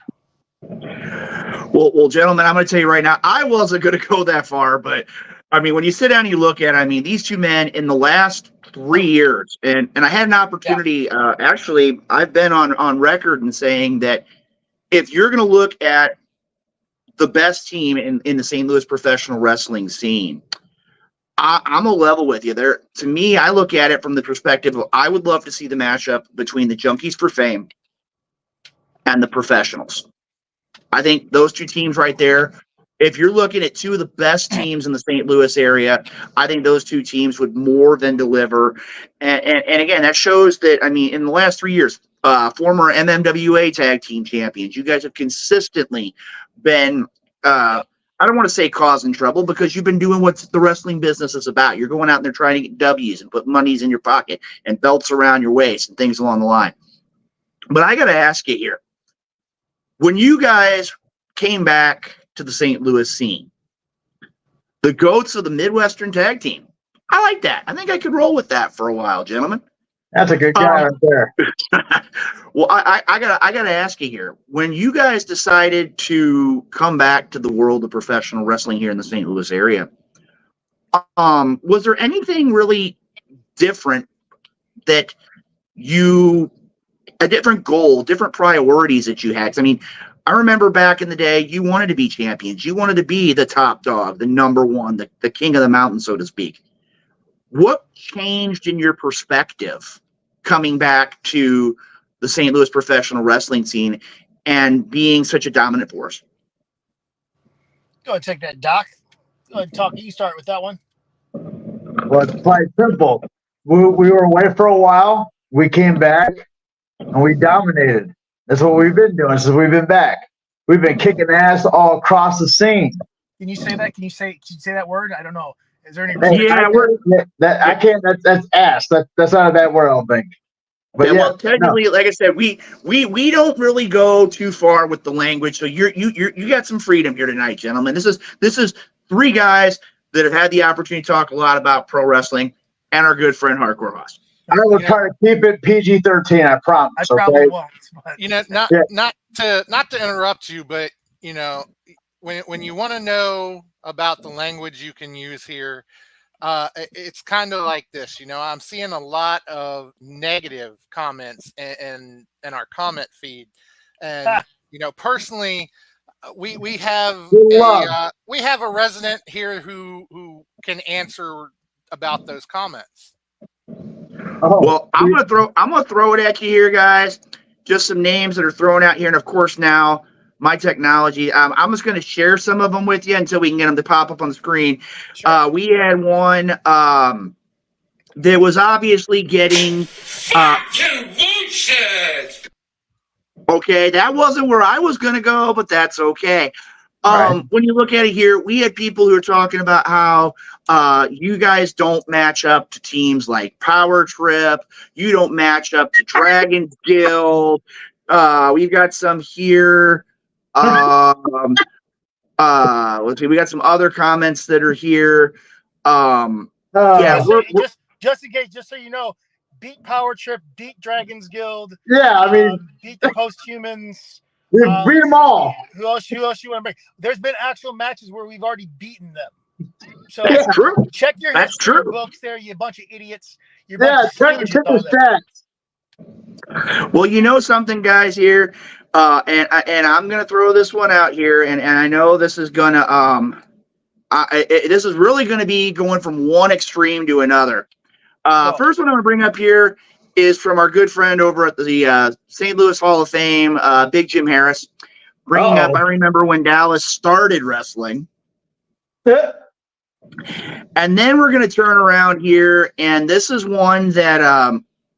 Well, gentlemen, I'm going to tell you right now, I wasn't going to go that far, but I mean, when you sit down and you look at it, I mean, these two men in the last 3 years, and I had an opportunity, actually, I've been on record in saying that if you're going to look at the best team in the St. Louis professional wrestling scene, I'm a level with you there. To me, I look at it from the perspective of I would love to see the matchup between the Junkies for Fame and the Professionals. I think those two teams right there, if you're looking at two of the best teams in the St. Louis area, I think those two teams would more than deliver. And again, that shows that, I mean, in the last 3 years, former MMWA tag team champions, you guys have consistently been, I don't want to say causing trouble, because you've been doing what the wrestling business is about. You're going out there trying to get W's and put monies in your pocket and belts around your waist and things along the line. But I got to ask you here, when you guys came back to the St. Louis scene, the GOATs of the Midwestern tag team, I like that. I think I could roll with that for a while, gentlemen. That's a good guy right there. Well, I gotta ask you here. When you guys decided to come back to the world of professional wrestling here in the St. Louis area, was there anything really different that a different goal, different priorities that you had? I mean, I remember back in the day, you wanted to be champions. You wanted to be the top dog, the number one, the king of the mountain, so to speak. What changed in your perspective coming back to the St. Louis professional wrestling scene and being such a dominant force? Go ahead and take that, Doc. Go ahead and talk. You start with that one. Well, it's quite simple. We were away for a while. We came back, and we dominated. That's what we've been doing since we've been back. We've been kicking ass all across the scene. Can you say that? Can you say that word? I don't know. Is there any? I can't. That's ass. That's not a bad word, I don't think. But yeah, well, technically, like I said, we don't really go too far with the language, so you got some freedom here tonight, gentlemen. This is three guys that have had the opportunity to talk a lot about pro wrestling, and our good friend Hardcore Hoss. I will try to keep it PG-13. I promise. I probably won't. But. Not to interrupt you, but when you want to know about the language you can use here, it's kind of like this. I'm seeing a lot of negative comments in our comment feed, and personally, we have a resident here who can answer about those comments. Well, I'm gonna throw it at you here, guys. Just some names that are thrown out here, and of course now my technology. I'm just gonna share some of them with you until we can get them to pop up on the screen. Sure. We had one that was obviously getting. Okay, that wasn't where I was gonna go, but that's okay. Right. When you look at it here, we had people who are talking about how you guys don't match up to teams like Power Trip. You don't match up to Dragon's Guild. We've got some here. Let's see. We got some other comments that are here. Just in case, just so you know, beat Power Trip, beat Dragon's Guild. Yeah, I mean, beat the Posthumans. We beat them all. Who else you want to bring? There's been actual matches where we've already beaten them. So that's true. Check your That's history true. books there, you bunch of idiots. Check the stats. Well, you know something, guys, here, and I'm gonna throw this one out here, and I know this is gonna this is really gonna be going from one extreme to another. First one I'm gonna bring up here is from our good friend over at the St. Louis Hall of Fame, Big Jim Harris, bringing up, I remember when Dallas started wrestling. And then we're going to turn around here, and this is one that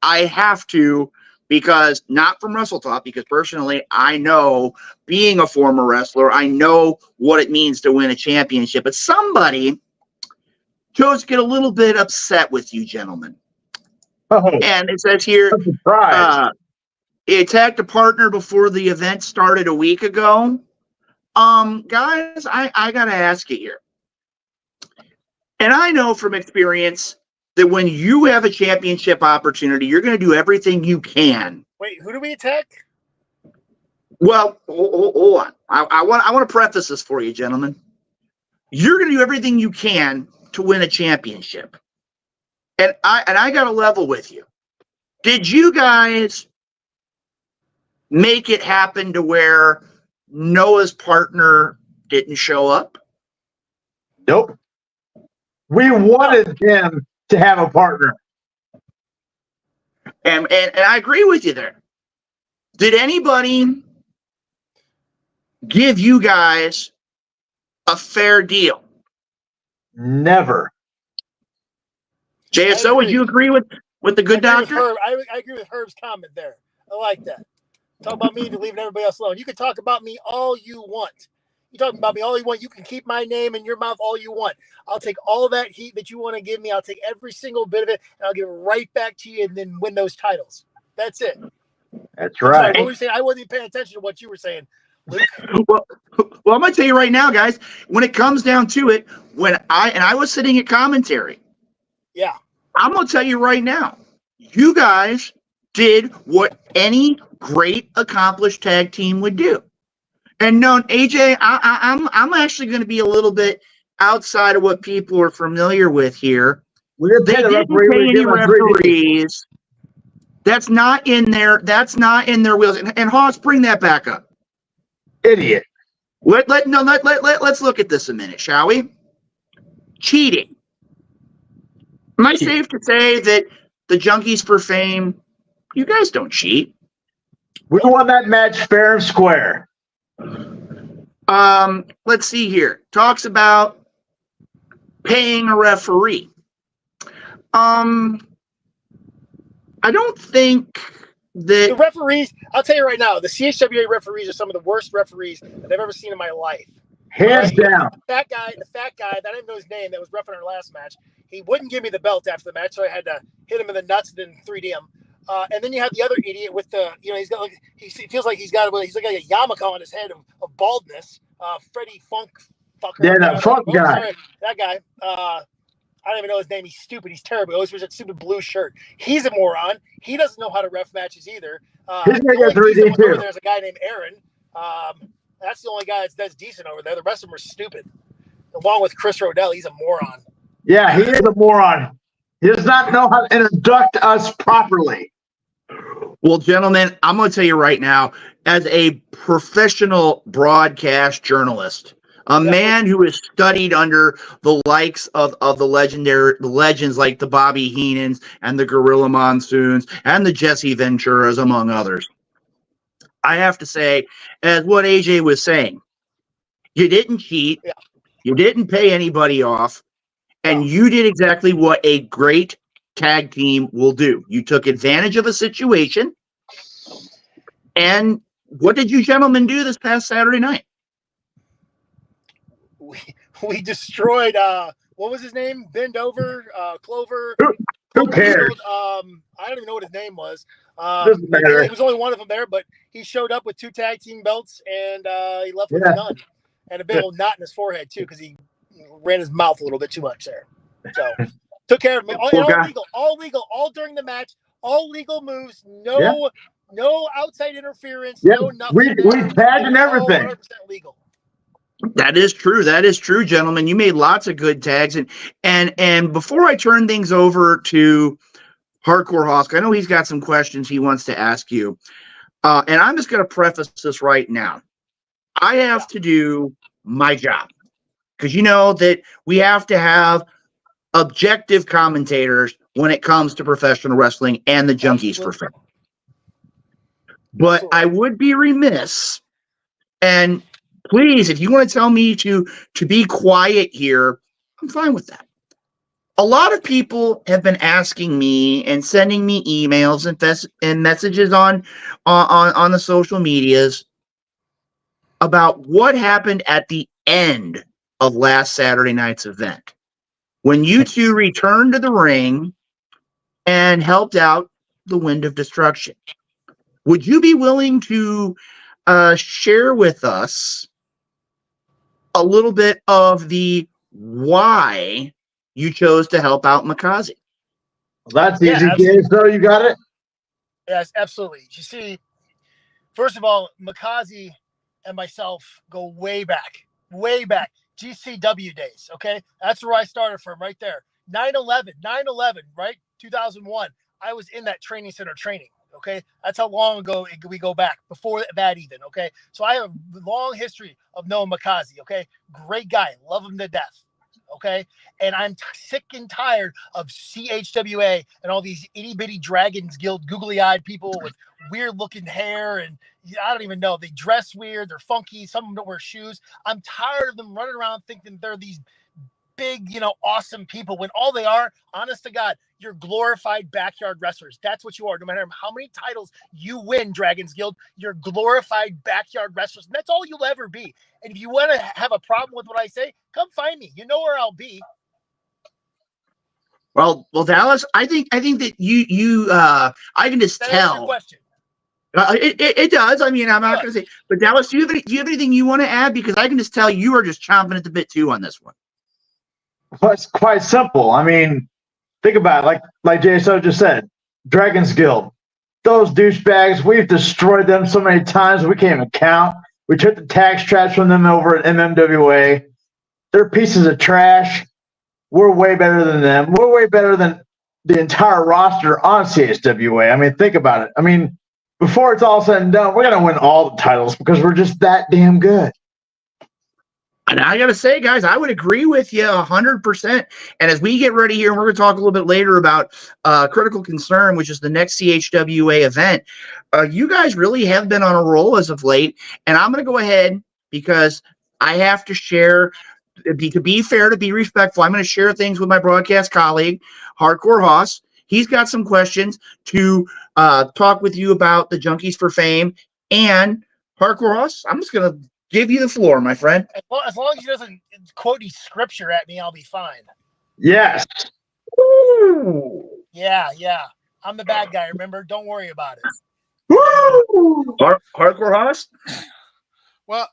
I have to, because not from Wrestle Talk, because personally I know, being a former wrestler, I know what it means to win a championship, but somebody chose to get a little bit upset with you gentlemen. And it says here, he attacked a partner before the event started a week ago. Guys, I got to ask you here. And I know from experience that when you have a championship opportunity, you're going to do everything you can. Wait, who do we attack? Well, hold on. I want to preface this for you, gentlemen. You're going to do everything you can to win a championship. And I got to level with you. Did you guys make it happen to where Noah's partner didn't show up? Nope. We wanted him to have a partner. And I agree with you there. Did anybody give you guys a fair deal? Never. JSO, would you agree with the good doctor? I agree with Herb's comment there. I like that. Talk about me and leaving everybody else alone. You can talk about me all you want. You talk about me all you want. You can keep my name in your mouth all you want. I'll take all that heat that you want to give me. I'll take every single bit of it, and I'll give it right back to you and then win those titles. That's it. That's right. What were you saying? I wasn't even paying attention to what you were saying, Luke. Well, I'm going to tell you right now, guys, when it comes down to it, when I was sitting at commentary, yeah, I'm going to tell you right now, you guys did what any great accomplished tag team would do. And no, AJ, I'm actually going to be a little bit outside of what people are familiar with here. They didn't pay any referees. That's not in there. That's not in their wheels. And Hoss, bring that back up. Idiot. Let's look at this a minute, shall we? Cheating. Am I safe to say that the Junkies for Fame, you guys don't cheat? We won that match fair and square. Let's see here. Talks about paying a referee. I don't think that the referees, I'll tell you right now, the CHWA referees are some of the worst referees that I've ever seen in my life. Hands down. The fat guy, that I didn't know his name, that was ref in our last match, he wouldn't give me the belt after the match, so I had to hit him in the nuts and then 3D him. And then you have the other idiot with the, he's got like, he feels like he's like a yarmulke on his head of baldness. Freddie Funk fucker. Yeah, that Funk guy. Sorry, that guy. I don't even know his name. He's stupid. He's terrible. He always wears that stupid blue shirt. He's a moron. He doesn't know how to ref matches either. He's gonna get 3D too. There's a guy named Aaron. That's the only guy that's decent over there. The rest of them are stupid. Along with Chris Rodell, he's a moron. Yeah, he is a moron. He does not know how to induct us properly. Well, gentlemen, I'm going to tell you right now, as a professional broadcast journalist, a man who has studied under the likes of the legends like the Bobby Heenans and the Gorilla Monsoons and the Jesse Venturas, among others, I have to say, as what AJ was saying, you didn't cheat, you didn't pay anybody off, and you did exactly what a great tag team will do. You took advantage of a situation, and what did you gentlemen do this past Saturday night? We destroyed what was his name? Bend Over, Clover. Who cares? I don't even know what his name was. Doesn't matter. It was only one of them there, but he showed up with 2 tag team belts, and he left with none, and a big old knot in his forehead too, because he ran his mouth a little bit too much there. So took care of me. All legal, all during the match, all legal moves. No outside interference. Yeah. No nothing. We tagged and everything. 100% legal. That is true. That is true, gentlemen. You made lots of good tags. And before I turn things over to Hardcore Hosk, I know he's got some questions he wants to ask you. And I'm just going to preface this right now. I have to do my job because you know that we have to have objective commentators when it comes to professional wrestling and the Junkies for Fame. But I would be remiss, and please, if you want to tell me to be quiet here, I'm fine with that. A lot of people have been asking me and sending me emails and messages on the social medias about what happened at the end of last Saturday night's event when you two returned to the ring and helped out the Wind of Destruction. Would you be willing to share with us a little bit of the why you chose to help out Makazi? Well, that's easy, Gabe. So you got it? Yes, absolutely. You see, first of all, Makazi and myself go way back. GCW days, okay? That's where I started from, right there. 9/11, right? 2001. I was in that training center training. Okay, that's how long ago we go back, before that even. Okay, so I have a long history of knowing Makazi. Okay, great guy, love him to death. Okay, and I'm sick and tired of CHWA and all these itty bitty Dragons Guild googly-eyed people with weird looking hair, and I don't even know, they dress weird, they're funky, some of them don't wear shoes. I'm tired of them running around thinking they're these big, awesome people when all they are, honest to God, you're glorified backyard wrestlers. That's what you are. No matter how many titles you win, Dragons Guild, you're glorified backyard wrestlers. And that's all you'll ever be. And if you want to have a problem with what I say, come find me. You know where I'll be. Well, Dallas, I think that you I can just tell. Your question. It does. I mean, I'm not going to say, but Dallas, do you have anything you want to add? Because I can just tell you are just chomping at the bit too on this one. Well, it's quite simple. I mean, think about it. Like JSO just said, Dragons Guild. Those douchebags, we've destroyed them so many times we can't even count. We took the tax trash from them over at MMWA. They're pieces of trash. We're way better than them. We're way better than the entire roster on CHWA. I mean, think about it. I mean, before it's all said and done, we're going to win all the titles because we're just that damn good. And I got to say, guys, I would agree with you 100%. And as we get ready here, we're going to talk a little bit later about Critical Concern, which is the next CHWA event. You guys really have been on a roll as of late. And I'm going to go ahead because I have to share, to be fair, to be respectful, I'm going to share things with my broadcast colleague, Hardcore Hoss. He's got some questions to talk with you about the Junkies for Fame. And Hardcore Hoss, I'm just going to give you the floor, my friend. As long as he doesn't quote any scripture at me, I'll be fine. Yes. Ooh. Yeah. I'm the bad guy. Remember? Don't worry about it. Woo! Hardcore Haas? Well,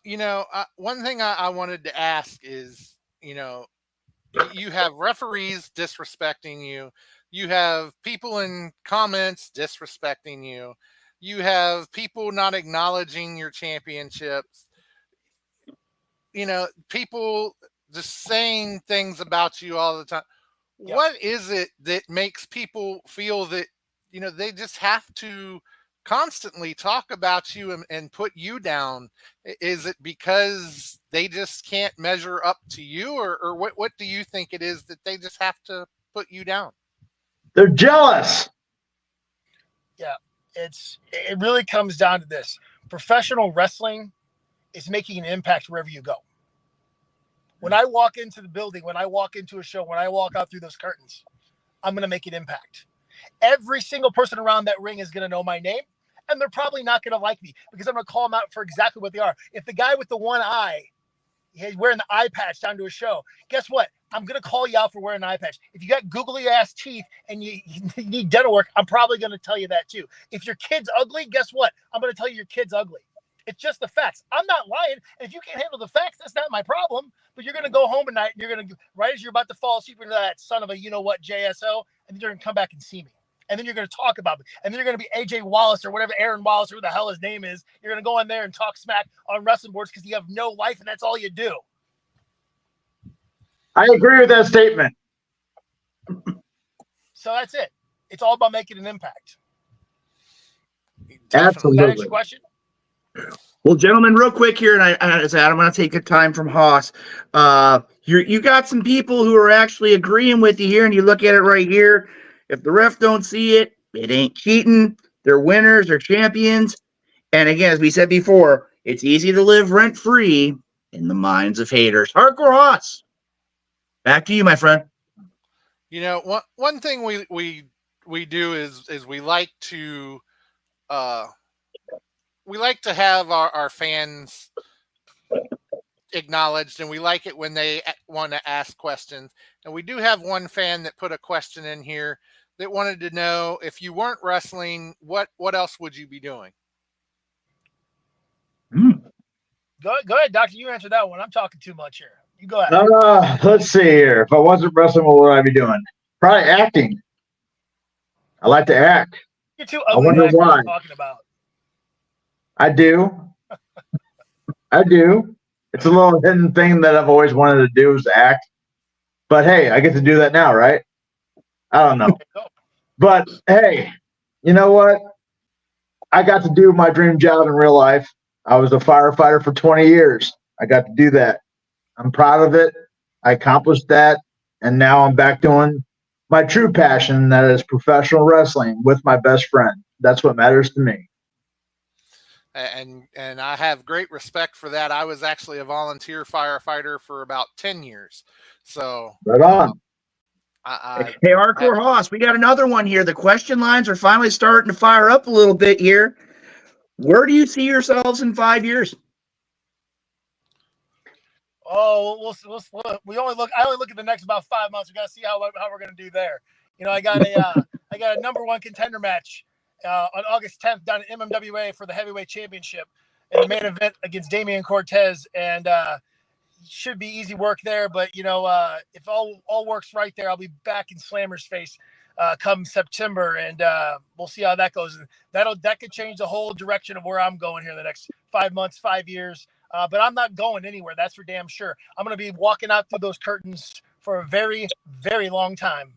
one thing I wanted to ask is, you have referees disrespecting you. You have people in comments disrespecting you. You have people not acknowledging your championships. People just saying things about you all the time. Yep. What is it that makes people feel that, they just have to constantly talk about you and put you down? Is it because they just can't measure up to you, or what do you think it is that they just have to put you down? They're jealous. Yeah, it really comes down to this. Professional wrestling is making an impact wherever you go. When I walk into the building, when I walk into a show, when I walk out through those curtains, I'm going to make an impact. Every single person around that ring is going to know my name, and they're probably not going to like me because I'm going to call them out for exactly what they are. If the guy with the one eye, he's wearing the eye patch down to a show, guess what? I'm going to call you out for wearing an eye patch. If you got googly ass teeth and you need dental work, I'm probably going to tell you that too. If your kid's ugly, guess what? I'm going to tell you your kid's ugly. It's just the facts. I'm not lying. And if you can't handle the facts, that's not my problem. But you're going to go home at night and you're going to, right as you're about to fall asleep into that son of a you-know-what JSO, and then you're going to come back and see me. And then you're going to talk about me. And then you're going to be AJ Wallace or whatever, Aaron Wallace, or who the hell his name is. You're going to go in there and talk smack on wrestling boards because you have no life and that's all you do. I agree with that statement. So that's it. It's all about making an impact. Absolutely. Does that answer your question? Well, gentlemen, real quick here, and I'm going to take a time from Haas. You got some people who are actually agreeing with you here, and you look at it right here. If the ref don't see it, it ain't cheating. They're winners. They're champions. And again, as we said before, it's easy to live rent-free in the minds of haters. Hardcore Haas, back to you, my friend. One thing we do is we like to have our fans acknowledged, and we like it when they want to ask questions. And we do have one fan that put a question in here that wanted to know, if you weren't wrestling, what else would you be doing? Go ahead, Doctor. You answer that one. I'm talking too much here. You go ahead. Let's see here. If I wasn't wrestling, what would I be doing? Probably acting. I like to act. You're too ugly. I wonder why. I'm talking about. I do. I do. It's a little hidden thing that I've always wanted to do, is to act. But hey, I get to do that now, right? I don't know. But hey, you know what? I got to do my dream job in real life. I was a firefighter for 20 years. I got to do that. I'm proud of it. I accomplished that. And now I'm back doing my true passion, that is professional wrestling with my best friend. That's what matters to me. And I have great respect for that. I was actually a volunteer firefighter for about 10 years. So right on. Hey, Hardcore Haas, we got another one here. The question lines are finally starting to fire up a little bit here. Where do you see yourselves in 5 years? Oh, we only look. I only look at the next about 5 months. We got to see how we're going to do there. I got a number one contender match on August 10th down at MMWA for the heavyweight championship in the main event against Damian Cortez, and should be easy work there. But if all works right there, I'll be back in Slammer's face come September, and we'll see how that goes. And that could change the whole direction of where I'm going here in the next 5 months, 5 years. But I'm not going anywhere. That's for damn sure. I'm going to be walking out through those curtains for a very, very long time.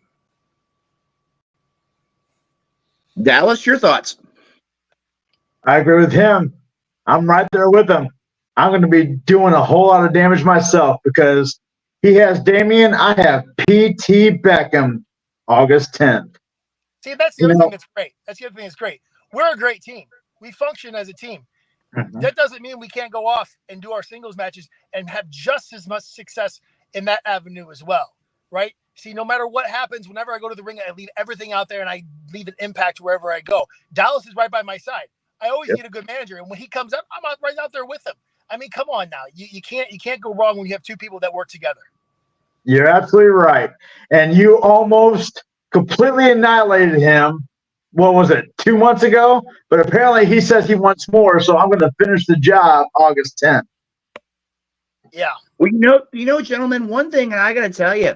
Dallas, your thoughts? I agree with him. I'm right there with him. I'm going to be doing a whole lot of damage myself because he has Damian. I have P.T. Beckham August 10th. See, that's the other thing that's great. That's the other thing that's great. We're a great team. We function as a team. Mm-hmm. That doesn't mean we can't go off and do our singles matches and have just as much success in that avenue as well, right? See, no matter what happens, whenever I go to the ring, I leave everything out there and I leave an impact wherever I go. Dallas is right by my side. I always need a good manager, and when he comes up, I'm right out there with him. I mean, come on now. You can't go wrong when you have two people that work together. You're absolutely right. And you almost completely annihilated him what was it, 2 months ago? But apparently he says he wants more, so I'm going to finish the job August 10th. Yeah. Well, gentlemen, one thing, and I got to tell you,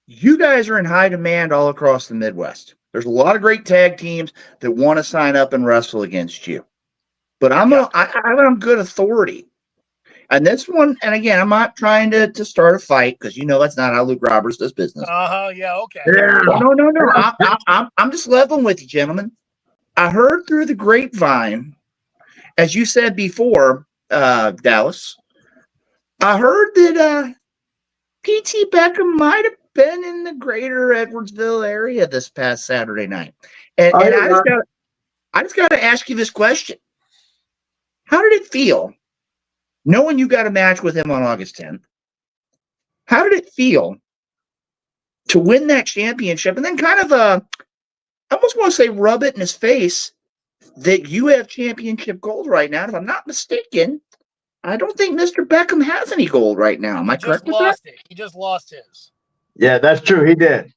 you guys are in high demand all across the Midwest. There's a lot of great tag teams that want to sign up and wrestle against you. But I'm on good authority. And this one, and again, I'm not trying to start a fight because that's not how Luke Roberts does business. Yeah. Okay. Yeah. No. I'm just leveling with you, gentlemen. I heard through the grapevine, as you said before, Dallas. I heard that P.T. Beckham might have been in the greater Edwardsville area this past Saturday night, and I just got to ask you this question: how did it feel knowing you got a match with him on August 10th? How did it feel to win that championship and then kind of, I almost want to say rub it in his face that you have championship gold right now? If I'm not mistaken, I don't think Mr. Beckham has any gold right now. Am I correct with that? He just lost his. Yeah, that's true. He did.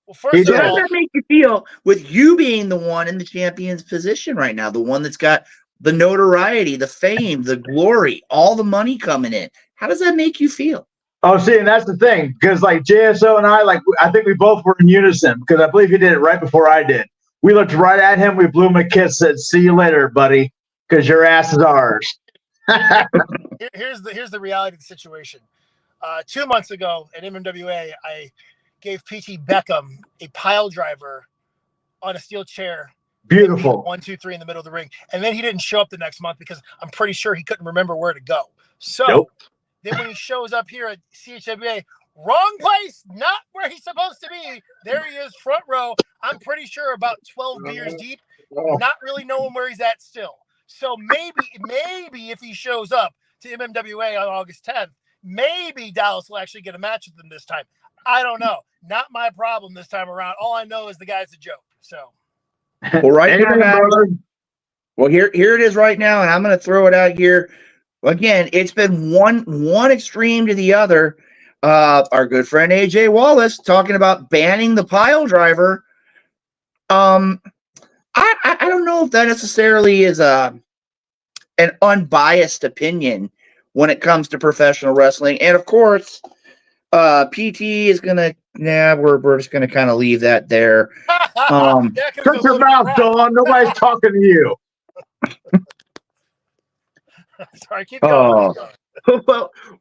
Well, first of How does all, that make you feel with you being the one in the champion's position right now, the one that's got the notoriety, the fame, the glory, all the money coming in? How does that make you feel? Oh, see, and that's the thing, because like JSO and I think we both were in unison because I believe he did it right before I did. We looked right at him, we blew him a kiss, said, "See you later, buddy," because your ass is ours. Here's the reality of the situation. 2 months ago at MMWA, I gave PT Beckham a pile driver on a steel chair. Beautiful. 1, 2, 3 in the middle of the ring. And then he didn't show up the next month because I'm pretty sure he couldn't remember where to go. So Then when he shows up here at CHWA, wrong place, not where he's supposed to be. There he is, front row. I'm pretty sure about 12 beers deep, not really knowing where he's at still. So maybe if he shows up to MMWA on August 10th, maybe Dallas will actually get a match with him this time. I don't know. Not my problem this time around. All I know is the guy's a joke. So, well, right now, guys, well, here it is right now, and I'm going to throw it out here. Again, it's been one extreme to the other. Our good friend AJ Wallace talking about banning the pile driver. I don't know if that necessarily is an unbiased opinion when it comes to professional wrestling. And of course, PT is gonna. We're just gonna kind of leave that there. Shut your mouth, Dawn. Nobody's talking to you. Sorry, keep going.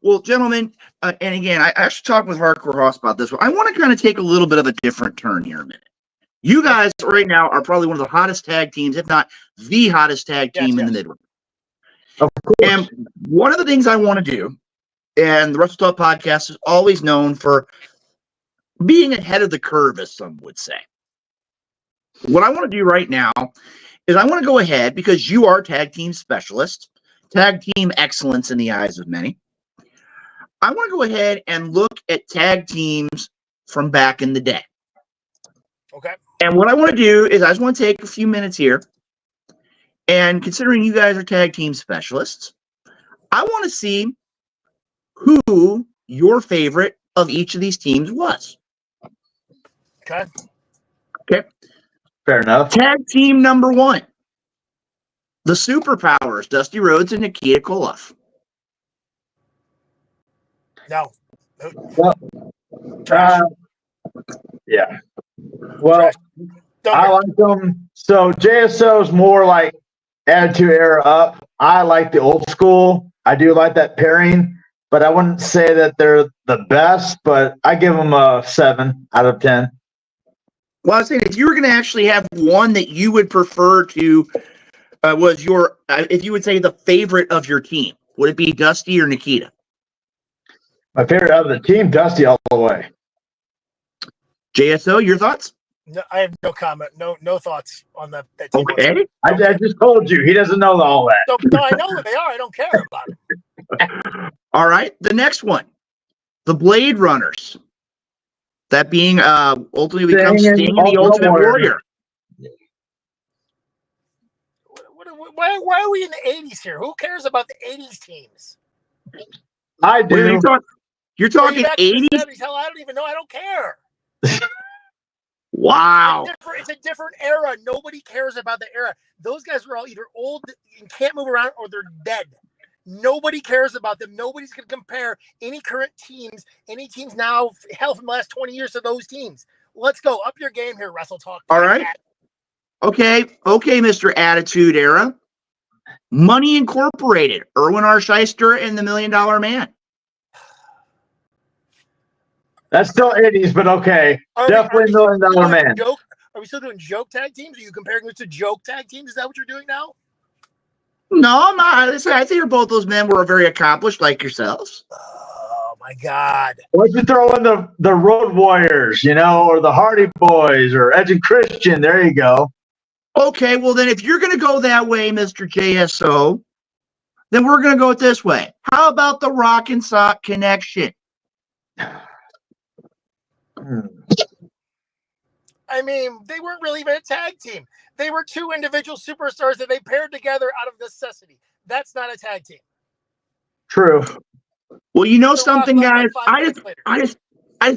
Well, gentlemen, and again, I actually talked with Hardcore Hoss about this one. I want to kind of take a little bit of a different turn here a minute. You guys right now are probably one of the hottest tag teams, if not the hottest tag team in the Midwest. Of course. And one of the things I want to do, and the Wrestle Talk podcast is always known for being ahead of the curve, as some would say. What I want to do right now is I want to go ahead, because you are tag team specialists, tag team excellence in the eyes of many. I want to go ahead and look at tag teams from back in the day. Okay. And what I want to do is I just want to take a few minutes here, and considering you guys are tag team specialists, I want to see who your favorite of each of these teams was. Okay. Okay. Fair enough. Tag team number 1. The Superpowers, Dusty Rhodes and Nikita Koloff. No. Yeah. Well, I like them. So JSO's more like Attitude Era up. I like the old school. I do like that pairing, but I wouldn't say that they're the best, but I give them a 7 out of 10. Well, I was saying, if you were going to actually have one that you would prefer to, was your, if you would say the favorite of your team, would it be Dusty or Nikita? My favorite out of the team, Dusty all the way. JSO, your thoughts? No, I have no comment. No thoughts on that team. Okay. I just told you. He doesn't know all that. No, I know who they are. I don't care about it. All right. The next one, the Blade Runners. That being ultimately becomes Sting and the Ultimate Warrior. Why are we in the 80s here? Who cares about the 80s teams? I do. You're talking 80s? Hell, I don't even know. I don't care. Wow. It's a different era. Nobody cares about the era. Those guys are all either old and can't move around or they're dead. Nobody cares about them. Nobody's going to compare any current teams, any teams now, hell, from the last 20 years to those teams. Let's go. Up your game here, Wrestle Talk. All right. Okay, Mr. Attitude Era. Money Incorporated, Erwin R. Shyster and the $1 Million Man. That's still 80s, but okay. Definitely $1 Million Man. Are we still doing joke tag teams? Are you comparing this to joke tag teams? Is that what you're doing now? No, I'm not. I think both those men were very accomplished, like yourselves. Oh my God! Why don't you throw in the Road Warriors, or the Hardy Boys, or Edge and Christian? There you go. Okay, well then, if you're going to go that way, Mr. JSO, then we're going to go it this way. How about the Rock and Sock Connection? I mean, they weren't really even a tag team. They were two individual superstars that they paired together out of necessity. That's not a tag team. True. Well, you know something, guys? I just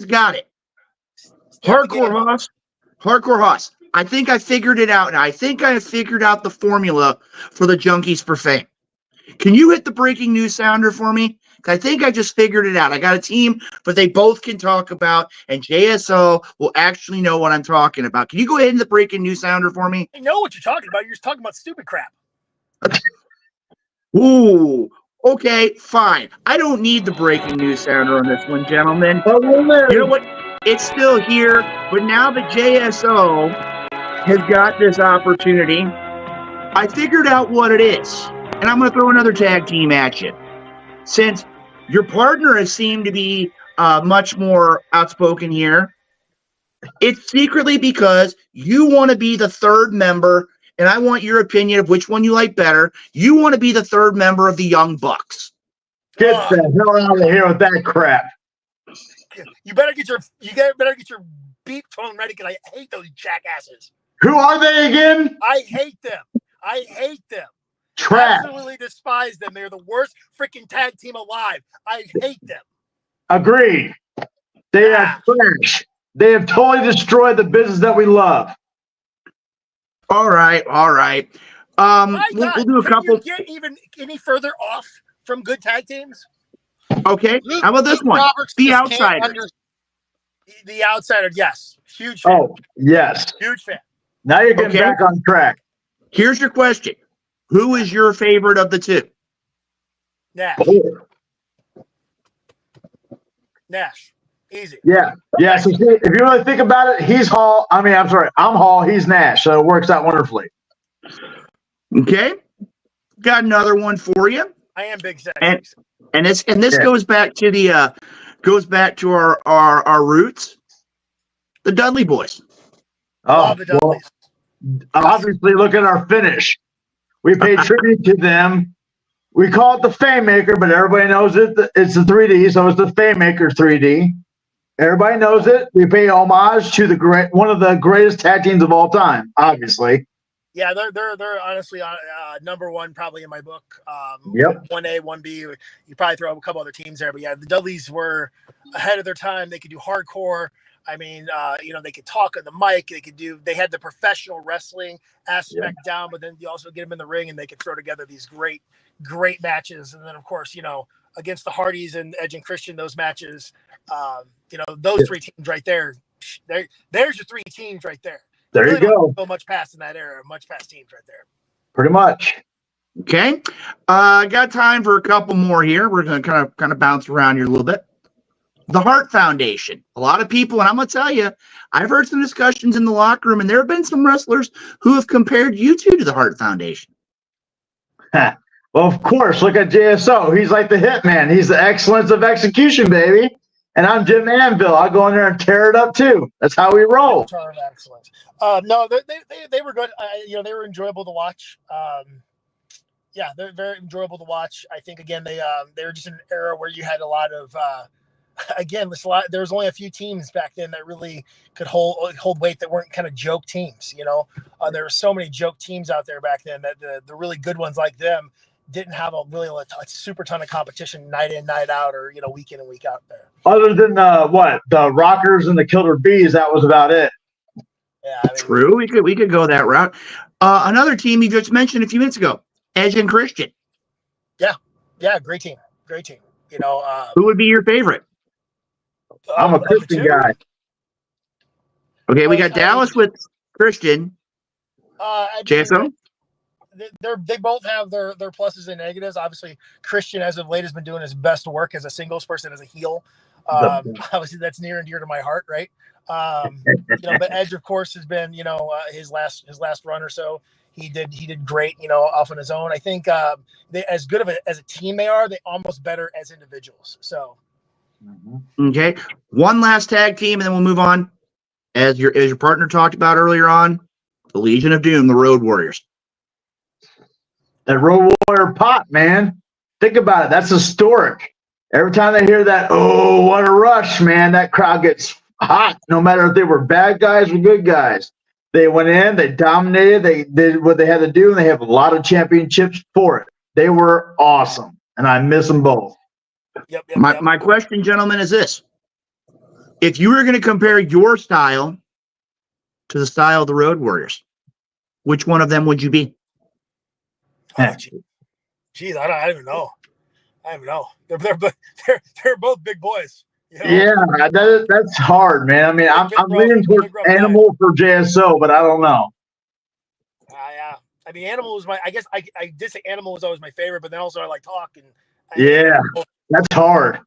got it. Hardcore Hoss. I think I figured it out, and I think I figured out the formula for the Junkies for Fame. Can you hit the breaking news sounder for me? I think I just figured it out. I got a team, but they both can talk about, and JSO will actually know what I'm talking about. Can you go ahead and the breaking news sounder for me? I know what you're talking about. You're just talking about stupid crap. Ooh, okay, fine. I don't need the breaking news sounder on this one, gentlemen. You know what? It's still here, but now that JSO has got this opportunity, I figured out what it is, and I'm going to throw another tag team at you. Since your partner has seemed to be much more outspoken here, it's secretly because you want to be the third member, and I want your opinion of which one you like better. You want to be the third member of the Young Bucks. Get the hell out of here with that crap. You better get your beep tone ready because I hate those jackasses. Who are they again? I hate them. Trash. Absolutely despise them. They're the worst freaking tag team alive. I hate them. Agreed. They are trash. They have totally destroyed the business that we love. All right. We'll do a couple. Can you get even any further off from good tag teams? Okay. How about this one? The Outsider. The Outsider, yes. Huge fan. Oh, yes. Huge fan. Now you're getting back on track. Here's your question. Who is your favorite of the two? Nash. Nash. Easy. Yeah. So if you really think about it, he's Hall. I'm Hall. He's Nash. So it works out wonderfully. Okay. Got another one for you. I am big fan. And this goes back to our roots. The Dudley Boys. Oh, the Dudleys. Obviously, look at our finish. We pay tribute to them. We call it the Fame Maker, but everybody knows it. It's the 3D, so it's the Fame Maker 3D. Everybody knows it. We pay homage to one of the greatest tag teams of all time, obviously. Yeah, they're honestly number one probably in my book. Yep. 1A, 1B. You probably throw a couple other teams there, but yeah, the Dudleys were ahead of their time. They could do hardcore. I mean, they could talk on the mic. They had the professional wrestling aspect down, but then you also get them in the ring and they could throw together these great matches. And then, of course, against the Hardys and Edge and Christian, those matches, those three teams right there. There's your three teams right there. There you go. So much past in that era, much past teams right there. Pretty much. Okay. Got time for a couple more here. We're going to kind of bounce around here a little bit. The Hart Foundation. A lot of people, and I'm going to tell you, I've heard some discussions in the locker room, and there have been some wrestlers who have compared you two to the Hart Foundation. Well, of course, look at JSO. He's like the hitman. He's the excellence of execution, baby. And I'm Jim Anvil. I'll go in there and tear it up, too. That's how we roll. Excellent. No, they were good. They were enjoyable to watch. They're very enjoyable to watch. I think, again, they were just in an era where you had a lot of there was only a few teams back then that really could hold weight that weren't kind of joke teams. There were so many joke teams out there back then that the really good ones like them didn't have a super ton of competition night in, night out, or week in and week out there. Other than the Rockers and the Killer Bees, that was about it. Yeah, I mean, True. We could go that route. Another team you just mentioned a few minutes ago, Edge and Christian. Yeah, great team. You know, Who would be your favorite? I'm a of the Christian two, guy. Okay, we well, got Dallas with Christian. I mean, JSO? they both have their pluses and negatives. Obviously, Christian as of late has been doing his best work as a singles person, as a heel. Obviously, that's near and dear to my heart, right? You know, but Edge, of course, has been, you know, his last run or so. He did great, you know, off on his own. I think they, as good of as a team they are, they almost better as individuals. So, Okay, one last tag team, and then we'll move on. As your partner talked about earlier on, the Legion of Doom, the Road Warriors. That Road Warrior pop, man. Think about it. That's historic. Every time they hear that, oh, what a rush, man, that crowd gets hot, no matter if they were bad guys or good guys. They went in, they dominated, they did what they had to do, and they have a lot of championships for it. They were awesome, and I miss them both. yep. My question, gentlemen, is this. If you were going to compare your style to the style of the Road Warriors, which one of them would you be? Oh, geez, I don't even know. They're both big boys. You know? Yeah, that's hard, man. I mean, I'm leaning towards Animal for JSO, but I don't know. Yeah. I mean, Animal was I guess I did say Animal was always my favorite, but then also I like Talk. And That's hard.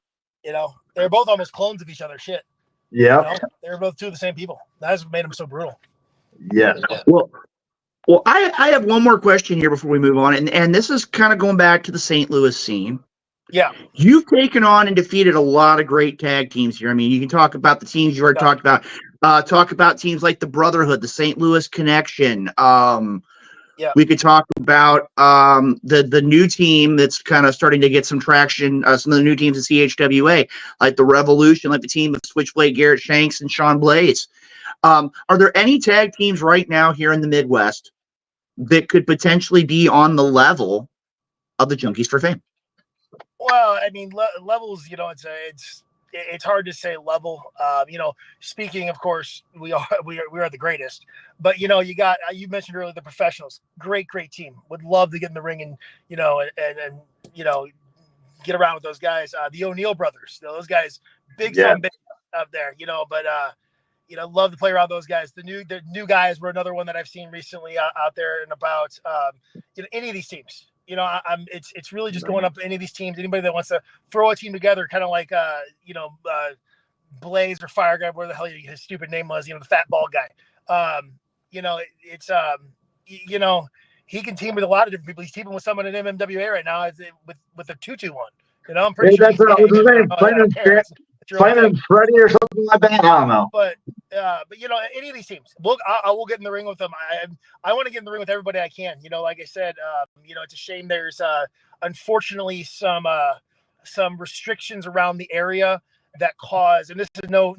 You know, they're both almost clones of each other. Shit. Yeah. You know? They were both two of the same people. That's what made them so brutal. Yeah. Well, I have one more question here before we move on, and this is kind of going back to the St. Louis scene. Yeah. You've taken on and defeated a lot of great tag teams here. I mean, you can talk about the teams you already talked about. Talk about teams like the Brotherhood, the St. Louis Connection. We could talk about the new team that's kind of starting to get some traction. Some of the new teams in CHWA, like the Revolution, like the team of Switchblade Garrett Shanks and Sean Blaze. Are there any tag teams right now here in the Midwest that could potentially be on the level of the Junkies for Fame? Well, I mean, levels. You know, it's hard to say level. You know, speaking, of course, we are the greatest. But you know, you mentioned earlier the professionals. Great team. Would love to get in the ring and you know and you know get around with those guys. The O'Neill brothers. Those guys, big son up there. You know, but you know, love to play around those guys. The new guys were another one that I've seen recently out there and about. You know, any of these teams. You know, it's really just going up to any of these teams. Anybody that wants to throw a team together, kind of like you know, Blaze or Fire Guy, where the hell his stupid name was. You know, the fat bald guy. You know, it's you know, he can team with a lot of different people. He's teaming with someone in MMWA right now with the 2-2-1. You know, I'm pretty sure. That's what I was saying. Playing Freddie or something like that. I don't know. But you know, any of these teams, I will get in the ring with them. I want to get in the ring with everybody I can. You know, like I said, you know, it's a shame there's unfortunately some restrictions around the area that cause, and this is not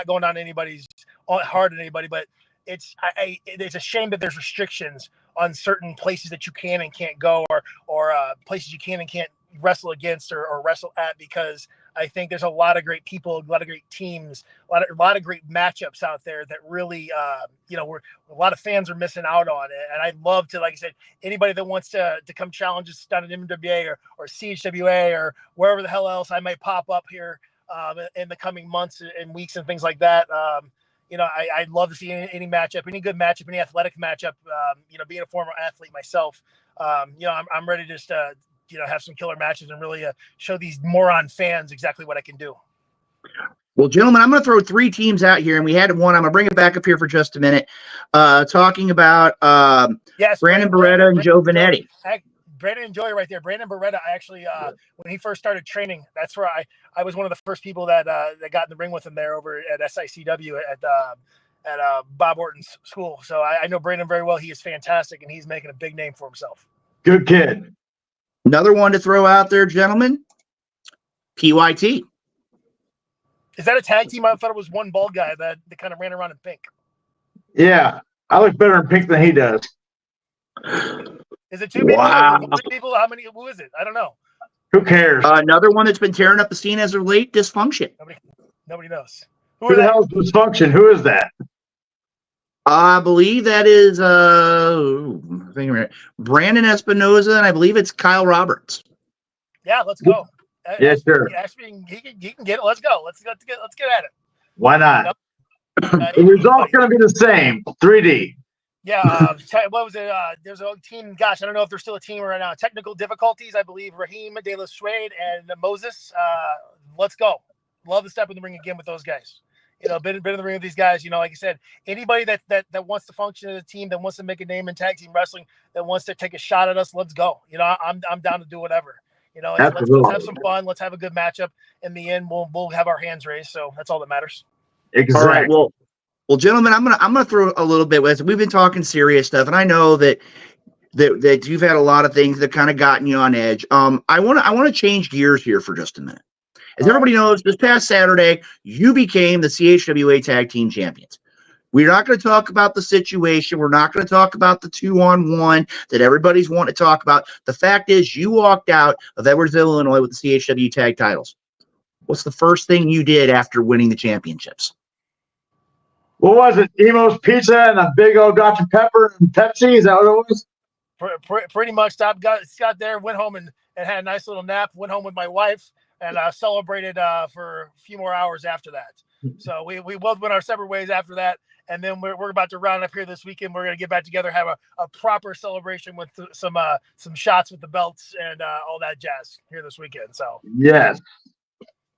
going on anybody's hard on anybody, but it's a shame that there's restrictions on certain places that you can and can't go, or places you can and can't wrestle against or wrestle at, because I think there's a lot of great people, a lot of great teams, a lot of great matchups out there that really, you know, a lot of fans are missing out on it. And I'd love to, like I said, anybody that wants to come challenge us down at MWA or CHWA or wherever the hell else I might pop up here in the coming months and weeks and things like that. You know, I'd love to see any matchup, any good matchup, any athletic matchup. You know, being a former athlete myself, you know, I'm ready to just you know, have some killer matches and really show these moron fans exactly what I can do. Well, gentlemen, I'm going to throw three teams out here, and we had one. I'm going to bring it back up here for just a minute. Talking about Brandon Beretta and Joe Vanetti. Brandon and Joey right there. Brandon Beretta, I actually, when he first started training, that's where I was one of the first people that got in the ring with him there over at SICW at Bob Orton's school. So I know Brandon very well. He is fantastic, and he's making a big name for himself. Good kid. Another one to throw out there, gentlemen, PYT. Is that a tag team? I thought it was one bald guy that kind of ran around in pink. Yeah, I look better in pink than he does. Is it two people? Wow. Is it three people? How many? Who is it? I don't know. Who cares? Another one that's been tearing up the scene as of late, Dysfunction. Nobody knows. Who the hell is Dysfunction? Who is that? I believe that is Brandon Espinoza, and I believe it's Kyle Roberts. Yeah, let's go. Yeah, sure. Ashby, he can get it. Let's go. Let's get at it. Why not? The result's going to be the same. 3D. Yeah. What was it? There's a team. Gosh, I don't know if there's still a team right now. Technical difficulties, I believe. Raheem De La Suede and Moses. Let's go. Love to step in the ring again with those guys. Been in the ring with these guys. Like I said, anybody that wants to function as a team, that wants to make a name in tag team wrestling, that wants to take a shot at us, let's go. I'm down to do whatever. Let's have some fun. Let's have a good matchup. In the end, we'll have our hands raised. So that's all that matters. Exactly. All right. Well, gentlemen, I'm gonna throw a little bit with. We've been talking serious stuff, and I know that you've had a lot of things that kind of gotten you on edge. I want to change gears here for just a minute. As everybody knows, this past Saturday, you became the CHWA Tag Team Champions. We're not going to talk about the situation. We're not going to talk about the 2-on-1 that everybody's wanting to talk about. The fact is, you walked out of Edwardsville, Illinois with the CHW Tag titles. What's the first thing you did after winning the championships? What was it? Emo's Pizza and a big old Dr. Pepper and Pepsi? Is that what it was? Pretty much. Got there, went home and had a nice little nap. Went home with my wife and celebrated for a few more hours after that. So we both went our separate ways after that. And then we're about to round up here this weekend. We're going to get back together, have a proper celebration with some shots with the belts and all that jazz here this weekend. So yes.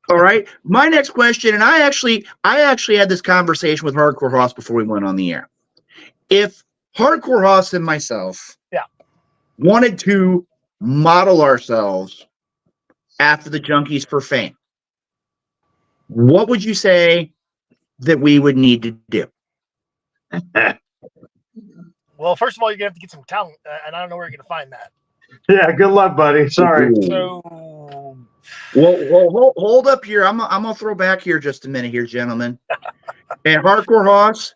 All right. My next question, and I actually had this conversation with Hardcore Hoss before we went on the air. If Hardcore Hoss and myself wanted to model ourselves after the Junkies for Fame, what would you say that we would need to do? Well, first of all, you're gonna have to get some talent, and I don't know where you're gonna find that. Yeah, good luck, buddy. Sorry. So, well, hold up here. I'm gonna throw back here just a minute, here, gentlemen. And Hardcore Hoss,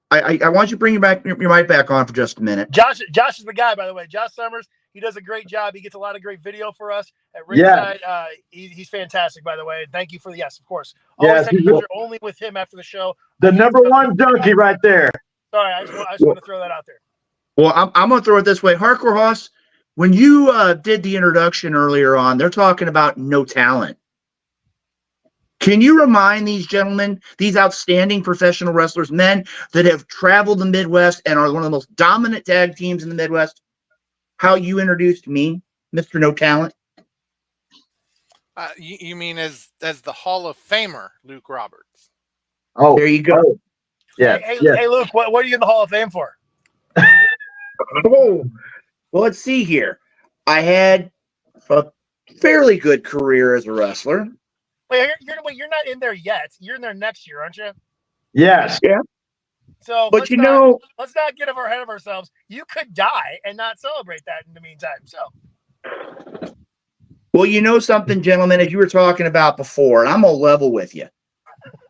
I want you to bring your mic back on for just a minute. Josh is the guy, by the way. Josh Summers. He does a great job. He gets a lot of great video for us at ringside. Yeah. He's fantastic, by the way. Thank you for the yes, of course. Always take a picture only with him after the show. The number one junkie right there. Sorry, I just want to throw that out there. Well, I'm going to throw it this way. Hardcore Hoss, when you did the introduction earlier on, they're talking about no talent. Can you remind these gentlemen, these outstanding professional wrestlers, men that have traveled the Midwest and are one of the most dominant tag teams in the Midwest, how you introduced me, Mr. No Talent? You mean as the Hall of Famer, Luke Roberts? Oh, there you go. Yeah. Hey, Luke, what are you in the Hall of Fame for? Oh, well, let's see here. I had a fairly good career as a wrestler. Wait, you're not in there yet. You're in there next year, aren't you? Yes. Yeah. So, but let's not get ahead of ourselves. You could die and not celebrate that in the meantime. So, well, you know something, gentlemen, as you were talking about before, and I'm gonna level with you.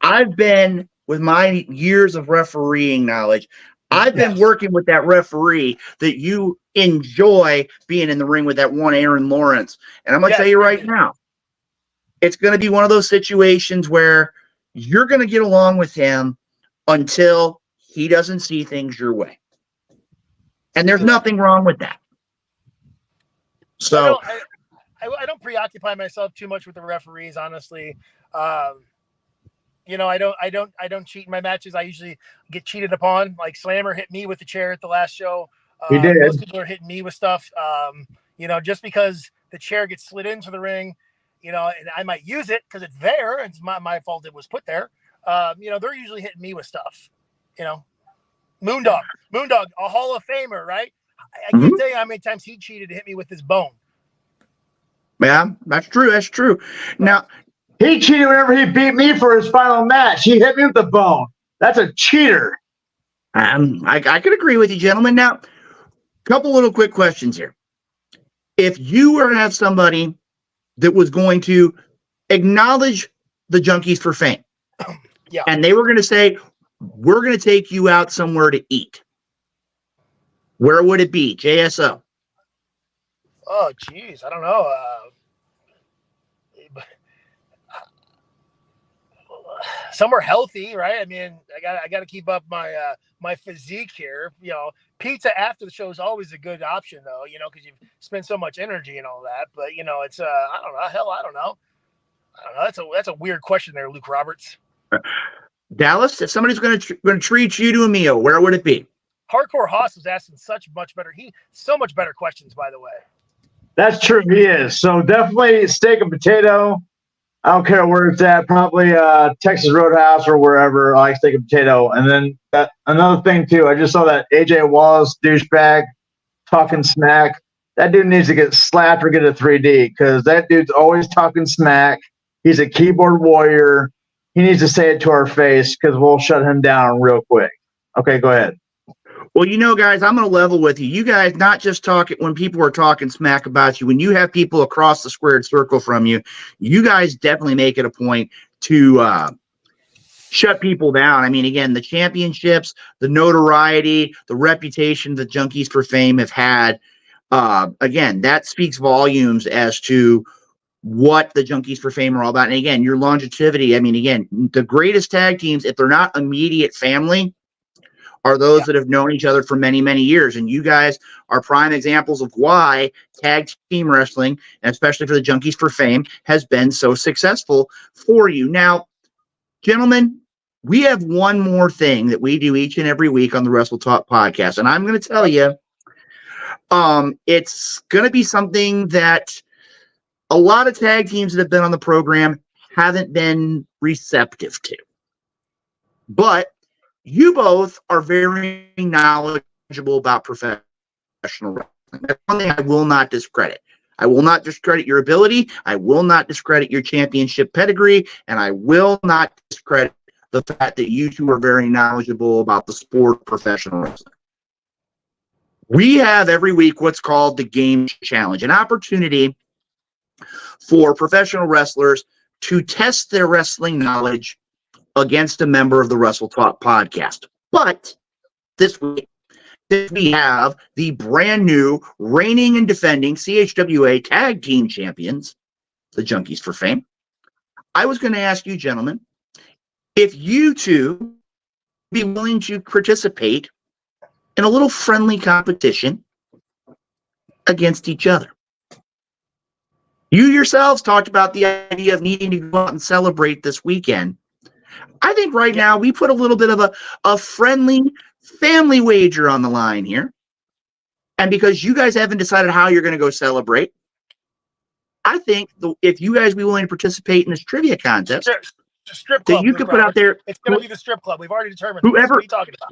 I've been, with my years of refereeing knowledge, I've been working with that referee that you enjoy being in the ring with, that one Aaron Lawrence. And I'm gonna tell you right now, it's gonna be one of those situations where you're gonna get along with him until he doesn't see things your way. And there's nothing wrong with that. So I don't preoccupy myself too much with the referees, honestly. I don't cheat in my matches. I usually get cheated upon. Like Slammer hit me with the chair at the last show. He did. Most people are hitting me with stuff. Just because the chair gets slid into the ring, and I might use it because it's there. It's my fault it was put there. They're usually hitting me with stuff. Moondog, a Hall of Famer, right? I can't tell you how many times he cheated to hit me with his bone. Yeah, that's true. That's true. Now, he cheated whenever he beat me for his final match. He hit me with the bone. That's a cheater. I could agree with you, gentlemen. Now, a couple little quick questions here. If you were to have somebody that was going to acknowledge the Junkies for Fame, and they were going to say, we're going to take you out somewhere to eat, where would it be, JSO? Oh, geez. I don't know. somewhere healthy, right? I mean, I got to keep up my my physique here. You know, pizza after the show is always a good option, though. You know, because you've spent so much energy and all that. But you know, it's I don't know. Hell, I don't know. That's a weird question there, Luke Roberts. Dallas, if somebody's going to treat you to a meal, where would it be? Hardcore Haas was asking so much better questions, by the way. That's true. He is. So definitely steak and potato. I don't care where it's at. Probably Texas Roadhouse or wherever. I like steak and potato. And then another thing too. I just saw that AJ Wallace douchebag talking smack. That dude needs to get slapped or get a 3D because that dude's always talking smack. He's a keyboard warrior. He needs to say it to our face because we'll shut him down real quick. Okay, go ahead. Well, you know, guys, I'm going to level with you. You guys not just talk it when people are talking smack about you. When you have people across the squared circle from you, you guys definitely make it a point to shut people down. I mean, again, the championships, the notoriety, the reputation that Junkies for Fame have had, again, that speaks volumes as to what the Junkies for Fame are all about. And again, your longevity. I mean, again, the greatest tag teams, if they're not immediate family, are those that have known each other for many, many years. And you guys are prime examples of why tag team wrestling, and especially for the Junkies for Fame, has been so successful for you. Now, gentlemen, we have one more thing that we do each and every week on the Wrestle Talk podcast. And I'm going to tell you, it's going to be something that a lot of tag teams that have been on the program haven't been receptive to. But you both are very knowledgeable about professional wrestling. That's one thing I will not discredit. I will not discredit your ability. I will not discredit your championship pedigree. And I will not discredit the fact that you two are very knowledgeable about the sport of professional wrestling. We have every week what's called the Game Challenge, an opportunity for professional wrestlers to test their wrestling knowledge against a member of the Wrestle Talk podcast. But this week, we have the brand new reigning and defending CHWA Tag Team Champions, the Junkies for Fame. I was going to ask you, gentlemen, if you two would be willing to participate in a little friendly competition against each other. You yourselves talked about the idea of needing to go out and celebrate this weekend. I think right now we put a little bit of a friendly family wager on the line here. And because you guys haven't decided how you're going to go celebrate, I think if you guys be willing to participate in this trivia contest, strip club, that you could put out there. It's going to be the strip club. We've already determined. Whoever. What are you talking about?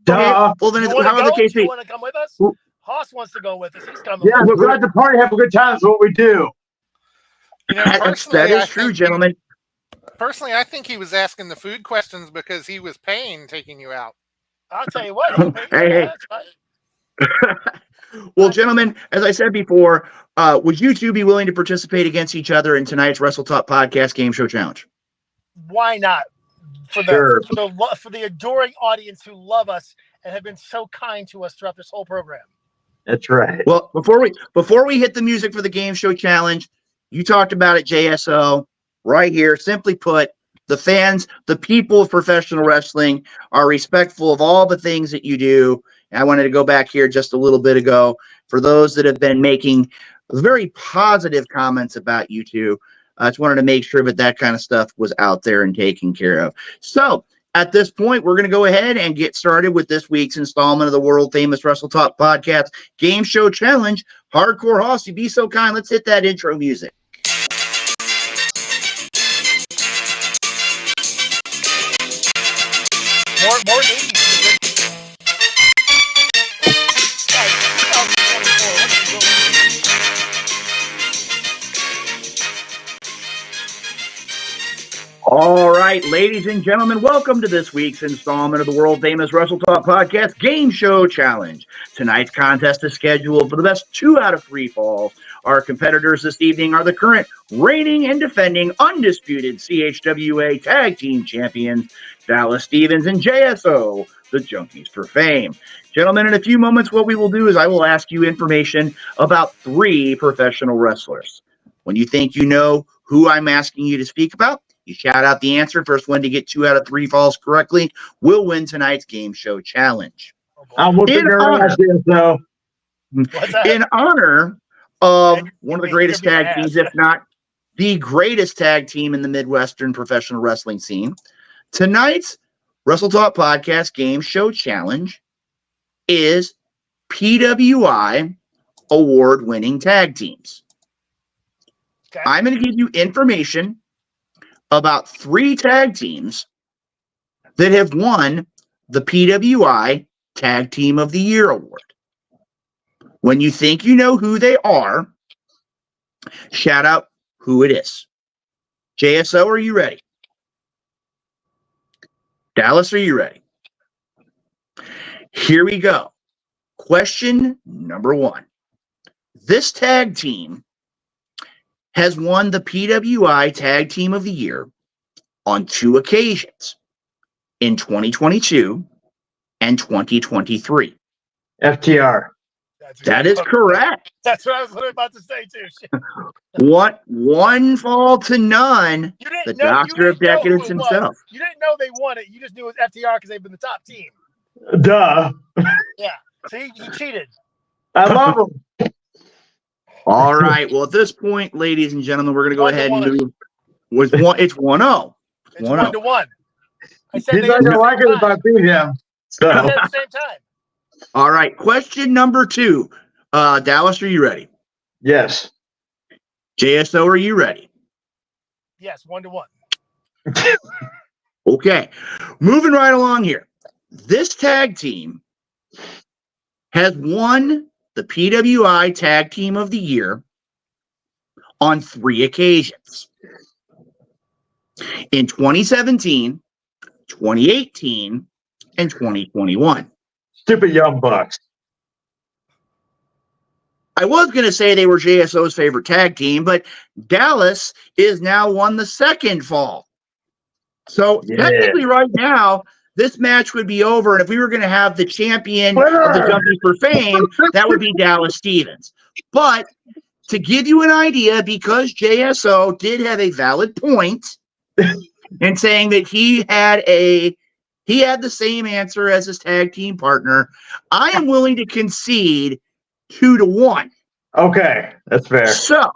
Okay, well, then, however the case do you be. want to come with us? Haas wants to go with us. He's coming. Yeah, we're at the party, have a good time. That's what we do. You know, That is true, gentlemen. Personally, I think he was asking the food questions because he was paying taking you out. I'll tell you what. Hey. Well, gentlemen, as I said before, would you two be willing to participate against each other in tonight's Wrestle Talk Podcast Game Show Challenge? Why not? For the adoring audience who love us and have been so kind to us throughout this whole program. That's right. Well, before we hit the music for the Game Show Challenge, you talked about it, JSO. Right here, simply put, the fans, the people of professional wrestling are respectful of all the things that you do. And I wanted to go back here just a little bit ago for those that have been making very positive comments about you two. I just wanted to make sure that kind of stuff was out there and taken care of. So at this point, we're going to go ahead and get started with this week's installment of the world famous Wrestle Talk Podcast Game Show Challenge. Hardcore Hoss, you be so kind. Let's hit that intro music. More 80s music. All right, ladies and gentlemen, welcome to this week's installment of the world famous Wrestle Talk Podcast Game Show Challenge. Tonight's contest is scheduled for the best 2 out of 3 falls. Our competitors this evening are the current reigning and defending undisputed CHWA Tag Team Champions, Dallas Stevens and JSO, the Junkies for Fame. Gentlemen, in a few moments, what we will do is I will ask you information about 3 professional wrestlers. When you think you know who I'm asking you to speak about, You shout out the answer. First one to get 2 out of 3 falls correctly will win tonight's game show challenge. I'm whooping your ass, so. In honor of one of the greatest tag teams, if not the greatest tag team in the Midwestern professional wrestling scene, tonight's Wrestle Talk Podcast Game Show Challenge is PWI award-winning tag teams. Okay. I'm going to give you information about 3 tag teams that have won the PWI Tag Team of the Year award. When you think you know who they are, shout out who it is. JSO, are you ready? Dallas, are you ready? Here we go. Question number 1. This tag team has won the PWI Tag Team of the Year on 2 occasions, in 2022 and 2023. FTR. That is correct. That's what I was about to say too. One fall to none. The Doctor of Decadence himself. You didn't know they won it. You just knew it was FTR because they've been the top team. Duh. Yeah. See, you cheated. I love them. All right. Well, at this point, ladies and gentlemen, we're going to go ahead and move. It's 1-0. It's 1-1. I said he's not going to like it if I beat him. So. At the same time. All right. Question number 2. Dallas, are you ready? Yes. JSO, are you ready? Yes, 1-1. Okay. Moving right along here. This tag team has won the PWI Tag Team of the Year on 3 occasions. In 2017, 2018, and 2021. Stupid Young Bucks. I was going to say they were JSO's favorite tag team, but Dallas is now won the 2nd fall. So technically right now, this match would be over. And if we were going to have the champion of the Junkies for Fame, that would be Dallas Stevens. But to give you an idea, because JSO did have a valid point in saying that he had the same answer as his tag team partner, I am willing to concede 2-1. Okay, that's fair. So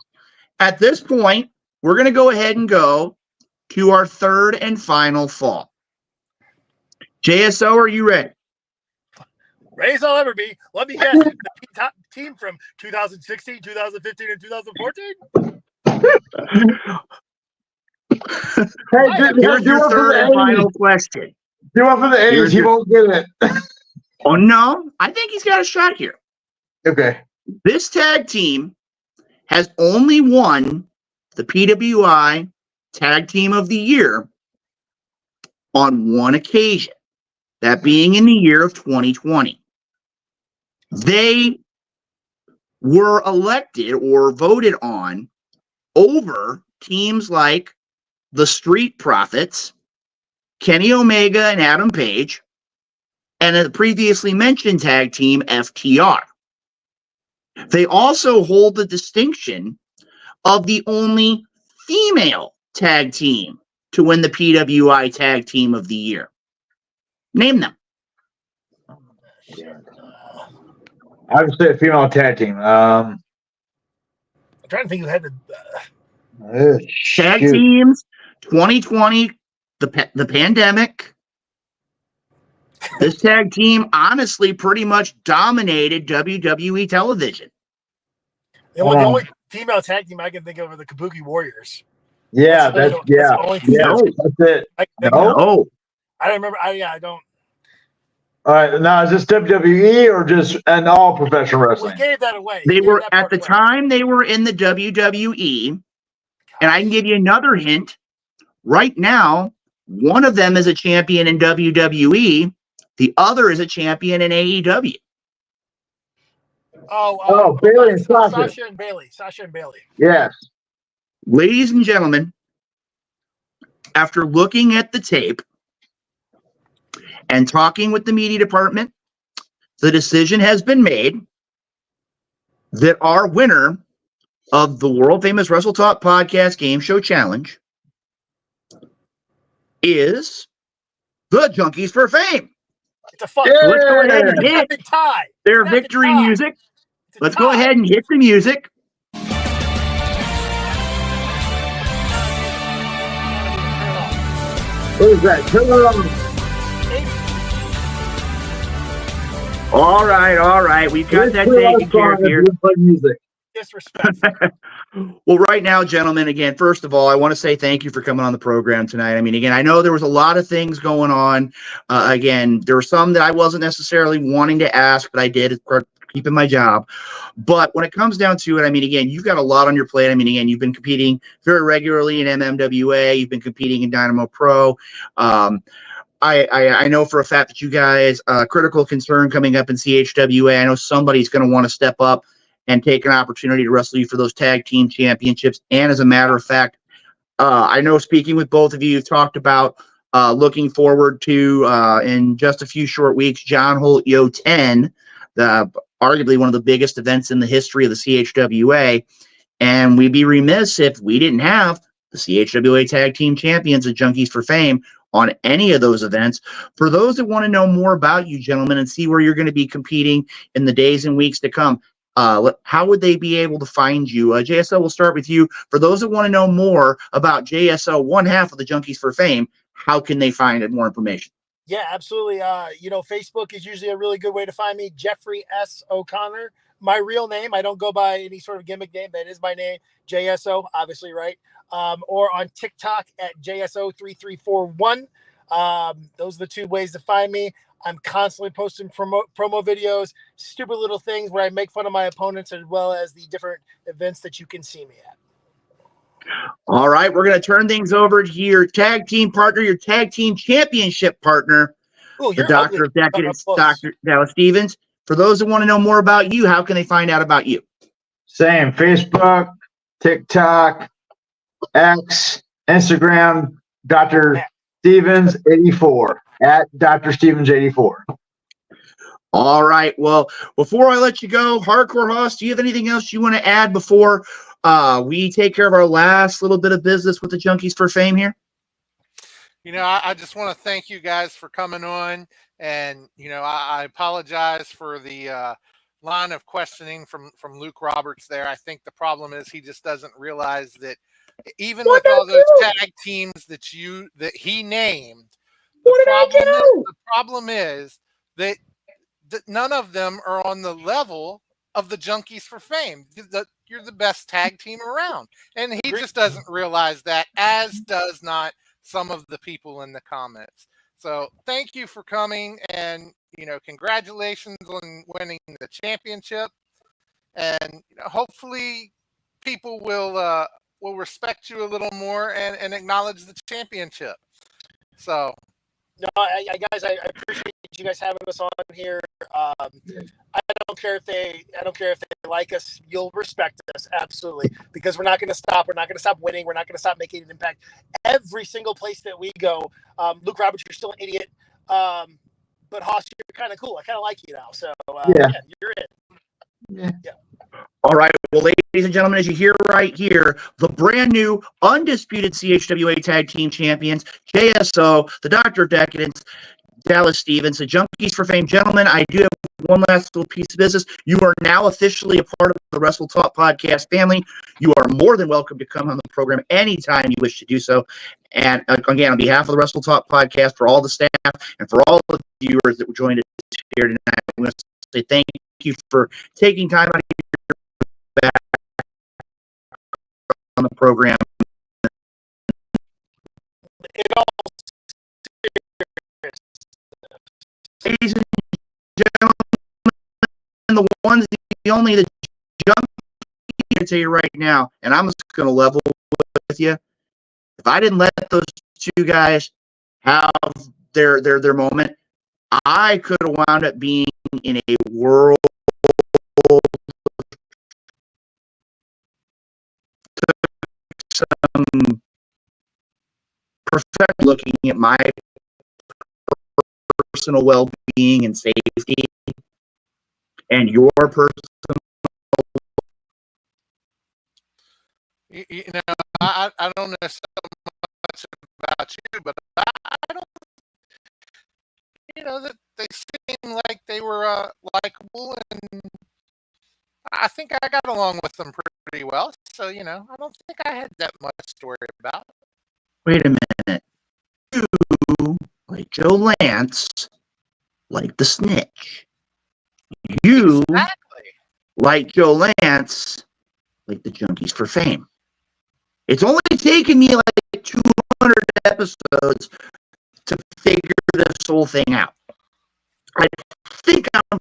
at this point, we're going to go ahead and go to our 3rd and final fall. JSO, are you ready? Ready as I'll ever be. Let me guess. The top team from 2016, 2015, and 2014? Hey, here's your 3rd and final question. Do one for the 80s. He won't get it. Oh, no. I think he's got a shot here. Okay. This tag team has only won the PWI Tag Team of the Year on 1 occasion, that being in the year of 2020. They were elected or voted on over teams like the Street Profits, Kenny Omega and Adam Page, and a previously mentioned tag team, FTR. They also hold the distinction of the only female tag team to win the PWI Tag Team of the Year. Name them. I would say a female tag team. I'm trying to think who had the tag teams 2020, the pandemic. This tag team honestly pretty much dominated WWE television. The only female tag team I can think of are the Kabuki Warriors. Yeah, that's it. No. I don't remember. I don't. All right, now is this WWE or just an all professional wrestling? We gave that away. They were at the time they were in the WWE, and I can give you another hint. Right now, one of them is a champion in WWE. The other is a champion in AEW. Bailey and Sasha. Sasha and Bailey. Yes. Ladies and gentlemen, after looking at the tape and talking with the media department, the decision has been made that our winner of the world famous Wrestle Talk Podcast Game Show Challenge is the Junkies for Fame. It's a fun. So let's go ahead and It's an hit epic tie. their It's an epic victory tie. music. It's a Let's go tie. ahead and hit the music. What is that? Turn it on. All right. We've got that taken care of here. Music. Disrespectful. Well, right now, gentlemen, again, first of all, I want to say thank you for coming on the program tonight. I mean, again, I know there was a lot of things going on. Again, there were some that I wasn't necessarily wanting to ask, but I did, keeping my job. But when it comes down to it, I mean, again, you've got a lot on your plate. I mean, again, you've been competing very regularly in MMWA. You've been competing in Dynamo Pro. I know for a fact that you guys, critical concern coming up in CHWA. I know somebody's going to want to step up and take an opportunity to wrestle you for those tag team championships. And as a matter of fact, I know speaking with both of you, you've talked about looking forward to, in just a few short weeks, John Holt Yo 10, arguably one of the biggest events in the history of the CHWA. And we'd be remiss if we didn't have the CHWA Tag Team Champions at Junkies for Fame on any of those events. For those that want to know more about you, gentlemen, and see where you're going to be competing in the days and weeks to come, how would they be able to find you? JSO, we'll start with you. For those that want to know more about JSO, one half of the Junkies for Fame, how can they find more information? Yeah, absolutely. Facebook is usually a really good way to find me. Jeffrey S. O'Connor. My real name. I don't go by any sort of gimmick name. That is my name. JSO, obviously, right? Or on TikTok at JSO3341. Those are the two ways to find me. I'm constantly posting promo videos, stupid little things where I make fun of my opponents, as well as the different events that you can see me at. All right, we're going to turn things over to your tag team partner, your tag team championship partner, the Doctor of Decadence, Dr. Dallas Stevens. For those that want to know more about you, how can they find out about you? Same, Facebook, TikTok, X, Instagram, Dr. Stevens 84 at Dr. Stevens 84. All right. Well, before I let you go, Hardcore Hoss, do you have anything else you want to add before we take care of our last little bit of business with the Junkies for Fame here? I just want to thank you guys for coming on. And, I apologize for the line of questioning from Luke Roberts there. I think the problem is he just doesn't realize that even with all those tag teams that he named, the problem is that none of them are on the level of the Junkies for Fame. You're the best tag team around. And he just doesn't realize that, as does not some of the people in the comments. So thank you for coming, and, congratulations on winning the championship. And hopefully people will respect you a little more and acknowledge the championship. So, no, guys, I appreciate you guys having us on here. I don't care if they like us. You'll respect us, absolutely, because we're not going to stop. We're not going to stop winning. We're not going to stop making an impact. Every single place that we go, Luke Roberts, you're still an idiot, but Hoss, you're kind of cool. I kind of like you now. So yeah, you're in. Yeah. All right. Well, ladies and gentlemen, as you hear right here, the brand new undisputed CHWA Tag Team Champions, JSO, the Doctor of Decadence, Dallas Stevens, the Junkies for Fame. Gentlemen, I do have one last little piece of business. You are now officially a part of the Wrestle Talk podcast family. You are more than welcome to come on the program anytime you wish to do so. And again, on behalf of the Wrestle Talk podcast, for all the staff and for all the viewers that joined us here tonight, I want to say thank you for taking time out of your back on the program. Ladies and gentlemen, the only Junkies, I tell you right now, and I'm just going to level with you. If I didn't let those two guys have their moment, I could have wound up being in a world some perfect looking at my personal well-being and safety and your personal. I don't know so much about you, but they seemed like they were likable, and I think I got along with them pretty well. So, I don't think I had that much to worry about. Wait a minute. You, like Joe Lance, like the snitch. You, Exactly. like Joe Lance, like the Junkies for Fame. It's only taken me like 200 episodes to figure this whole thing out. I think and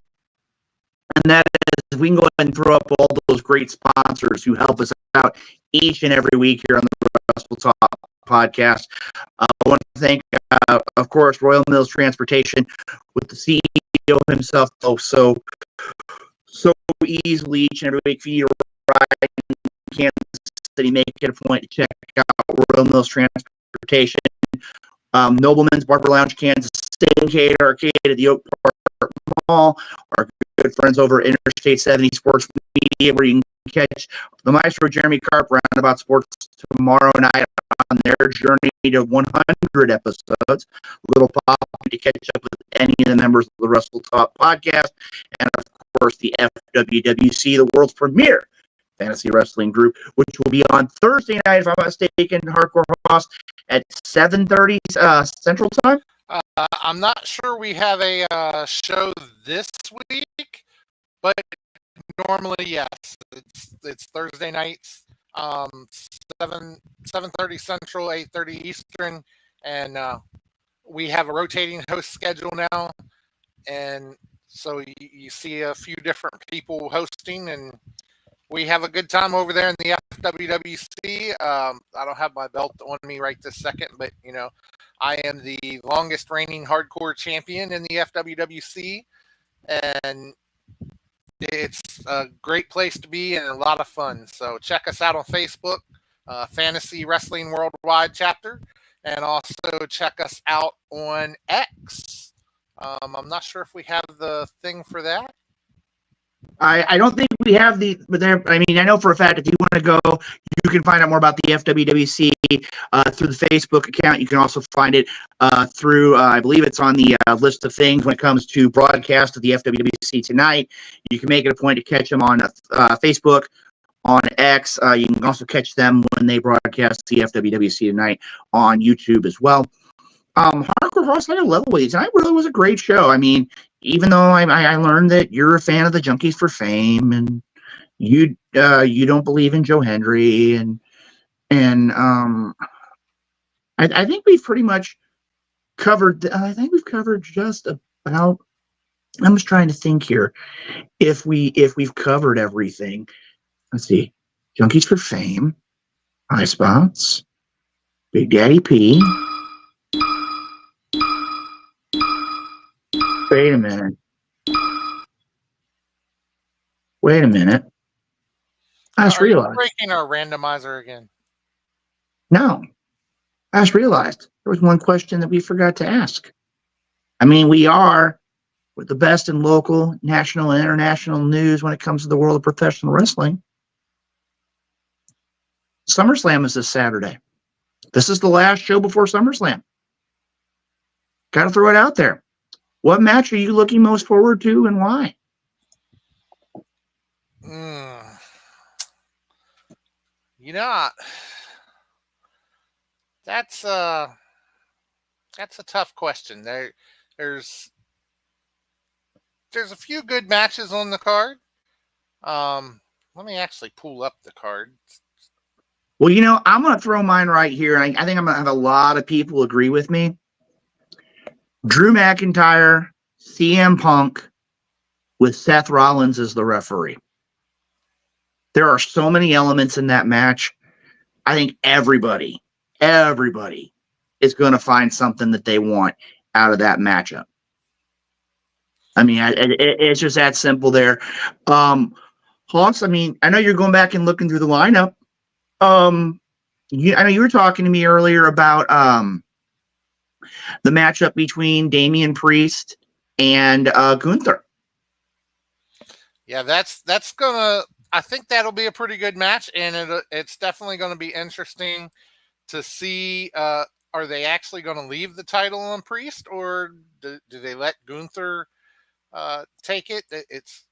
that is, we can go ahead and throw up all those great sponsors who help us out each and every week here on the Wrestle Talk podcast. I want to thank, of course, Royal Mills Transportation with the CEO himself. So easily each and every week for you to ride in Kansas City. Make it a point to check out Royal Mills Transportation. Nobleman's Barber Lounge, Kansas City Arcade at the Oak Park Mall. Our good friends over at Interstate 70 Sports Media, where you can catch the Maestro Jeremy Carp Roundabout Sports tomorrow night on their journey to 100 episodes. Little pop to catch up with any of the members of the Wrestle Talk podcast, and of course the FWWC, the world's premier fantasy wrestling group, which will be on Thursday night, if I'm not mistaken, Hardcore Hoss at 7:30 Central Time. I'm not sure we have a show this week, but normally, yes, it's Thursday nights, 7:30 Central, 8:30 Eastern, and we have a rotating host schedule now, and so you see a few different people hosting, and we have a good time over there in the FWWC. I don't have my belt on me right this second, but I am the longest reigning hardcore champion in the FWWC, and it's a great place to be and a lot of fun. So check us out on Facebook, Fantasy Wrestling Worldwide chapter, and also check us out on X. I'm not sure if we have the thing for that. I don't think we have but I know for a fact if you want to go, you can find out more about the FWWC through the Facebook account. You can also find it through, I believe it's on the list of things when it comes to broadcast of the FWWC tonight. You can make it a point to catch them on Facebook, on X. You can also catch them when they broadcast the FWWC tonight on YouTube as well. Hardcore Hoss had a level with you tonight. Really was a great show. Even though I learned that you're a fan of the Junkies for Fame, and you don't believe in Joe Hendry, and I think we've pretty much covered. I think we've covered just about. I'm just trying to think here if we've covered everything. Let's see, Junkies for Fame, High Spots, Big Daddy P. Wait a minute. I just realized. Breaking our randomizer again. No. I just realized there was one question that we forgot to ask. We are with the best in local, national, and international news when it comes to the world of professional wrestling. SummerSlam is this Saturday. This is the last show before SummerSlam. Got to throw it out there. What match are you looking most forward to, and why? That's a tough question. There's a few good matches on the card. Let me actually pull up the card. Well, I'm going to throw mine right here. I think I'm going to have a lot of people agree with me. Drew McIntyre, CM Punk, with Seth Rollins as the referee. There are so many elements in that match. I think everybody is going to find something that they want out of that matchup. It's just that simple there. Hoss, I know you're going back and looking through the lineup. I know you were talking to me earlier about the matchup between Damian Priest and Gunther. Yeah, that's gonna. I think that'll be a pretty good match, and it's definitely going to be interesting to see. Are are they actually going to leave the title on Priest, or do they let Gunther take it? It's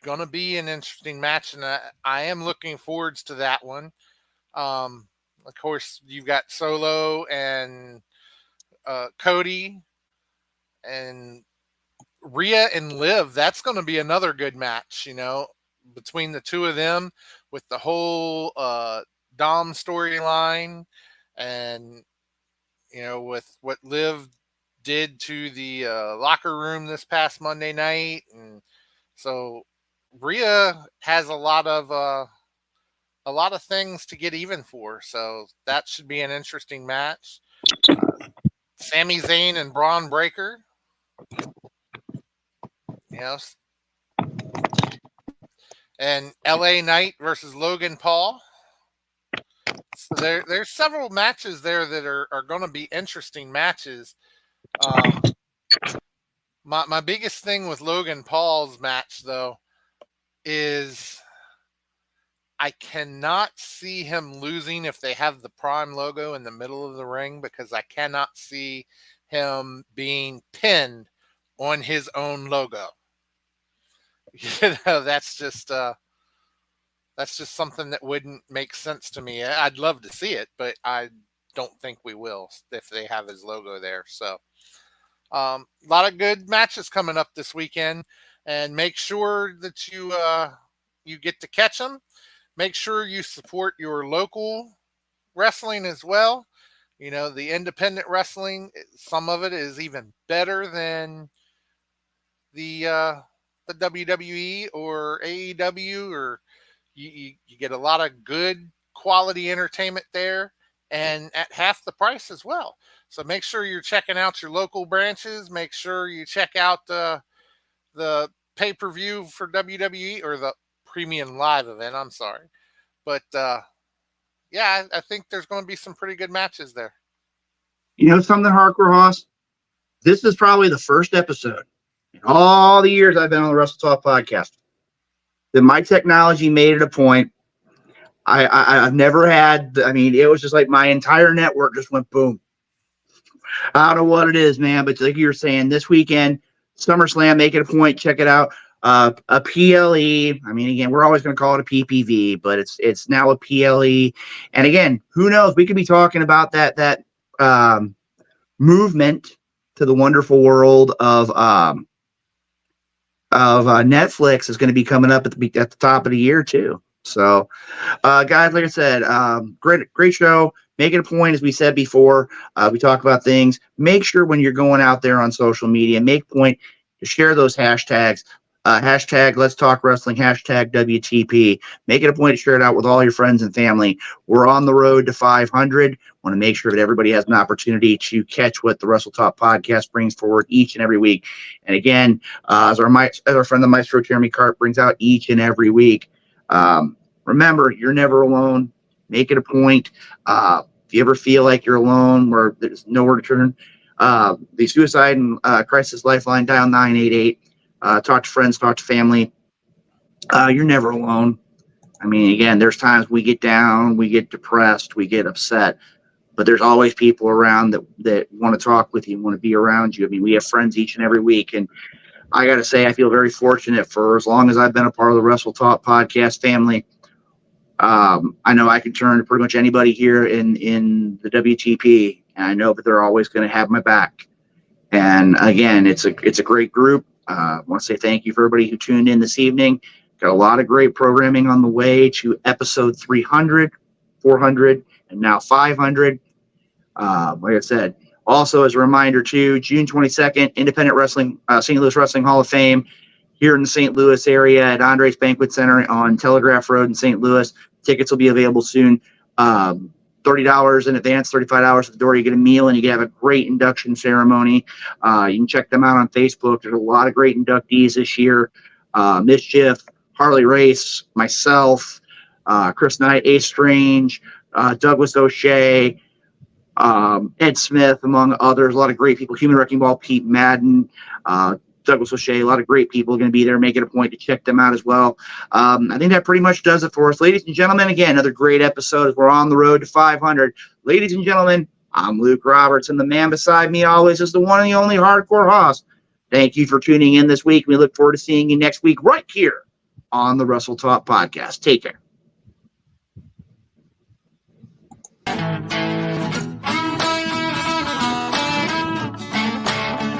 going to be an interesting match, and I am looking forward to that one. Of course, you've got Solo and Cody and Rhea and Liv. That's going to be another good match, between the two of them with the whole Dom storyline and, with what Liv did to the locker room this past Monday night. And so Rhea has a lot of things to get even for. So that should be an interesting match. Sami Zayn and Braun Breaker. And LA Knight versus Logan Paul. So there's several matches there that are going to be interesting matches. My biggest thing with Logan Paul's match, though, is I cannot see him losing if they have the Prime logo in the middle of the ring, because I cannot see him being pinned on his own logo. That's just something that wouldn't make sense to me. I'd love to see it, but I don't think we will if they have his logo there. So a lot of good matches coming up this weekend, and make sure that you get to catch them. Make sure you support your local wrestling as well. The independent wrestling, some of it is even better than the WWE or AEW, or you get a lot of good quality entertainment there, and at half the price as well. So make sure you're checking out your local branches. Make sure you check out the pay-per-view for WWE, or the premium live event. I'm sorry. But yeah, I think there's going to be some pretty good matches there. You know something, Hardcore Hoss? This is probably the first episode in all the years I've been on the Wrestle Talk podcast that my technology made it a point. I've never had, it was just like my entire network just went boom. I don't know what it is, man, but like you were saying, this weekend, SummerSlam, make it a point, check it out. A PLE. Again, we're always going to call it a PPV, but it's now a PLE. And again, who knows? We could be talking about that movement to the wonderful world of Netflix is going to be coming up at the top of the year too. So, guys, like I said, great show. Make it a point, as we said before. We talk about things. Make sure when you're going out there on social media, make point to share those hashtags. Hashtag Let's Talk Wrestling, hashtag WTP. Make it a point to share it out with all your friends and family. We're on the road to 500. Want to make sure that everybody has an opportunity to catch what the Wrestle Talk podcast brings forward each and every week. And again, as our friend the Maestro Jeremy Cart brings out each and every week, remember, you're never alone. Make it a point. If you ever feel like you're alone, where there's nowhere to turn, the Suicide and Crisis Lifeline, dial 988. Talk to friends, talk to family. You're never alone. Again, there's times we get down, we get depressed, we get upset, but there's always people around that want to talk with you, want to be around you. We have friends each and every week, and I got to say, I feel very fortunate for as long as I've been a part of the Wrestle Talk podcast family. I know I can turn to pretty much anybody here in the WTP, and I know that they're always going to have my back. And again, it's a great group. I want to say thank you for everybody who tuned in this evening. Got a lot of great programming on the way to episode 300, 400, and now 500. Like I said, also as a reminder too, June 22nd, Independent Wrestling, St. Louis Wrestling Hall of Fame here in the St. Louis area at Andres Banquet Center on Telegraph Road in St. Louis. Tickets will be available soon. $30 in advance, $35 at the door. You get a meal, and you can have a great induction ceremony. You can check them out on Facebook. There's a lot of great inductees this year. Mischief, Harley Race, myself, Chris Knight, Ace Strange, Douglas O'Shea, Ed Smith, among others. A lot of great people. Human Wrecking Ball, Pete Madden, Douglas O'Shea, a lot of great people are going to be there. Make it a point to check them out as well. I think that pretty much does it for us. Ladies and gentlemen, again, another great episode as we're on the road to 500. Ladies and gentlemen, I'm Luke Roberts, and the man beside me always is the one and the only Hardcore Hoss. Thank you for tuning in this week. We look forward to seeing you next week right here on the Wrestle Talk Podcast. Take care.